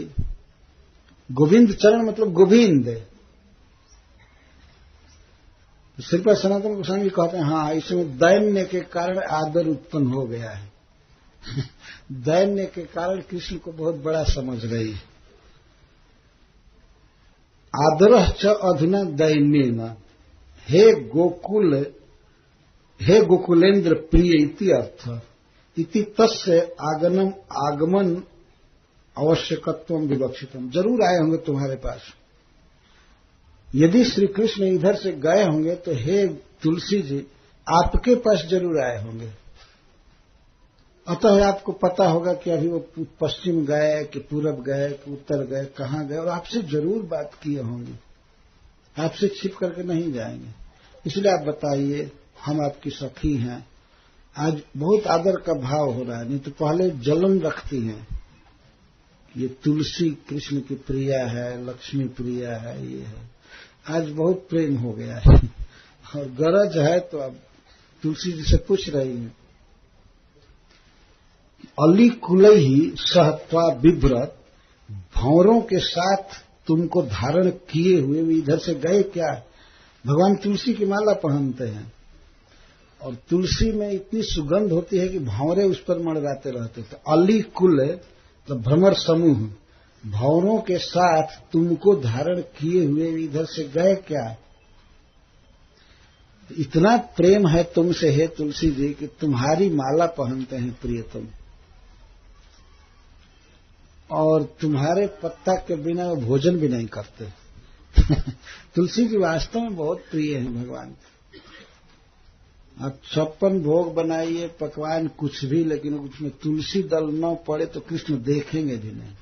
गोविंद चरण मतलब गोविंद। श्रीपाद सनातन गोस्वामी जी कहते हैं हाँ, इसमें दैन्य के कारण आदर उत्पन्न हो गया है। दैन्य के कारण कृष्ण को बहुत बड़ा समझ रही है। आदर च अधुना दैन्येन, हे गोकुलेन्द्र प्रिय इति अर्थ इति तस्य आगमन आवश्यकत्वम विवक्षितम। जरूर आए होंगे तुम्हारे पास। यदि श्री कृष्ण इधर से गए होंगे तो हे तुलसी जी आपके पास जरूर आए होंगे। अतः आपको पता होगा कि अभी वो पश्चिम गए कि पूरब गए कि उत्तर गए, कहां गए, और आपसे जरूर बात किए होंगे। आपसे छिप करके नहीं जाएंगे। इसलिए आप बताइए, हम आपकी सखी हैं। आज बहुत आदर का भाव हो रहा है, नहीं तो पहले जलन रखती हैं। ये तुलसी कृष्ण की प्रिया है, लक्ष्मी प्रिया है, ये है। आज बहुत प्रेम हो गया है और गरज है तो अब तुलसी जी से पूछ रही हैं। अली कुलही सहत्वा विभ्रत, भंवरों के साथ तुमको धारण किए हुए भी इधर से गए क्या? भगवान तुलसी की माला पहनते हैं और तुलसी में इतनी सुगंध होती है कि भंवरे उस पर मंडराते रहते। तो अली कुल मतलब भ्रमर समूह भंवरों के साथ तुमको धारण किए हुए इधर से गए क्या? इतना प्रेम है तुमसे हे तुलसी जी कि तुम्हारी माला पहनते हैं प्रियतम, और तुम्हारे पत्ता के बिना वो भोजन भी नहीं करते। तुलसी जी वास्तव में बहुत प्रिय हैं भगवान। आप 56 भोग बनाइए, पकवान कुछ भी, लेकिन उसमें तुलसी दल न पड़े तो कृष्ण देखेंगे भी नहीं।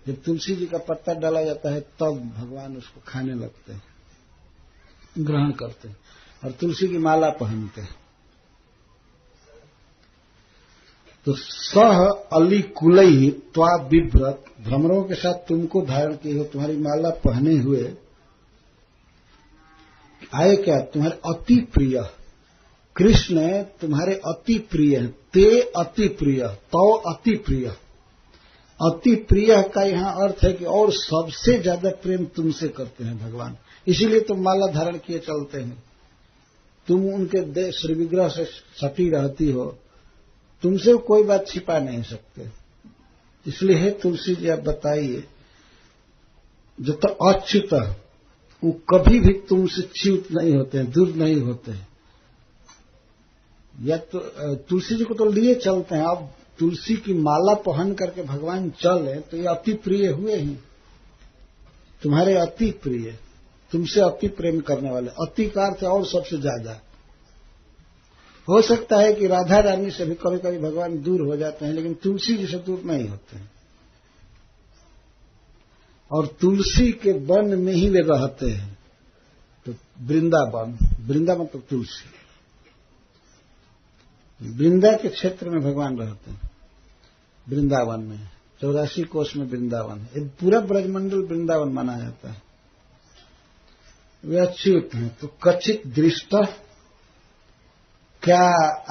जब तुलसी जी का पत्ता डाला जाता है तब भगवान उसको खाने लगते हैं, ग्रहण करते हैं, और तुलसी की माला पहनते हैं। तो सह अली कुलई त्वा बिभ्रत, भ्रमरों के साथ तुमको धारण किए हो, तुम्हारी माला पहने हुए आए क्या? तुम्हारे अति प्रिय कृष्ण तुम्हारे अति प्रिय हैं। ते अति प्रिय, तो अति प्रिय। अति प्रिय का यहाँ अर्थ है कि और सबसे ज्यादा प्रेम तुमसे करते हैं भगवान, इसीलिए तुम माला धारण किए चलते हैं। तुम उनके श्री विग्रह से सटी रहती हो, तुमसे कोई बात छिपा नहीं सकते। इसलिए हे तुलसी जी आप बताइए, जो तो अच्युत वो कभी भी तुमसे च्युत नहीं होते हैं, दूर नहीं होते हैं। या तो तुलसी जी को तो लिए चलते हैं, अब तुलसी की माला पहन करके भगवान चले तो ये अति प्रिय हुए ही, तुम्हारे अति प्रिय, तुमसे अति प्रेम करने वाले। अति का अर्थ और सबसे ज्यादा। हो सकता है कि राधा रानी से भी कभी कभी भगवान दूर हो जाते हैं, लेकिन तुलसी जी से दूर नहीं होते हैं। और तुलसी के वन में ही वे रहते हैं। तो वृंदावन, वृंदा मतलब तुलसी, वृंदा के क्षेत्र में भगवान रहते हैं। वृंदावन में 84 कोष में वृंदावन है, पूरा ब्रजमंडल वृंदावन माना जाता है। वे अच्युत हैं। तो कचित दृष्ट, क्या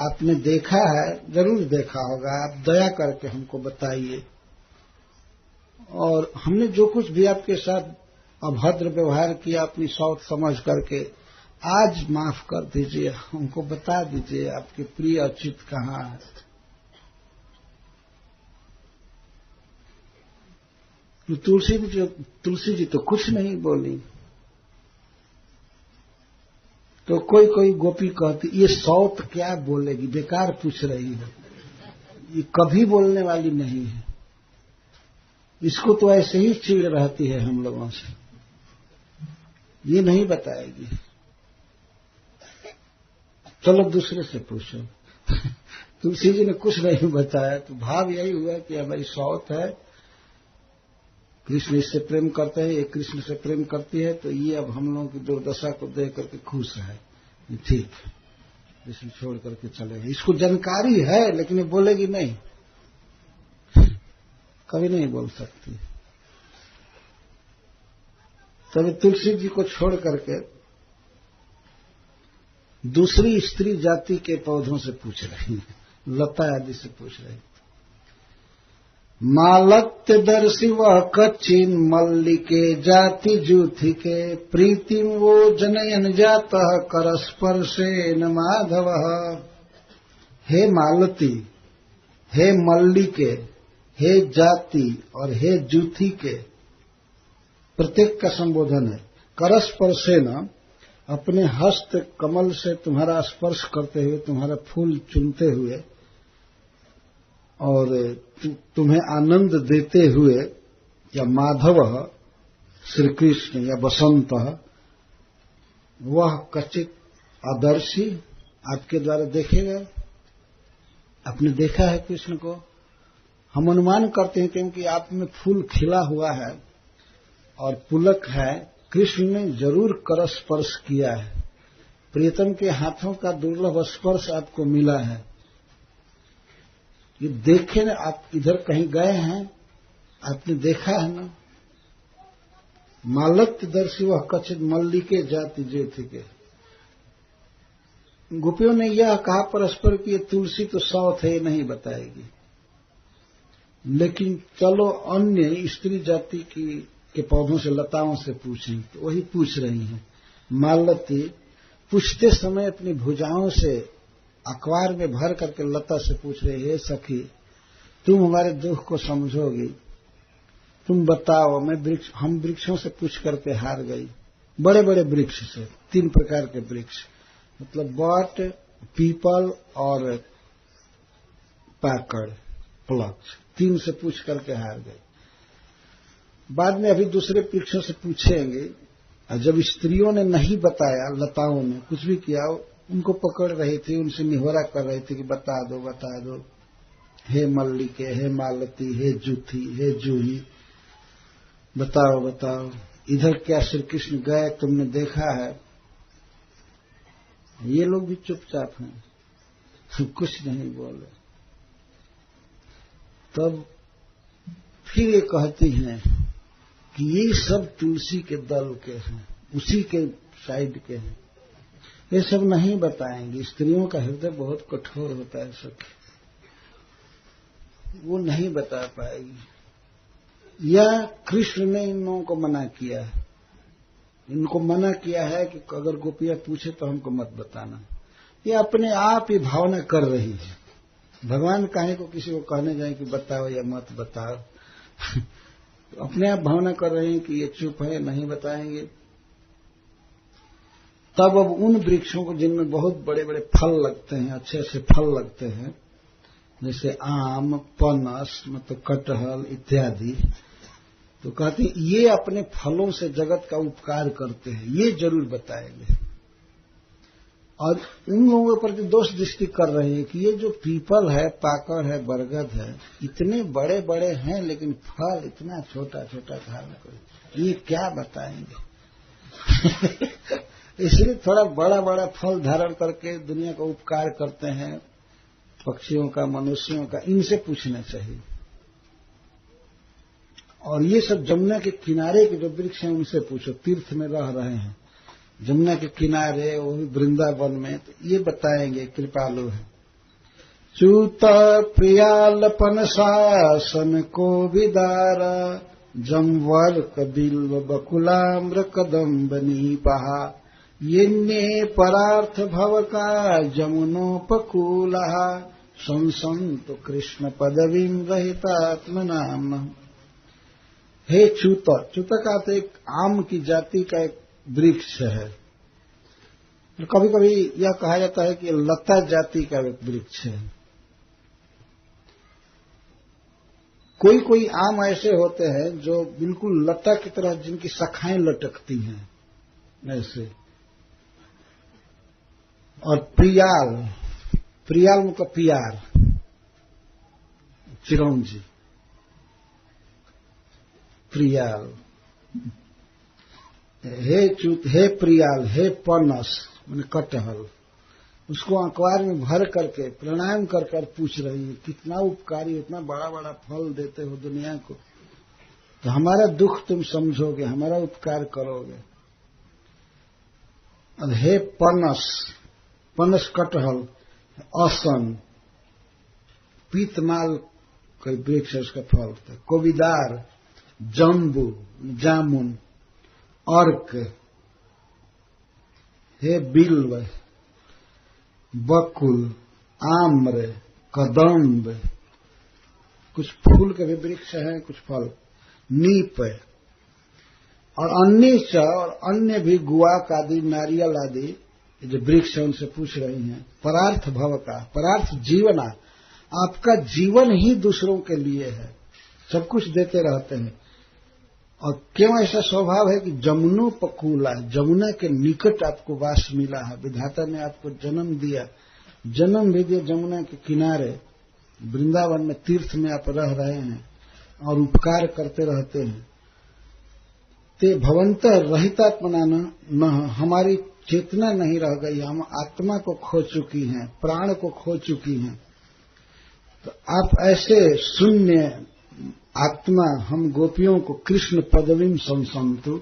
आपने देखा है? जरूर देखा होगा, आप दया करके हमको बताइए। और हमने जो कुछ भी आपके साथ अभद्र व्यवहार किया अपनी सौत समझ करके, आज माफ कर दीजिए, हमको बता दीजिए आपके प्रिय अच्युत कहाँ है। तो तुलसी जी तो कुछ नहीं बोली। तो कोई कोई गोपी कहती ये सौत क्या बोलेगी, बेकार पूछ रही है, ये कभी बोलने वाली नहीं है, इसको तो ऐसे ही चिढ़ रहती है हम लोगों से, ये नहीं बताएगी। चलो दूसरे से पूछो। तुलसी जी ने कुछ नहीं बताया, तो भाव यही हुआ कि हमारी सौत है, कृष्ण इससे प्रेम करते हैं, ये कृष्ण से प्रेम करती है, तो ये अब हम लोगों की दुर्दशा को देख करके खुश है, ठीक है, कृष्ण छोड़ करके चलेगा। इसको जानकारी है लेकिन ये बोलेगी नहीं, कभी नहीं बोल सकती। तभी तुलसी जी को छोड़ करके दूसरी स्त्री जाति के पौधों से पूछ रही है, लता आदि से पूछ रही। मालत्य दर्शी वह कच्चिन मल्लिके जाति जूथिके प्रीतिम वो जनयन जातः करस्पर्शेन माधव। हे मालती, हे मल्लिके, हे जाति और हे जूथी के, प्रत्येक का संबोधन है। करस्पर्शेन, अपने हस्त कमल से तुम्हारा स्पर्श करते हुए, तुम्हारा फूल चुनते हुए और तुम्हें आनंद देते हुए, या माधव श्री कृष्ण या बसंत, वह कचित आदर्शी आपके द्वारा देखे गए। आपने देखा है कृष्ण को, हम अनुमान करते हैं क्योंकि आप में फूल खिला हुआ है और पुलक है, कृष्ण ने जरूर कर स्पर्श किया है, प्रियतम के हाथों का दुर्लभ स्पर्श आपको मिला है। ये देखे ना, आप इधर कहीं गए हैं, आपने देखा है ना। मालत्य दर्शी वह कचित मल्लिके जाति ज्योति के। गोपियों ने यह कहा परस्पर कि ये तुलसी तो सौत है, ये नहीं बताएगी, लेकिन चलो अन्य स्त्री जाति की के पौधों से, लताओं से पूछें, तो वही पूछ रही हैं। मालती पूछते समय अपनी भुजाओं से अखबार में भर करके लता से पूछ रही, हे सखी, तुम हमारे दुख को समझोगी, तुम बताओ। हम वृक्षों से पूछ करके हार गई, बड़े बड़े वृक्ष से, 3 प्रकार के वृक्ष, मतलब बट, पीपल और पाकड़, प्लक्स, 3 से पूछ करके हार गई। बाद में अभी दूसरे वृक्षों से पूछेंगे, और जब स्त्रियों ने नहीं बताया, लताओं ने कुछ भी किया, उनको पकड़ रही थी, उनसे निहोरा कर रही थी कि बता दो बता दो, हे मल्लिके, हे मालती, हे जूथी, हे जूही, बताओ बताओ, इधर क्या श्री कृष्ण गए, तुमने देखा है? ये लोग भी चुपचाप हैं, कुछ नहीं बोले। तब फिर ये कहती हैं कि ये सब तुलसी के दल के हैं, उसी के साइड के हैं, ये सब नहीं बताएंगे। स्त्रियों का हृदय बहुत कठोर होता है सखी, वो नहीं बता पाएगी। या कृष्ण ने इन लोगों को मना किया है, इनको मना किया है कि अगर गोपियां पूछे तो हमको मत बताना। ये अपने आप ही भावना कर रही है। भगवान काहे को किसी को कहने जाए कि बताओ या मत बताओ, अपने आप भावना कर रहे हैं कि ये चुप है, नहीं बताएंगे। तब अब उन वृक्षों को जिनमें बहुत बड़े बड़े फल लगते हैं, अच्छे अच्छे फल लगते हैं, जैसे आम, पनस, मतलब कटहल इत्यादि, तो कहते ये अपने फलों से जगत का उपकार करते हैं, ये जरूर बताएंगे। और उन लोगों पर जो दोष दृष्टि कर रहे हैं कि ये जो पीपल है, पाकड़ है, बरगद है, इतने बड़े बड़े हैं लेकिन फल इतना छोटा छोटा धारण कर, ये क्या बताएंगे। इसलिए थोड़ा बड़ा बड़ा फल धारण करके दुनिया का उपकार करते हैं, पक्षियों का, मनुष्यों का, इनसे पूछना चाहिए। और ये सब जमुना के किनारे के जो वृक्ष हैं उनसे पूछो, तीर्थ में रह रहे हैं जमुना के किनारे, वो भी वृंदावन में, तो ये बताएंगे, कृपालु है। च्यूत प्रियाल पनसासन को विदारा, जमवर कबिल्व बकुलाम्र कदम्ब नीपहा, ये परार्थ भव का जमुनोपकूला, संसंत कृष्ण पदवीं रहितात्मनाम। हे च्यूत, च्यूत का तो एक आम की जाति का एक वृक्ष है। कभी कभी यह कहा जाता है कि लता जाति का एक वृक्ष है। कोई कोई आम ऐसे होते हैं जो बिल्कुल लता की तरह, जिनकी शाखाएं लटकती हैं ऐसे। और प्रियाल, प्रियाल मतलब प्यार, चिरौंजी, प्रियाल। हे च्यूत, हे प्रियाल, हे पनस माने कटहल, उसको अखबार में भर करके प्रणाम कर कर पूछ रही है, कितना उपकारी, इतना बड़ा बड़ा फल देते हो दुनिया को, तो हमारा दुख तुम समझोगे, हमारा उपकार करोगे। और हे पनस, पनस कटहल, असन, पीतमाल कोई वृक्ष है, उसका फल होता है। कोविदार, जम्बू, जामुन, अर्क, हे बिल्व, बकुल, आम्र, कदम्ब, कुछ फूल के भी वृक्ष हैं, कुछ फल, नीप, और अन्य और अन्य भी गुआक आदि, नारियल आदि जो वृक्ष है उनसे पूछ रही हैं। परार्थ भव का, परार्थ जीवना, आपका जीवन ही दूसरों के लिए है, सब कुछ देते रहते हैं। और क्यों ऐसा स्वभाव है कि जमुनोपकूला, जमुना के निकट आपको वास मिला है, विधाता ने आपको जन्म दिया, जन्म भी दिया जमुना के किनारे, वृंदावन में तीर्थ में आप रह रहे हैं और उपकार करते रहते हैं। ते भवंत रहितात्मना न, हमारी चेतना नहीं रह गई, हम आत्मा को खो चुकी हैं, प्राण को खो चुकी हैं। तो आप ऐसे शून्य आत्मा, हम गोपियों को कृष्ण पदवीं संसंतु,